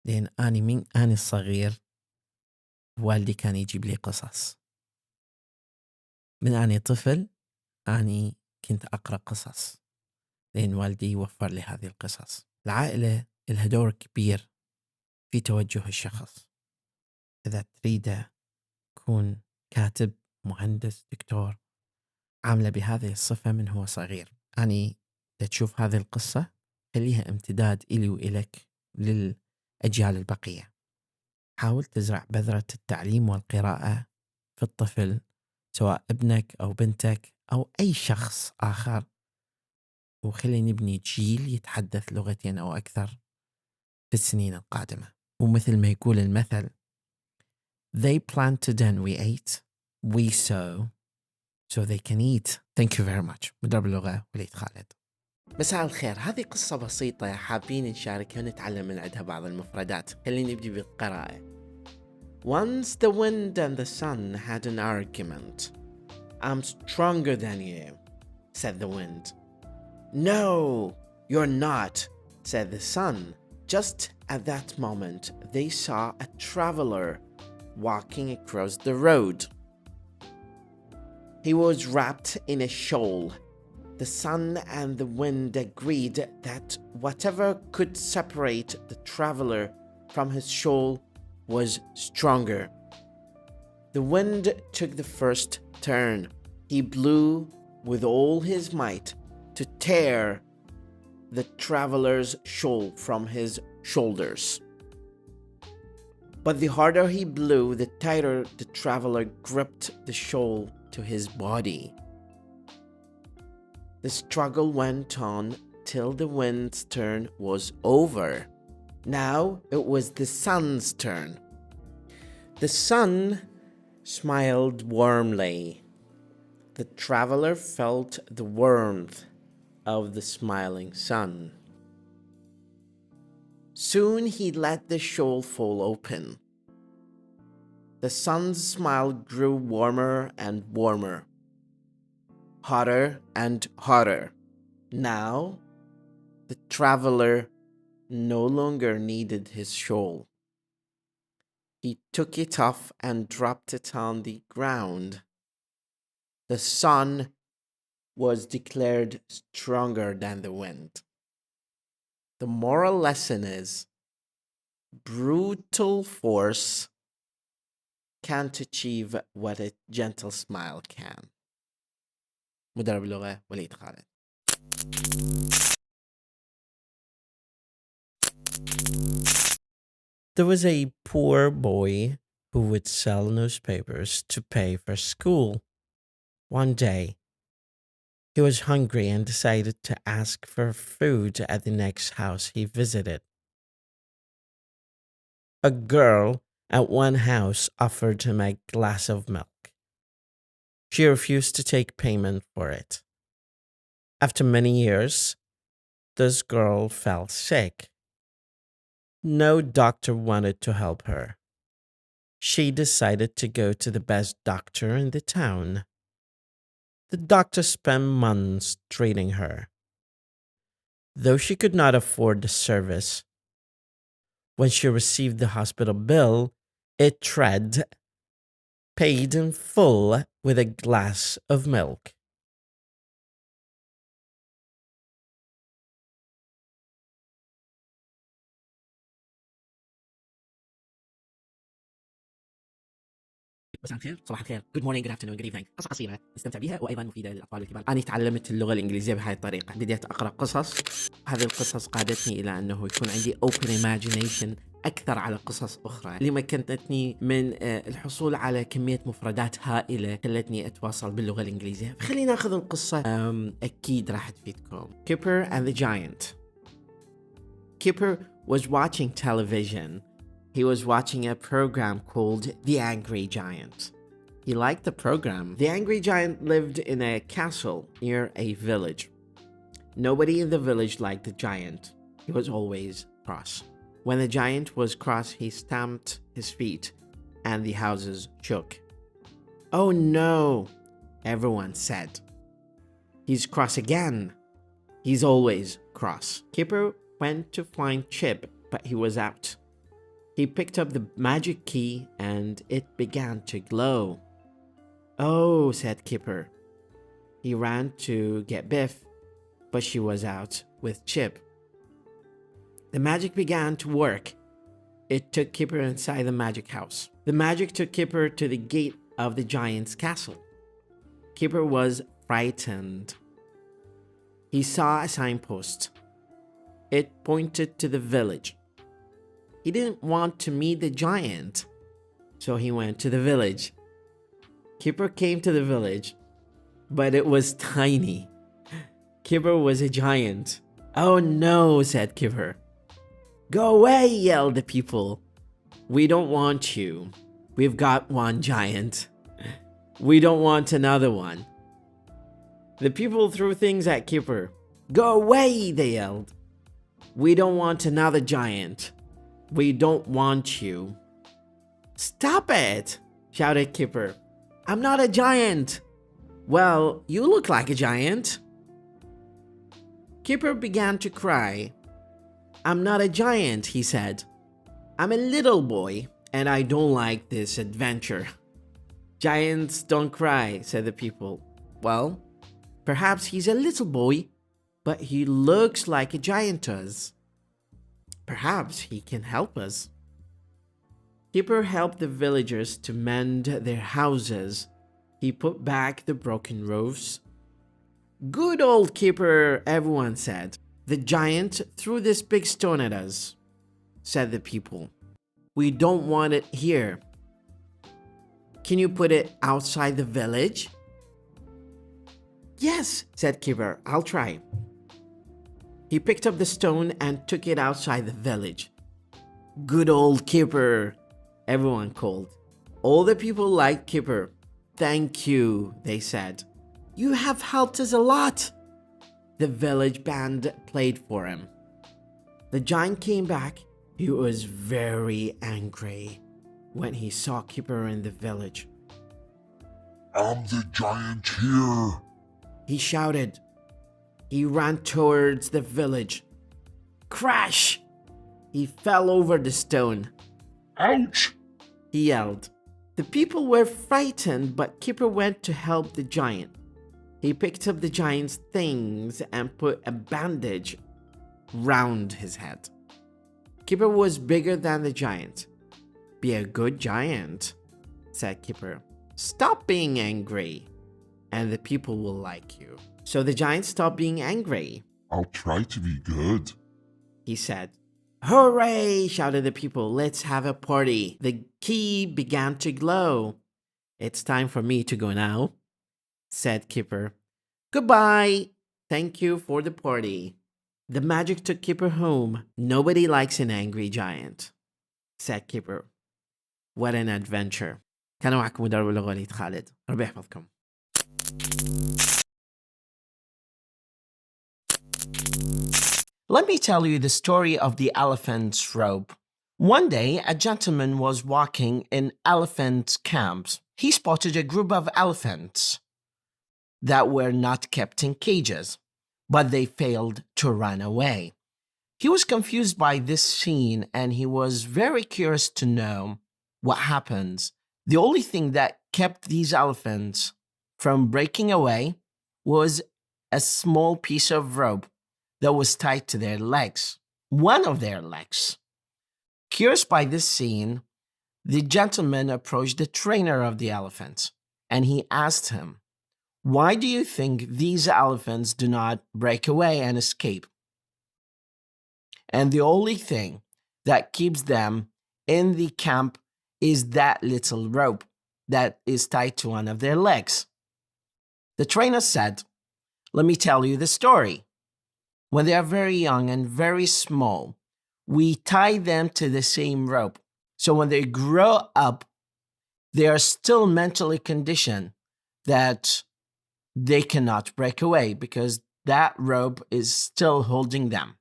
لأن أنا من أنا الصغير والدي كان يجيب لي قصص. من أنا طفل أنا كنت أقرأ قصص لأن والدي يوفر لي هذه القصص. العائلة لها دور كبير في توجه الشخص. إذا تريد تكون كاتب، مهندس، دكتور، عاملة بهذه الصفة من هو صغير. أني تشوف هذه القصة خليها امتداد إلي وإلك للأجيال البقية. حاول تزرع بذرة التعليم والقراءة في الطفل، سواء ابنك أو بنتك أو أي شخص آخر، وخلي نبني جيل يتحدث لغتين أو أكثر في السنين القادمة. ومثل ما يقول المثل: They planted and we ate, we sow so they can eat. Thank you very much. مدرب اللغة وليد خالد. مساء الخير. هذه قصة بسيطة حابين نشاركها ونتعلم من عندها بعض المفردات. خلينا نبدي بالقراءة. Once the wind and the sun had an argument. I'm stronger than you, said the wind. No, you're not, said the sun. Just at that moment, they saw a traveler walking across the road. He was wrapped in a shawl. The sun and the wind agreed that whatever could separate the traveler from his shawl was stronger. The wind took the first turn. He blew with all his might to tear the traveler's shawl from his shoulders. But the harder he blew, the tighter the traveler gripped the shawl to his body. The struggle went on till the wind's turn was over. Now it was the sun's turn. The sun smiled warmly. The traveler felt the warmth of the smiling sun. Soon he let the shawl fall open. The sun's smile grew warmer and warmer, hotter and hotter. Now, the traveler no longer needed his shawl. He took it off and dropped it on the ground. The sun was declared stronger than the wind. The moral lesson is: brutal force can't achieve what a gentle smile can. مدرب اللغة وليد خالد. There was a poor boy who would sell newspapers to pay for school. One day, he was hungry and decided to ask for food at the next house he visited. A girl at one house offered him a glass of milk. She refused to take payment for it. After many years, this girl fell sick. No doctor wanted to help her. She decided to go to the best doctor in the town. The doctor spent months treating her. Though she could not afford the service, when she received the hospital bill, it read, paid in full with a glass of milk. مساء الخير، صباح الخير. Good morning, good afternoon, good evening. قصة قصيرة نستمتع بها وأيضا مفيدة للأطفال والكبار. أنا تعلمت اللغة الإنجليزية بهذه الطريقة. بديت أقرأ قصص. هذه القصص قادتني إلى أنه يكون عندي open imagination أكثر على قصص أخرى، اللي مكنتني من الحصول على كمية مفردات هائلة خلتني أتواصل باللغة الإنجليزية. خلينا نأخذ القصة أكيد راح تفيدكم. Kipper and the Giant. Kipper was watching television. He was watching a program called The Angry Giant. He liked the program. The Angry Giant lived in a castle near a village. Nobody in the village liked the giant. He was always cross. When the giant was cross, he stamped his feet and the houses shook. "Oh no," everyone said. "He's cross again. He's always cross." Kipper went to find Chip, but he was out. He picked up the magic key and it began to glow. "Oh," said Kipper. He ran to get Biff, but she was out with Chip. The magic began to work. It took Kipper inside the magic house. The magic took Kipper to the gate of the giant's castle. Kipper was frightened. He saw a signpost. It pointed to the village. He didn't want to meet the giant, so he went to the village. Kipper came to the village, but it was tiny. Kipper was a giant. "Oh no," said Kipper. "Go away," yelled the people. "We don't want you. We've got one giant. We don't want another one." The people threw things at Kipper. "Go away," they yelled. "We don't want another giant. We don't want you." "Stop it," shouted Kipper. "I'm not a giant." "Well, you look like a giant." Kipper began to cry. "I'm not a giant," he said. "I'm a little boy, and I don't like this adventure." "Giants don't cry," said the people. "Well, perhaps he's a little boy, but he looks like a giant does. Perhaps he can help us." Kipper helped the villagers to mend their houses. He put back the broken roofs. "Good old Kipper," everyone said. "The giant threw this big stone at us," said the people. "We don't want it here. Can you put it outside the village?" "Yes," said Kipper. "I'll try." He picked up the stone and took it outside the village. "Good old Kipper," everyone called. All the people liked Kipper. "Thank you," they said. "You have helped us a lot." The village band played for him. The giant came back. He was very angry when he saw Kipper in the village. "I'm the giant here," he shouted. He ran towards the village. Crash! He fell over the stone. "Ouch!" he yelled. The people were frightened, but Kipper went to help the giant. He picked up the giant's things and put a bandage round his head. Kipper was bigger than the giant. "Be a good giant," said Kipper. "Stop being angry, and the people will like you." So the giant stopped being angry. "I'll try to be good," he said. "Hooray!" shouted the people. "Let's have a party." The key began to glow. "It's time for me to go now," said Kipper. "Goodbye. Thank you for the party." The magic took Kipper home. "Nobody likes an angry giant," said Kipper. What an adventure. كان معكم مدرب اللغة خالد. ربي يحفظكم. Let me tell you the story of the elephant's robe. One day, a gentleman was walking in elephant camps. He spotted a group of elephants that were not kept in cages, but they failed to run away. He was confused by this scene and he was very curious to know what happens. The only thing that kept these elephants from breaking away was a small piece of rope that was tied to their legs, one of their legs. Curious by this scene, the gentleman approached the trainer of the elephants and he asked him, "Why do you think these elephants do not break away and escape?" And the only thing that keeps them in the camp is that little rope that is tied to one of their legs. The trainer said, "Let me tell you the story. When they are very young and very small, we tie them to the same rope. So when they grow up, they are still mentally conditioned that they cannot break away because that rope is still holding them.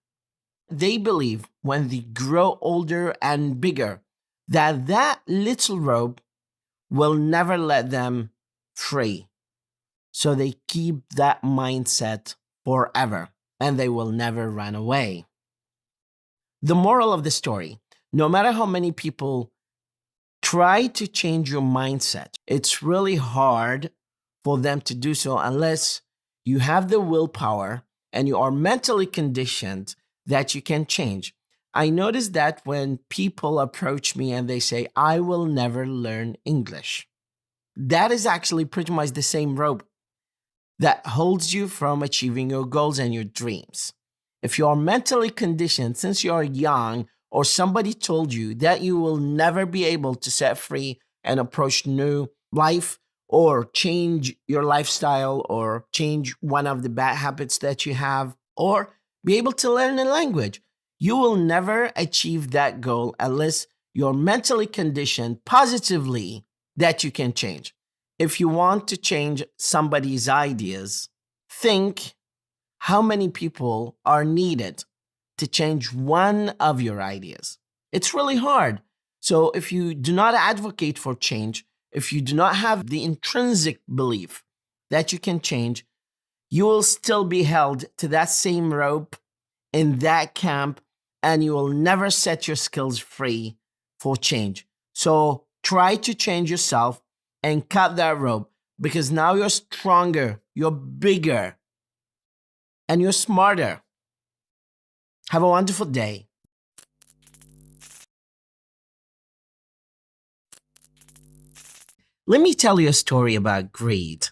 They believe when they grow older and bigger that that little rope will never let them free. So they keep that mindset forever and they will never run away." The moral of the story, no matter how many people try to change your mindset, it's really hard for them to do so unless you have the willpower and you are mentally conditioned that you can change. I notice that when people approach me and they say, "I will never learn English," that is actually pretty much the same rope that holds you from achieving your goals and your dreams. If you are mentally conditioned since you are young, or somebody told you that you will never be able to set free and approach new life, or change your lifestyle, or change one of the bad habits that you have, or be able to learn a language, you will never achieve that goal unless you're mentally conditioned positively that you can change. If you want to change somebody's ideas, think how many people are needed to change one of your ideas. It's really hard. So if you do not advocate for change, if you do not have the intrinsic belief that you can change, you will still be held to that same rope in that camp and you will never set your skills free for change. So try to change yourself and cut that rope, because now you're stronger, you're bigger, and you're smarter. Have a wonderful day. Let me tell you a story about greed.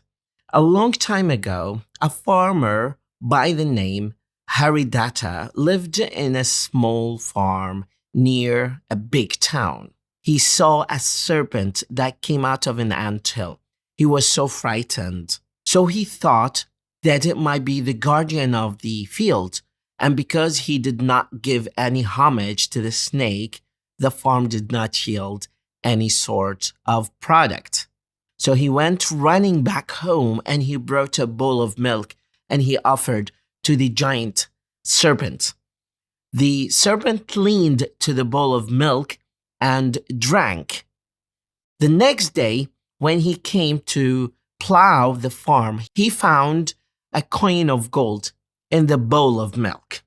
A long time ago, a farmer by the name Heron lived in a small farm near a big town. He saw a serpent that came out of an anthill. He was so frightened. So he thought that it might be the guardian of the field. And because he did not give any homage to the snake, the farm did not yield any sort of product. So he went running back home and he brought a bowl of milk and he offered to the giant serpent. The serpent leaned to the bowl of milk and drank. The next day, when he came to plow the farm, he found a coin of gold in the bowl of milk.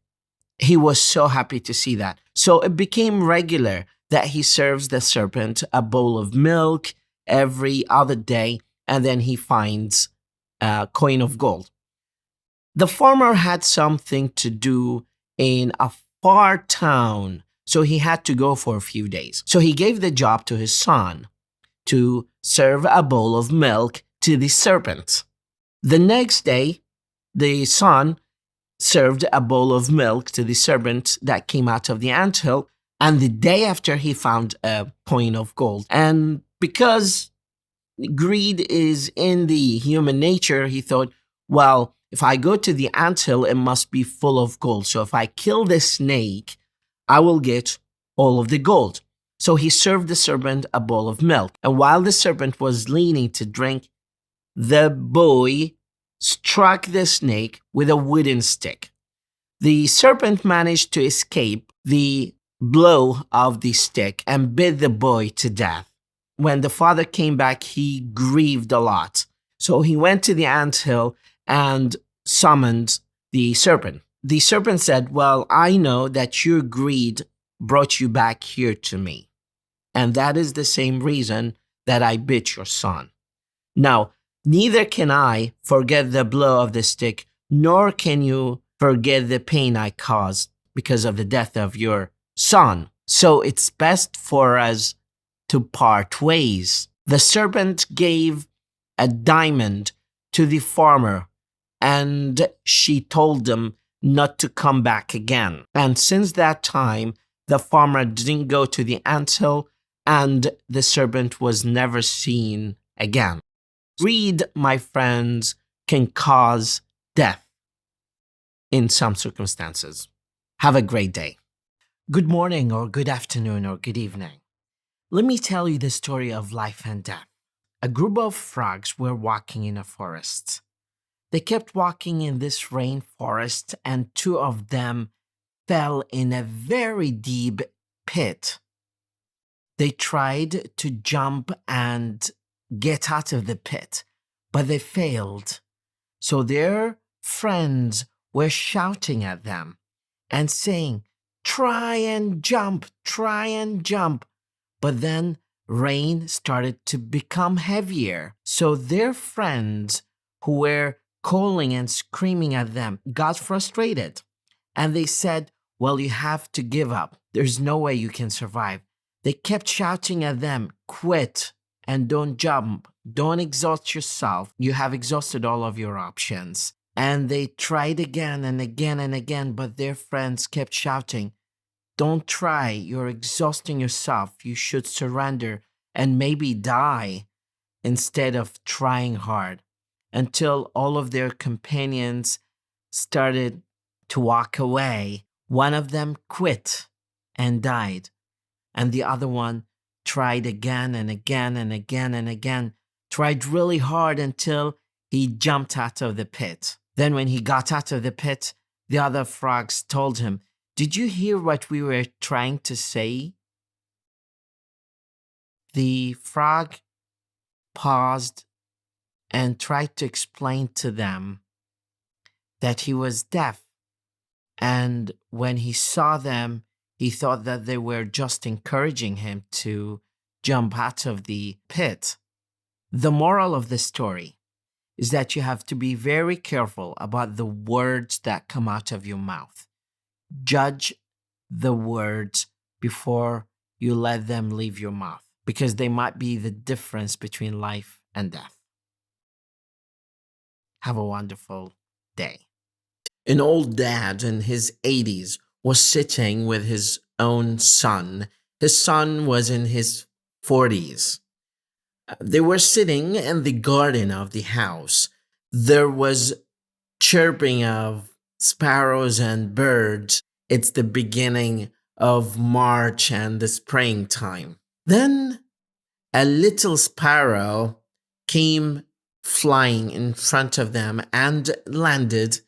He was so happy to see that. So it became regular that he serves the serpent a bowl of milk every other day, and then he finds a coin of gold. The farmer had something to do in a far town, so he had to go for a few days. So he gave the job to his son to serve a bowl of milk to the serpent. The next day, the son served a bowl of milk to the serpent that came out of the anthill, and the day after he found a coin of gold. And because greed is in the human nature, he thought, well, if I go to the anthill, it must be full of gold. So if I kill the snake, I will get all of the gold. So he served the serpent a bowl of milk. And while the serpent was leaning to drink, the boy struck the snake with a wooden stick. The serpent managed to escape the blow of the stick and bit the boy to death. When the father came back, he grieved a lot. So he went to the anthill and summoned the serpent. The serpent said, well, I know that your greed brought you back here to me. And that is the same reason that I bit your son. Now, neither can I forget the blow of the stick, nor can you forget the pain I caused because of the death of your son. So it's best for us to part ways. The serpent gave a diamond to the farmer, and she told him not to come back again. And since that time, the farmer didn't go to the anthill, and the serpent was never seen again. Greed, my friends, can cause death in some circumstances. Have a great day. Good morning, or good afternoon, or good evening. Let me tell you the story of life and death. A group of frogs were walking in a forest. They kept walking in this rainforest, and two of them fell in a very deep pit. They tried to jump and get out of the pit, but they failed. So their friends were shouting at them and saying, try and jump, try and jump. But then rain started to become heavier. So their friends who were calling and screaming at them got frustrated. And they said, well, you have to give up. There's no way you can survive. They kept shouting at them, quit and don't jump. Don't exhaust yourself. You have exhausted all of your options. And they tried again and again and again, but their friends kept shouting, don't try. You're exhausting yourself. You should surrender and maybe die instead of trying hard. Until all of their companions started to walk away. One of them quit and died. And the other one tried again and again and again and again, tried really hard until he jumped out of the pit. Then when he got out of the pit, the other frogs told him, did you hear what we were trying to say? The frog paused and tried to explain to them that he was deaf. And when he saw them, he thought that they were just encouraging him to jump out of the pit. The moral of the story is that you have to be very careful about the words that come out of your mouth. Judge the words before you let them leave your mouth, because they might be the difference between life and death. Have a wonderful day. An old dad in his 80s was sitting with his own son. His son was in his 40s. They were sitting in the garden of the house. There was chirping of sparrows and birds. It's the beginning of March and the springtime. Then a little sparrow came flying in front of them and landed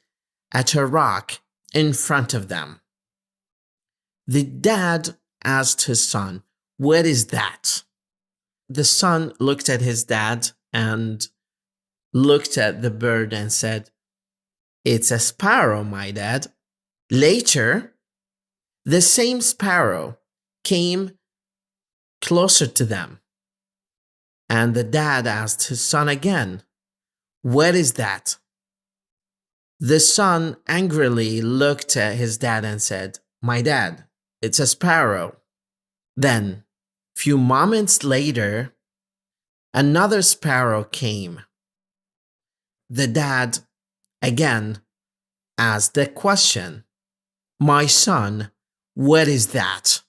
at a rock in front of them. The dad asked his son, what is that? The son looked at his dad and looked at the bird and said, it's a sparrow, my dad. Later, the same sparrow came closer to them. And the dad asked his son again, what is that? The son angrily looked at his dad and said, my dad, it's a sparrow. Then, few moments later, another sparrow came. The dad again asked the question, my son, what is that?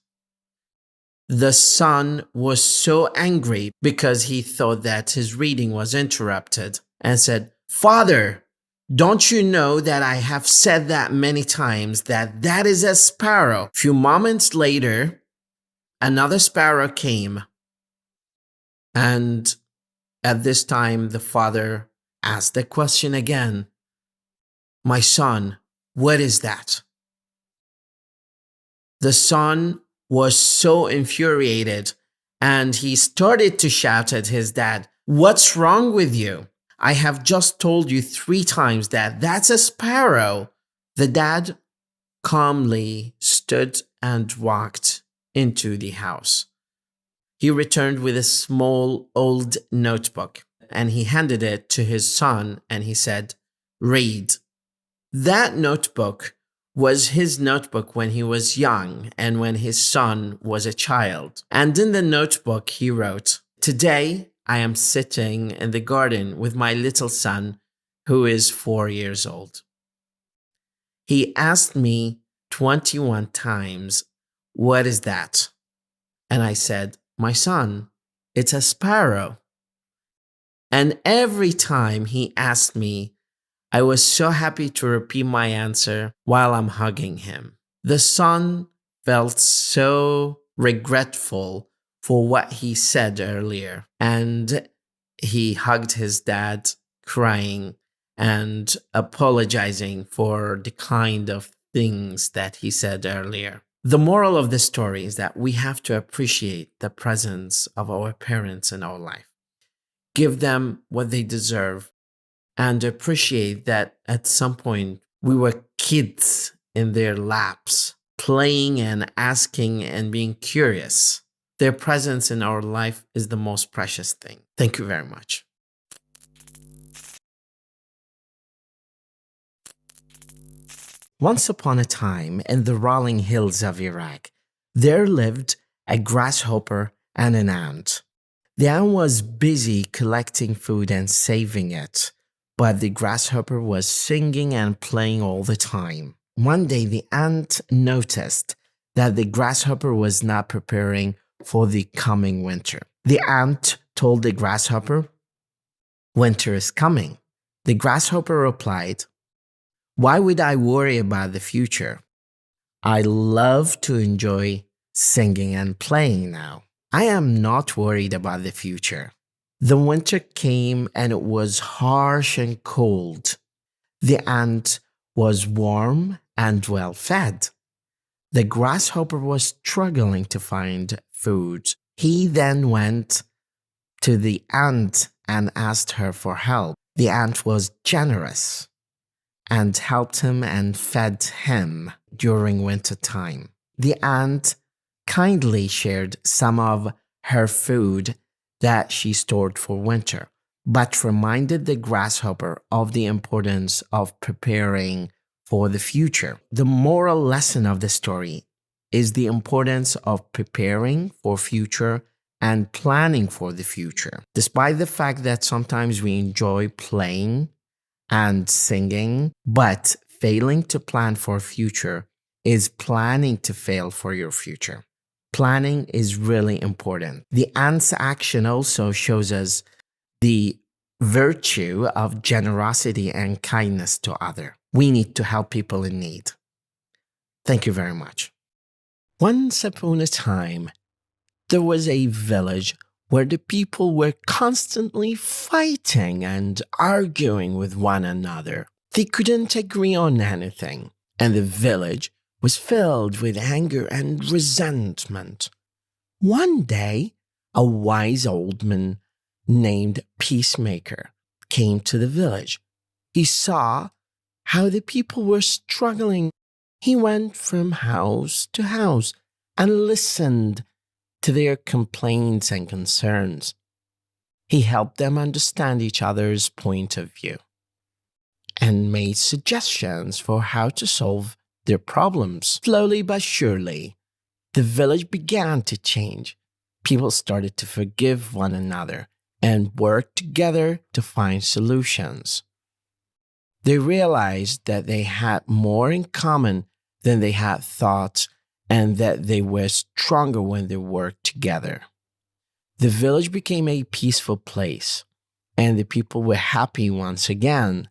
The son was so angry because he thought that his reading was interrupted and said, Father, don't you know that I have said that many times that that is a sparrow? A few moments later, another sparrow came. And at this time, the father asked the question again, my son, what is that? The son was so infuriated and he started to shout at his dad, what's wrong with you? I have just told you 3 times that that's a sparrow. The dad calmly stood and walked into the house. He returned with a small old notebook and he handed it to his son and he said, "Read." That notebook was his notebook when he was young and when his son was a child. And in the notebook he wrote, "Today I am sitting in the garden with my little son who is 4 years old. He asked me 21 times, 'What is that?' And I said, 'My son, it's a sparrow.' And every time he asked me, I was so happy to repeat my answer while I'm hugging him." The son felt so regretful for what he said earlier, and he hugged his dad, crying and apologizing for the kind of things that he said earlier. The moral of the story is that we have to appreciate the presence of our parents in our life, give them what they deserve, and appreciate that at some point we were kids in their laps, playing and asking and being curious. Their presence in our life is the most precious thing. Thank you very much. Once upon a time, in the rolling hills of Iraq, there lived a grasshopper and an ant. The ant was busy collecting food and saving it, but the grasshopper was singing and playing all the time. One day, the ant noticed that the grasshopper was not preparing for the coming winter. The ant told the grasshopper, "Winter is coming." The grasshopper replied, "Why would I worry about the future? I love to enjoy singing and playing now. I am not worried about the future." The winter came and it was harsh and cold. The ant was warm and well fed. The grasshopper was struggling to find food. He then went to the ant and asked her for help. The ant was generous and helped him and fed him during winter time. The ant kindly shared some of her food that she stored for winter, but reminded the grasshopper of the importance of preparing for the future. The moral lesson of the story is the importance of preparing for future and planning for the future. Despite the fact that sometimes we enjoy playing and singing, but failing to plan for future is planning to fail for your future. Planning is really important. The ant's action also shows us the virtue of generosity and kindness to others. We need to help people in need. Thank you very much. Once upon a time, there was a village where the people were constantly fighting and arguing with one another. They couldn't agree on anything, and the village was filled with anger and resentment. One day, a wise old man named Peacemaker came to the village. He saw how the people were struggling. He went from house to house and listened to their complaints and concerns. He helped them understand each other's point of view and made suggestions for how to solve their problems. Slowly but surely, the village began to change. People started to forgive one another and work together to find solutions. They realized that they had more in common than they had thought, and that they were stronger when they worked together. The village became a peaceful place, and the people were happy once again.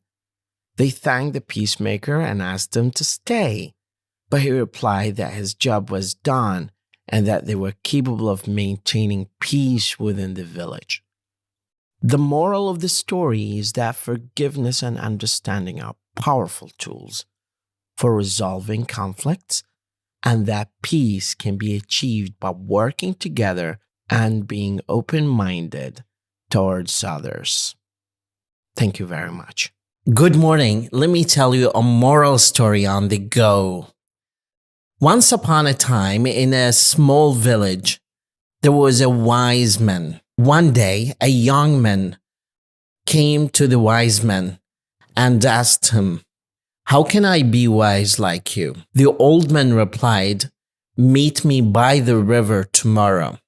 They thanked the peacemaker and asked him to stay, but he replied that his job was done and that they were capable of maintaining peace within the village. The moral of the story is that forgiveness and understanding are powerful tools for resolving conflicts, and that peace can be achieved by working together and being open-minded towards others. Thank you very much. Good morning. Let me tell you a moral story on the go. Once upon a time, in a small village, there was a wise man. One day, a young man came to the wise man and asked him, "How can I be wise like you?" The old man replied, "Meet me by the river tomorrow."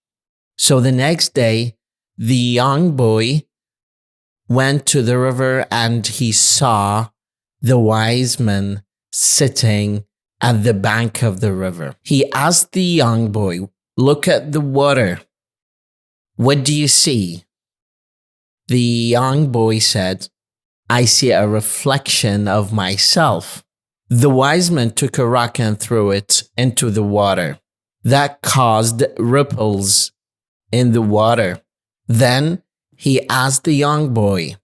So the next day, the young boy went to the river and he saw the wise man sitting at the bank of the river. He asked the young boy, "Look at the water. What do you see?" The young boy said, "I see a reflection of myself." The wise man took a rock and threw it into the water. That caused ripples in the water. Then he asked the young boy,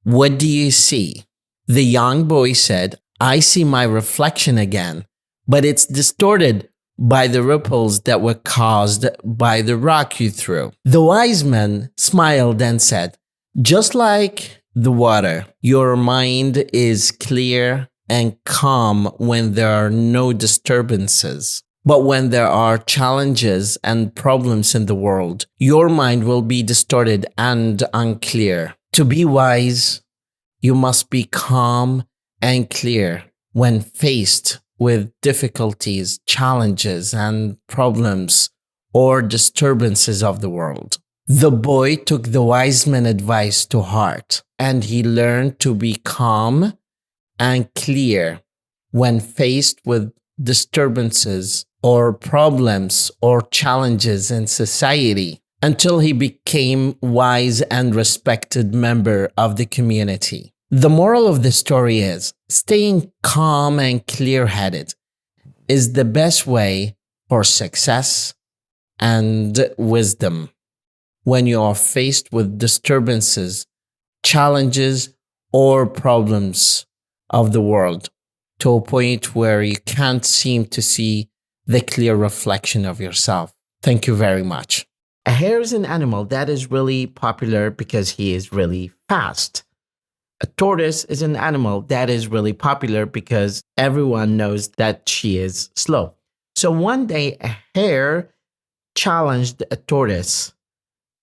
"What do you see?" The young boy said, "I see my reflection again, but it's distorted by the ripples that were caused by the rock you threw." The wise man smiled and said, "Just like the water, your mind is clear and calm when there are no disturbances. But when there are challenges and problems in the world, your mind will be distorted and unclear. To be wise, you must be calm and clear when faced with difficulties, challenges, and problems or disturbances of the world." The boy took the wise man's advice to heart, and he learned to be calm and clear when faced with disturbances or problems or challenges in society until he became wise and respected member of the community. The moral of the story is staying calm and clear-headed is the best way for success and wisdom when you are faced with disturbances, challenges, or problems of the world to a point where you can't seem to see the clear reflection of yourself. Thank you very much. A hare is an animal that is really popular because he is really fast. A tortoise is an animal that is really popular because everyone knows that she is slow. So one day, a hare challenged a tortoise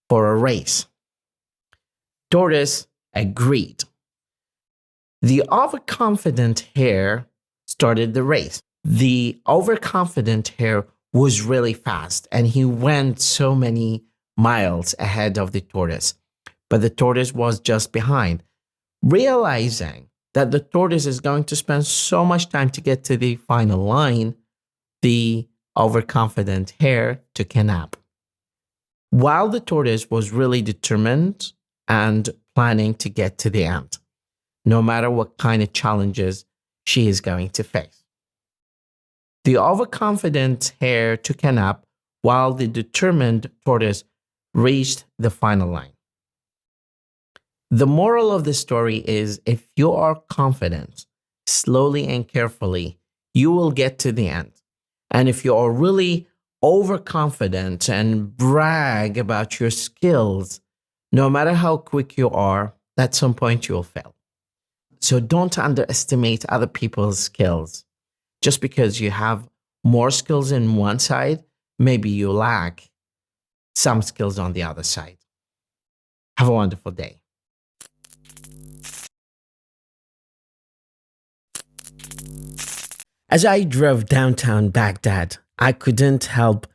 for a race. Tortoise agreed. The overconfident hare started the race. The overconfident hare was really fast and he went so many miles ahead of the tortoise. But the tortoise was just behind. Realizing that the tortoise is going to spend so much time to get to the final line, the overconfident hare took a nap. While the tortoise was really determined and planning to get to the end, no matter what kind of challenges she is going to face. The overconfident hare took a nap while the determined tortoise reached the final line. The moral of the story is if you are confident, slowly and carefully, you will get to the end. And if you are really overconfident and brag about your skills, no matter how quick you are, at some point you will fail. So don't underestimate other people's skills. Just because you have more skills in one side, maybe you lack some skills on the other side. Have a wonderful day. As I drove downtown Baghdad, I couldn't help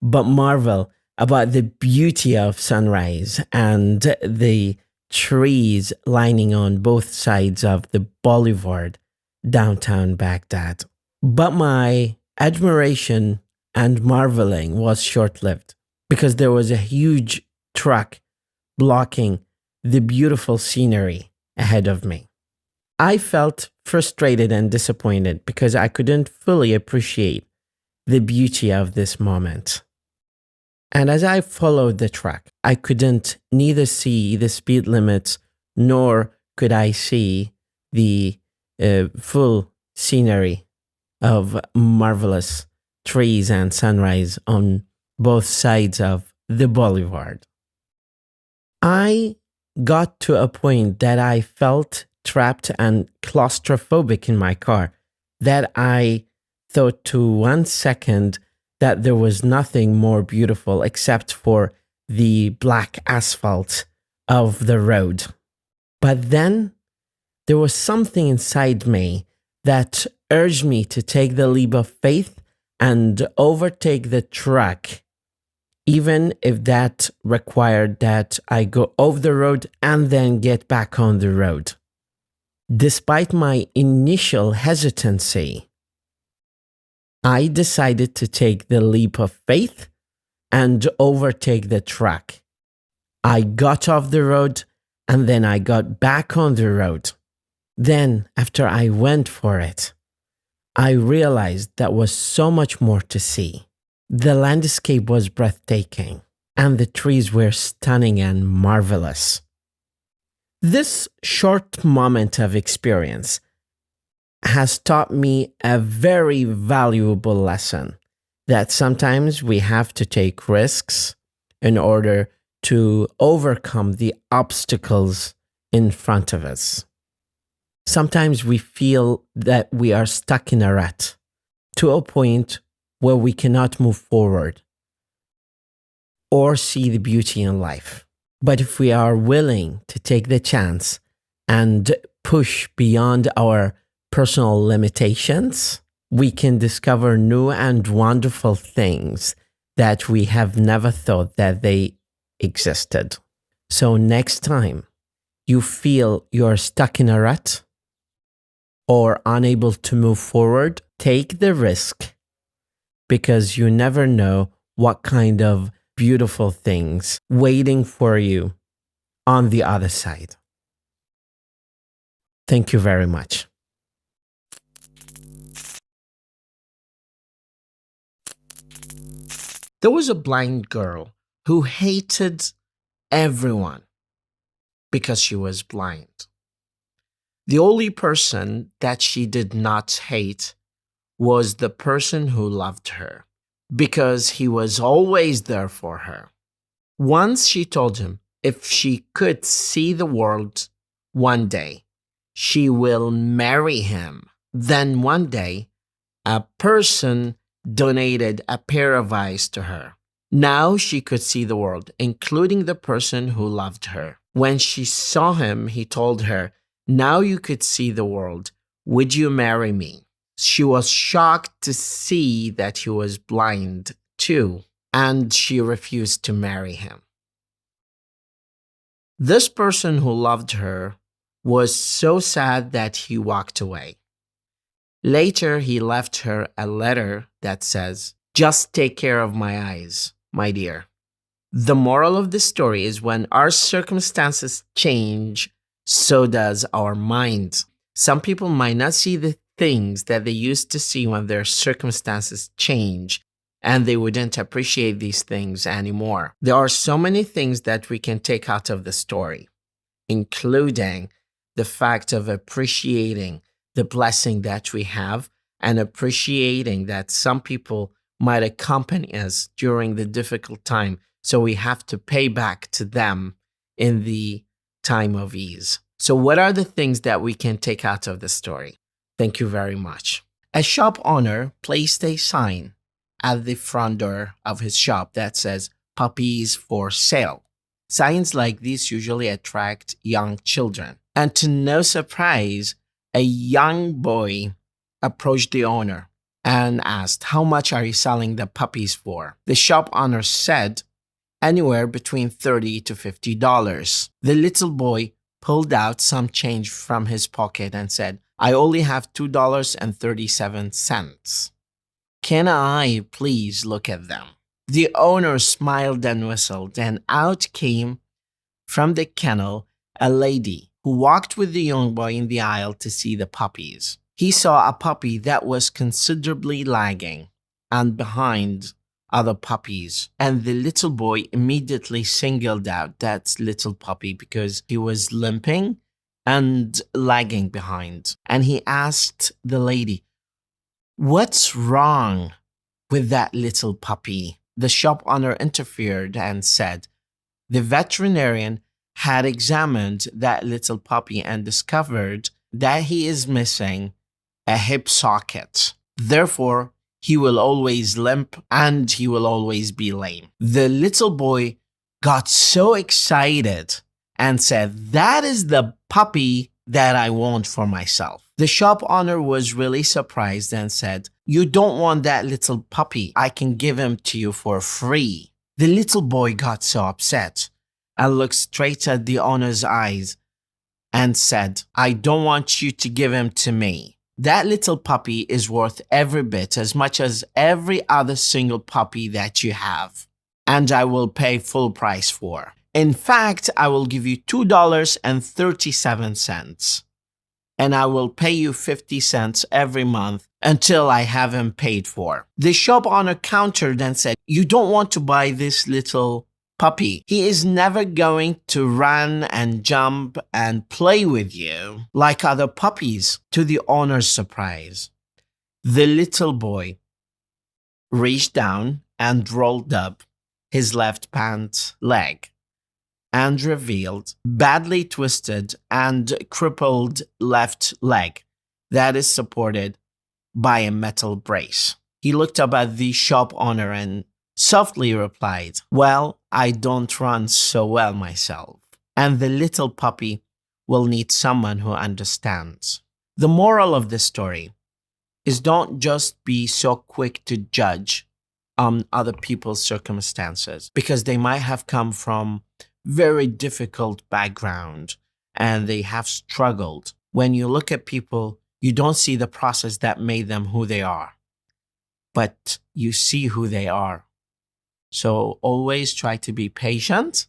but marvel about the beauty of sunrise and the trees lining on both sides of the boulevard downtown Baghdad. But my admiration and marveling was short-lived because there was a huge truck blocking the beautiful scenery ahead of me. I felt frustrated and disappointed because I couldn't fully appreciate the beauty of this moment. And as I followed the truck, I couldn't neither see the speed limits nor could I see the full scenery of marvelous trees and sunrise on both sides of the boulevard. I got to a point that I felt trapped and claustrophobic in my car that I thought to 1 second that there was nothing more beautiful except for the black asphalt of the road. But then there was something inside me that urged me to take the leap of faith and overtake the truck, even if that required that I go off the road and then get back on the road. Despite my initial hesitancy, I decided to take the leap of faith and overtake the truck. I got off the road and then I got back on the road. Then, after I went for it, I realized there was so much more to see. The landscape was breathtaking, and the trees were stunning and marvelous. This short moment of experience has taught me a very valuable lesson that sometimes we have to take risks in order to overcome the obstacles in front of us. Sometimes we feel that we are stuck in a rut to a point where we cannot move forward or see the beauty in life. But if we are willing to take the chance and push beyond our personal limitations, we can discover new and wonderful things that we have never thought that they existed. So next time you feel you're stuck in a rut or unable to move forward, take the risk, because you never know what kind of beautiful things waiting for you on the other side. Thank you very much. There was a blind girl who hated everyone because she was blind. The only person that she did not hate was the person who loved her, because he was always there for her. Once she told him if she could see the world one day, she will marry him. Then one day, a person donated a pair of eyes to her. Now she could see the world, including the person who loved her. When she saw him, he told her, "Now you could see the world. Would you marry me?" She was shocked to see that he was blind too, and she refused to marry him. This person who loved her was so sad that he walked away. Later, he left her a letter that says, "Just take care of my eyes, my dear." The moral of the story is when our circumstances change, so does our mind. Some people might not see the things that they used to see when their circumstances change, and they wouldn't appreciate these things anymore. There are so many things that we can take out of the story, including the fact of appreciating the blessing that we have and appreciating that some people might accompany us during the difficult time, so we have to pay back to them in the time of ease. So what are the things that we can take out of the story? Thank you very much. A shop owner placed a sign at the front door of his shop that says, "Puppies for sale." Signs like these usually attract young children. And to no surprise, a young boy approached the owner and asked, "How much are you selling the puppies for?" The shop owner said, "Anywhere between $30 to $50. The little boy pulled out some change from his pocket and said, "I only have $2.37. Can I please look at them?" The owner smiled and whistled, and out came from the kennel a lady who walked with the young boy in the aisle to see the puppies. He saw a puppy that was considerably lagging and behind other puppies, and the little boy immediately singled out that little puppy because he was limping and lagging behind. And he asked the lady, "What's wrong with that little puppy?" The shop owner interfered and said, "The veterinarian had examined that little puppy and discovered that he is missing a hip socket. Therefore, he will always limp and he will always be lame. The little boy got so excited and said, "That is the puppy that I want for myself." The shop owner was really surprised and said, "You don't want that little puppy. I can give him to you for free." The little boy got so upset and looked straight at the owner's eyes and said, "I don't want you to give him to me. That little puppy is worth every bit as much as every other single puppy that you have, and I will pay full price for. In fact, I will give you $2.37, and I will pay you 50 cents every month until I have him paid for." The shop owner countered and said, "You don't want to buy this little puppy. He is never going to run and jump and play with you like other puppies." To the owner's surprise, the little boy reached down and rolled up his left pant leg and revealed badly twisted and crippled left leg that is supported by a metal brace. He looked up at the shop owner and softly replied, "Well, I don't run so well myself, and the little puppy will need someone who understands." The moral of this story is don't just be so quick to judge other people's circumstances, because they might have come from very difficult background and they have struggled. When you look at people, you don't see the process that made them who they are, but you see who they are. So always try to be patient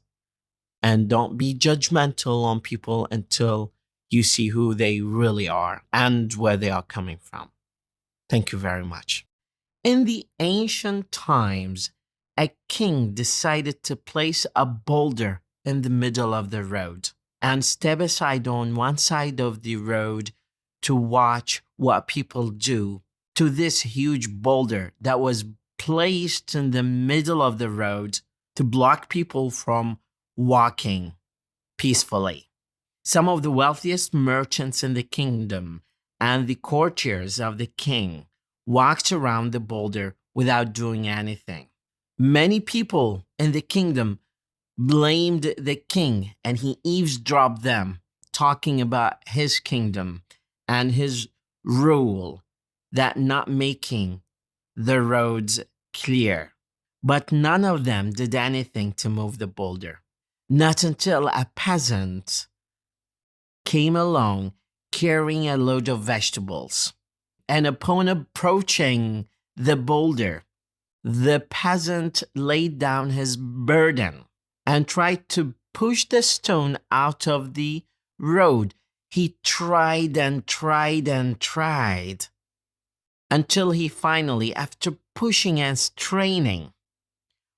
and don't be judgmental on people until you see who they really are and where they are coming from. Thank you very much. In the ancient times, a king decided to place a boulder in the middle of the road and step aside on one side of the road to watch what people do to this huge boulder that was placed in the middle of the road to block people from walking peacefully. Some of the wealthiest merchants in the kingdom and the courtiers of the king walked around the boulder without doing anything. Many people in the kingdom blamed the king, and he eavesdropped them talking about his kingdom and his rule that not making the roads clear. But none of them did anything to move the boulder. Not until a peasant came along carrying a load of vegetables. And upon approaching the boulder, the peasant laid down his burden and tried to push the stone out of the road. He tried and tried and tried until he finally, after pushing and straining,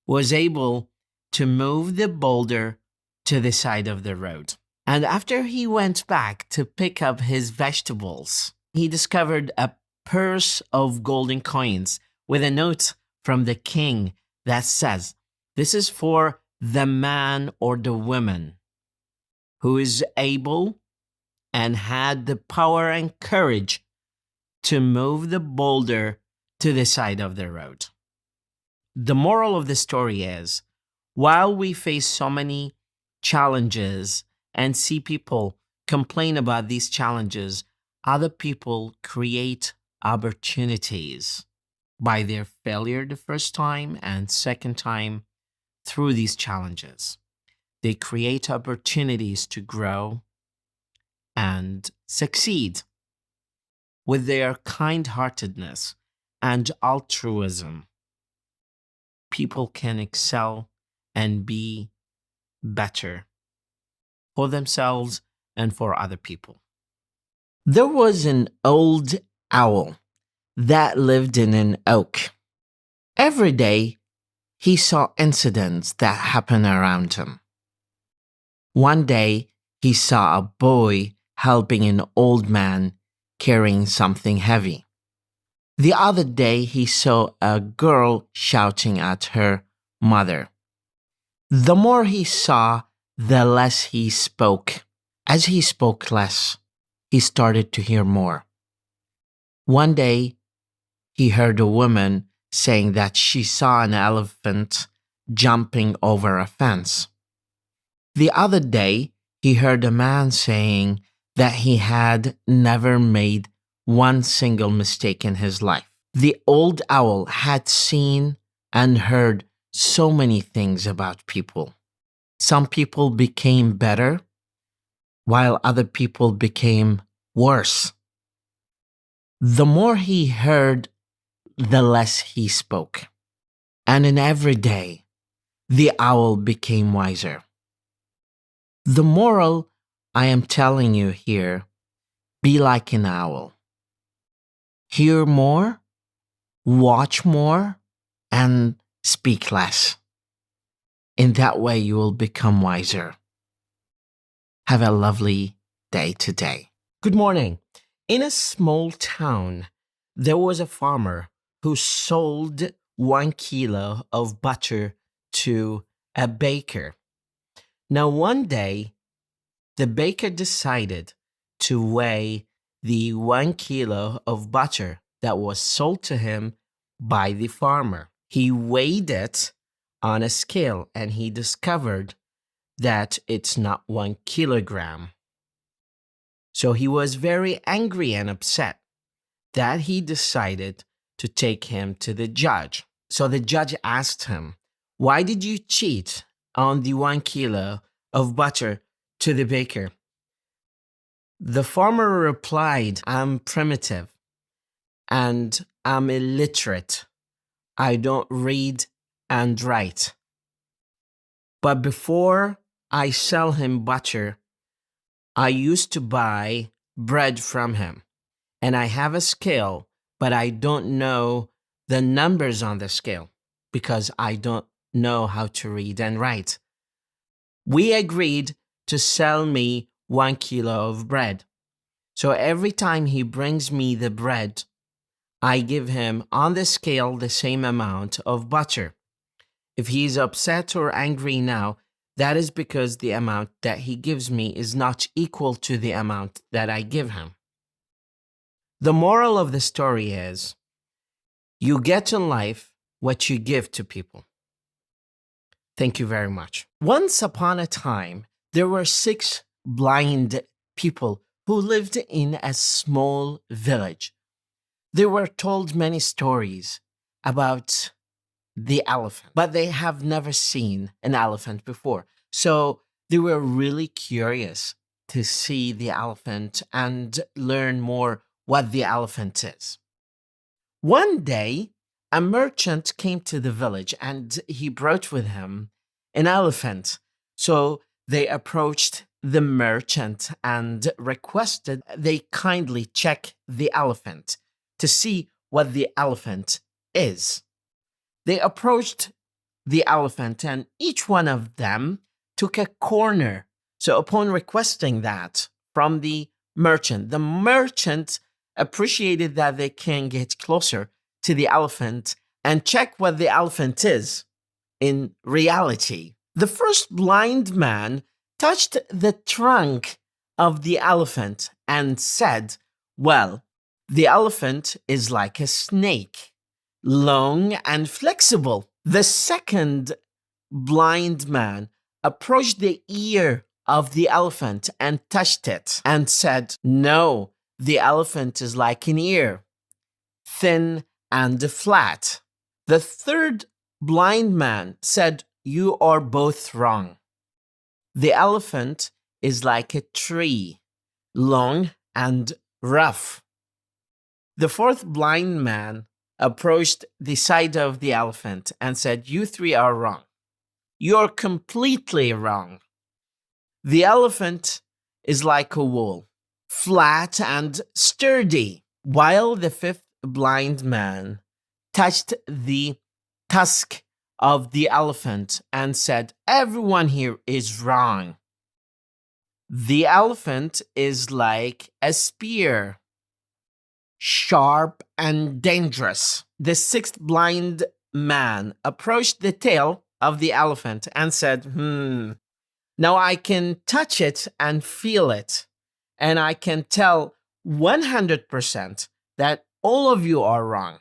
was able to move the boulder to the side of the road. And after he went back to pick up his vegetables, he discovered a purse of golden coins with a note from the king that says, "This is for the man or the woman who is able and had the power and courage to move the boulder to the side of the road." The moral of the story is, while we face so many challenges and see people complain about these challenges, other people create opportunities by their failure the first time and second time through these challenges. They create opportunities to grow and succeed. With their kind-heartedness and altruism, people can excel and be better for themselves and for other people. There was an old owl that lived in an oak. Every day, he saw incidents that happened around him. One day, he saw a boy helping an old man carrying something heavy. The other day, he saw a girl shouting at her mother. The more he saw, the less he spoke. As he spoke less, he started to hear more. One day, he heard a woman saying that she saw an elephant jumping over a fence. The other day, he heard a man saying that he had never made one single mistake in his life. The old owl had seen and heard so many things about people. Some people became better, while other people became worse. The more he heard, the less he spoke. And in every day, the owl became wiser. The moral I am telling you here, be like an owl. Hear more, watch more, and speak less. In that way, you will become wiser. Have a lovely day today. Good morning. In a small town, there was a farmer who sold 1 kilo of butter to a baker. Now, one day, the baker decided to weigh the 1 kilo of butter that was sold to him by the farmer. He weighed it on a scale and he discovered that it's not 1 kilogram. So he was very angry and upset that he decided to take him to the judge. So the judge asked him, "Why did you cheat on the 1 kilo of butter to the baker?" The farmer replied, "I'm primitive and I'm illiterate. I don't read and write. But before I sell him butter, I used to buy bread from him. And I have a scale, but I don't know the numbers on the scale because I don't know how to read and write. We agreed to sell me 1 kilo of bread. So every time he brings me the bread, I give him on the scale the same amount of butter. If he's upset or angry now, that is because the amount that he gives me is not equal to the amount that I give him." The moral of the story is, you get in life what you give to people. Thank you very much. Once upon a time, there were 6 blind people who lived in a small village. They were told many stories about the elephant, but they have never seen an elephant before. So they were really curious to see the elephant and learn more what the elephant is. One day, a merchant came to the village and he brought with him an elephant. So they approached the merchant and requested they kindly check the elephant to see what the elephant is. They approached the elephant and each one of them took a corner. So upon requesting that from the merchant appreciated that they can get closer to the elephant and check what the elephant is in reality. The first blind man touched the trunk of the elephant and said, "Well, the elephant is like a snake, long and flexible." The second blind man approached the ear of the elephant and touched it and said, "No, the elephant is like an ear, thin and flat." The third blind man said, "You are both wrong. The elephant is like a tree, long and rough." The fourth blind man approached the side of the elephant and said, "You 3 are wrong. You're completely wrong. The elephant is like a wall, flat and sturdy." While the fifth blind man touched the tusk of the elephant and said, "Everyone here is wrong. The elephant is like a spear, sharp and dangerous." The sixth blind man approached the tail of the elephant and said, Now I can touch it and feel it, and I can tell 100% that all of you are wrong,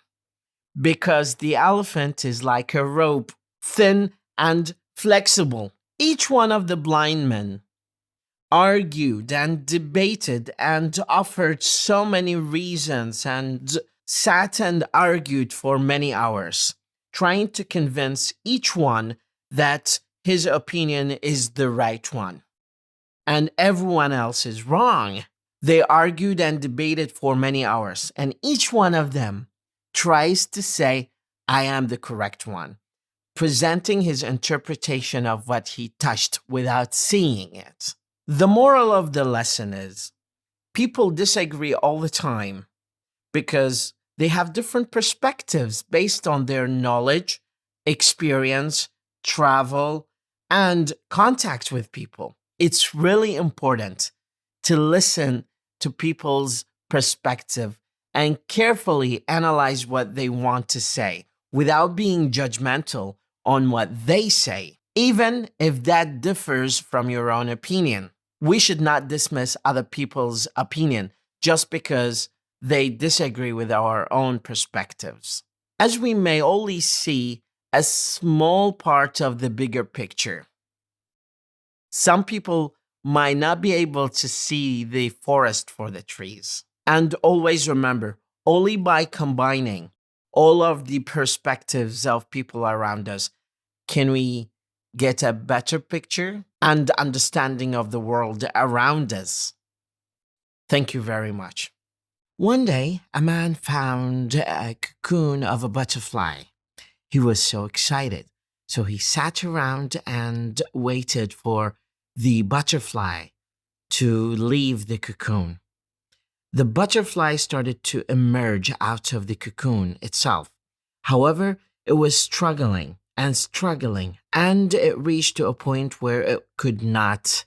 because the elephant is like a rope, thin and flexible. Each one of the blind men argued and debated and offered so many reasons and sat and argued for many hours, trying to convince each one that his opinion is the right one and everyone else is wrong. They argued and debated for many hours, and each one of them tries to say, I am the correct one, presenting his interpretation of what he touched without seeing it. The moral of the lesson is people disagree all the time because they have different perspectives based on their knowledge, experience, travel, and contact with people. It's really important to listen to people's perspective and carefully analyze what they want to say without being judgmental on what they say, even if that differs from your own opinion. We should not dismiss other people's opinion just because they disagree with our own perspectives, as we may only see a small part of the bigger picture. Some people might not be able to see the forest for the trees. And always remember, only by combining all of the perspectives of people around us can we get a better picture and understanding of the world around us. Thank you very much. One day, a man found a cocoon of a butterfly. He was so excited. So he sat around and waited for the butterfly to leave the cocoon. The butterfly started to emerge out of the cocoon itself. However, it was struggling and struggling, and it reached to a point where it could not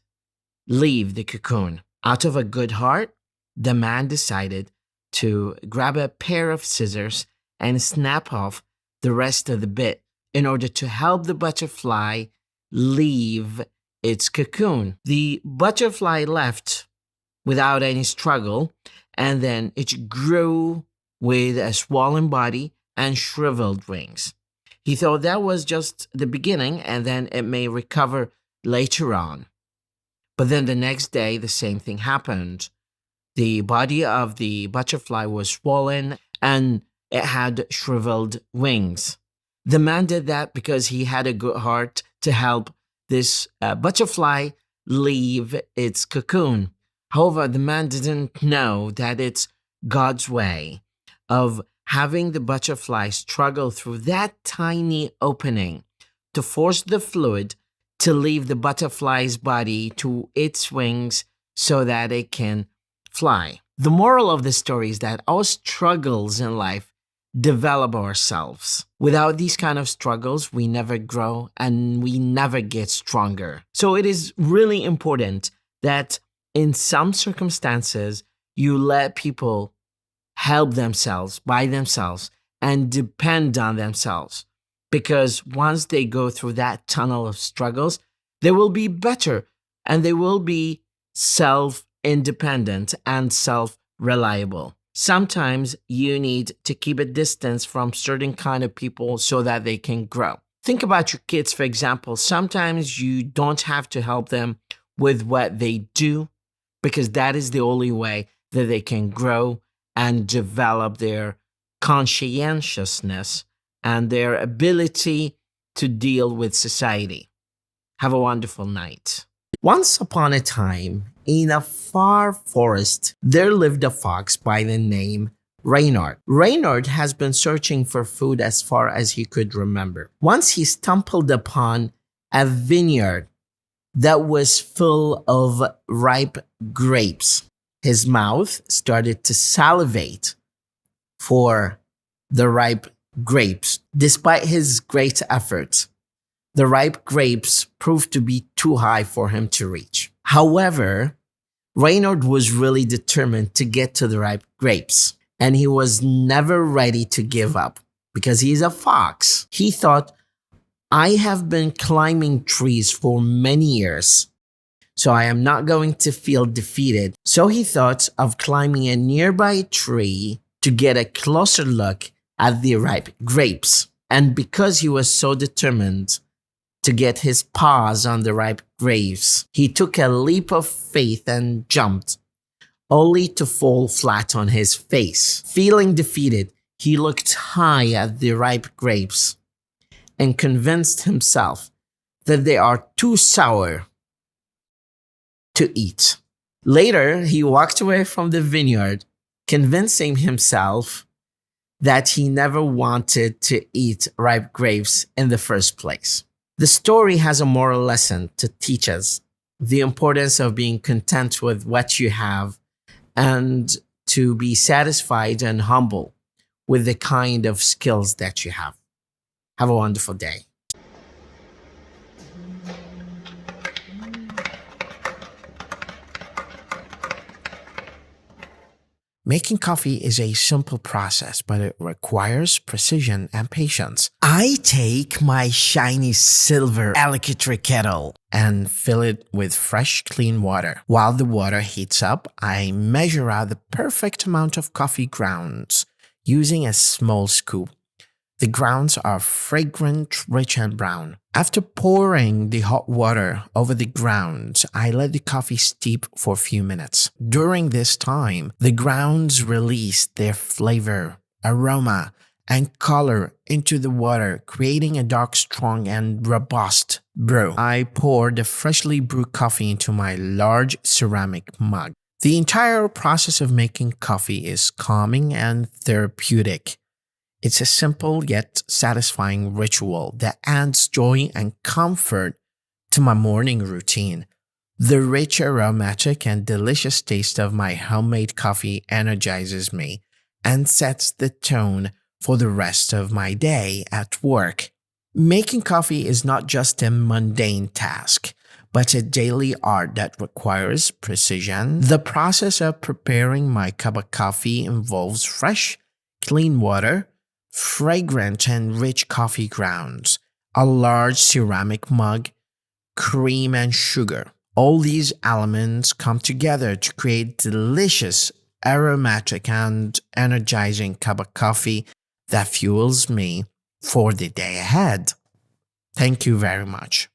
leave the cocoon. Out of a good heart, the man decided to grab a pair of scissors and snap off the rest of the bit in order to help the butterfly leave its cocoon. The butterfly left without any struggle, and then it grew with a swollen body and shriveled wings. He thought that was just the beginning, and then it may recover later on. But then the next day, the same thing happened. The body of the butterfly was swollen, and it had shriveled wings. The man did that because he had a good heart to help this butterfly leave its cocoon. However, the man didn't know that it's God's way of having the butterfly struggle through that tiny opening to force the fluid to leave the butterfly's body to its wings so that it can fly. The moral of the story is that our struggles in life develop ourselves. Without these kind of struggles, we never grow and we never get stronger. So it is really important that in some circumstances, you let people help themselves by themselves and depend on themselves. Because once they go through that tunnel of struggles, they will be better and they will be self-independent and self-reliable. Sometimes you need to keep a distance from certain kind of people so that they can grow. Think about your kids, for example. Sometimes you don't have to help them with what they do because that is the only way that they can grow and develop their conscientiousness and their ability to deal with society. Have a wonderful night. Once upon a time, in a far forest, there lived a fox by the name Reynard. Reynard has been searching for food as far as he could remember. Once he stumbled upon a vineyard that was full of ripe grapes. His mouth started to salivate for the ripe grapes. Despite his great efforts, the ripe grapes proved to be too high for him to reach. However, Reynard was really determined to get to the ripe grapes, and he was never ready to give up because he's a fox. He thought, I have been climbing trees for many years, so I am not going to feel defeated. So he thought of climbing a nearby tree to get a closer look at the ripe grapes. And because he was so determined to get his paws on the ripe grapes, he took a leap of faith and jumped, only to fall flat on his face. Feeling defeated, he looked high at the ripe grapes and convinced himself that they are too sour to eat. Later, he walked away from the vineyard, convincing himself that he never wanted to eat ripe grapes in the first place. The story has a moral lesson to teach us the importance of being content with what you have and to be satisfied and humble with the kind of skills that you have. Have a wonderful day. Making coffee is a simple process, but it requires precision and patience. I take my shiny silver alligator kettle and fill it with fresh, clean water. While the water heats up, I measure out the perfect amount of coffee grounds using a small scoop. The grounds are fragrant, rich, and brown. After pouring the hot water over the grounds, I let the coffee steep for a few minutes. During this time, the grounds release their flavor, aroma, and color into the water, creating a dark, strong, and robust brew. I pour the freshly brewed coffee into my large ceramic mug. The entire process of making coffee is calming and therapeutic. It's a simple yet satisfying ritual that adds joy and comfort to my morning routine. The rich, aromatic, and delicious taste of my homemade coffee energizes me and sets the tone for the rest of my day at work. Making coffee is not just a mundane task, but a daily art that requires precision. The process of preparing my cup of coffee involves fresh, clean water, fragrant and rich coffee grounds, a large ceramic mug, cream, and sugar. All these elements come together to create delicious, aromatic, and energizing cup of coffee that fuels me for the day ahead. Thank you very much.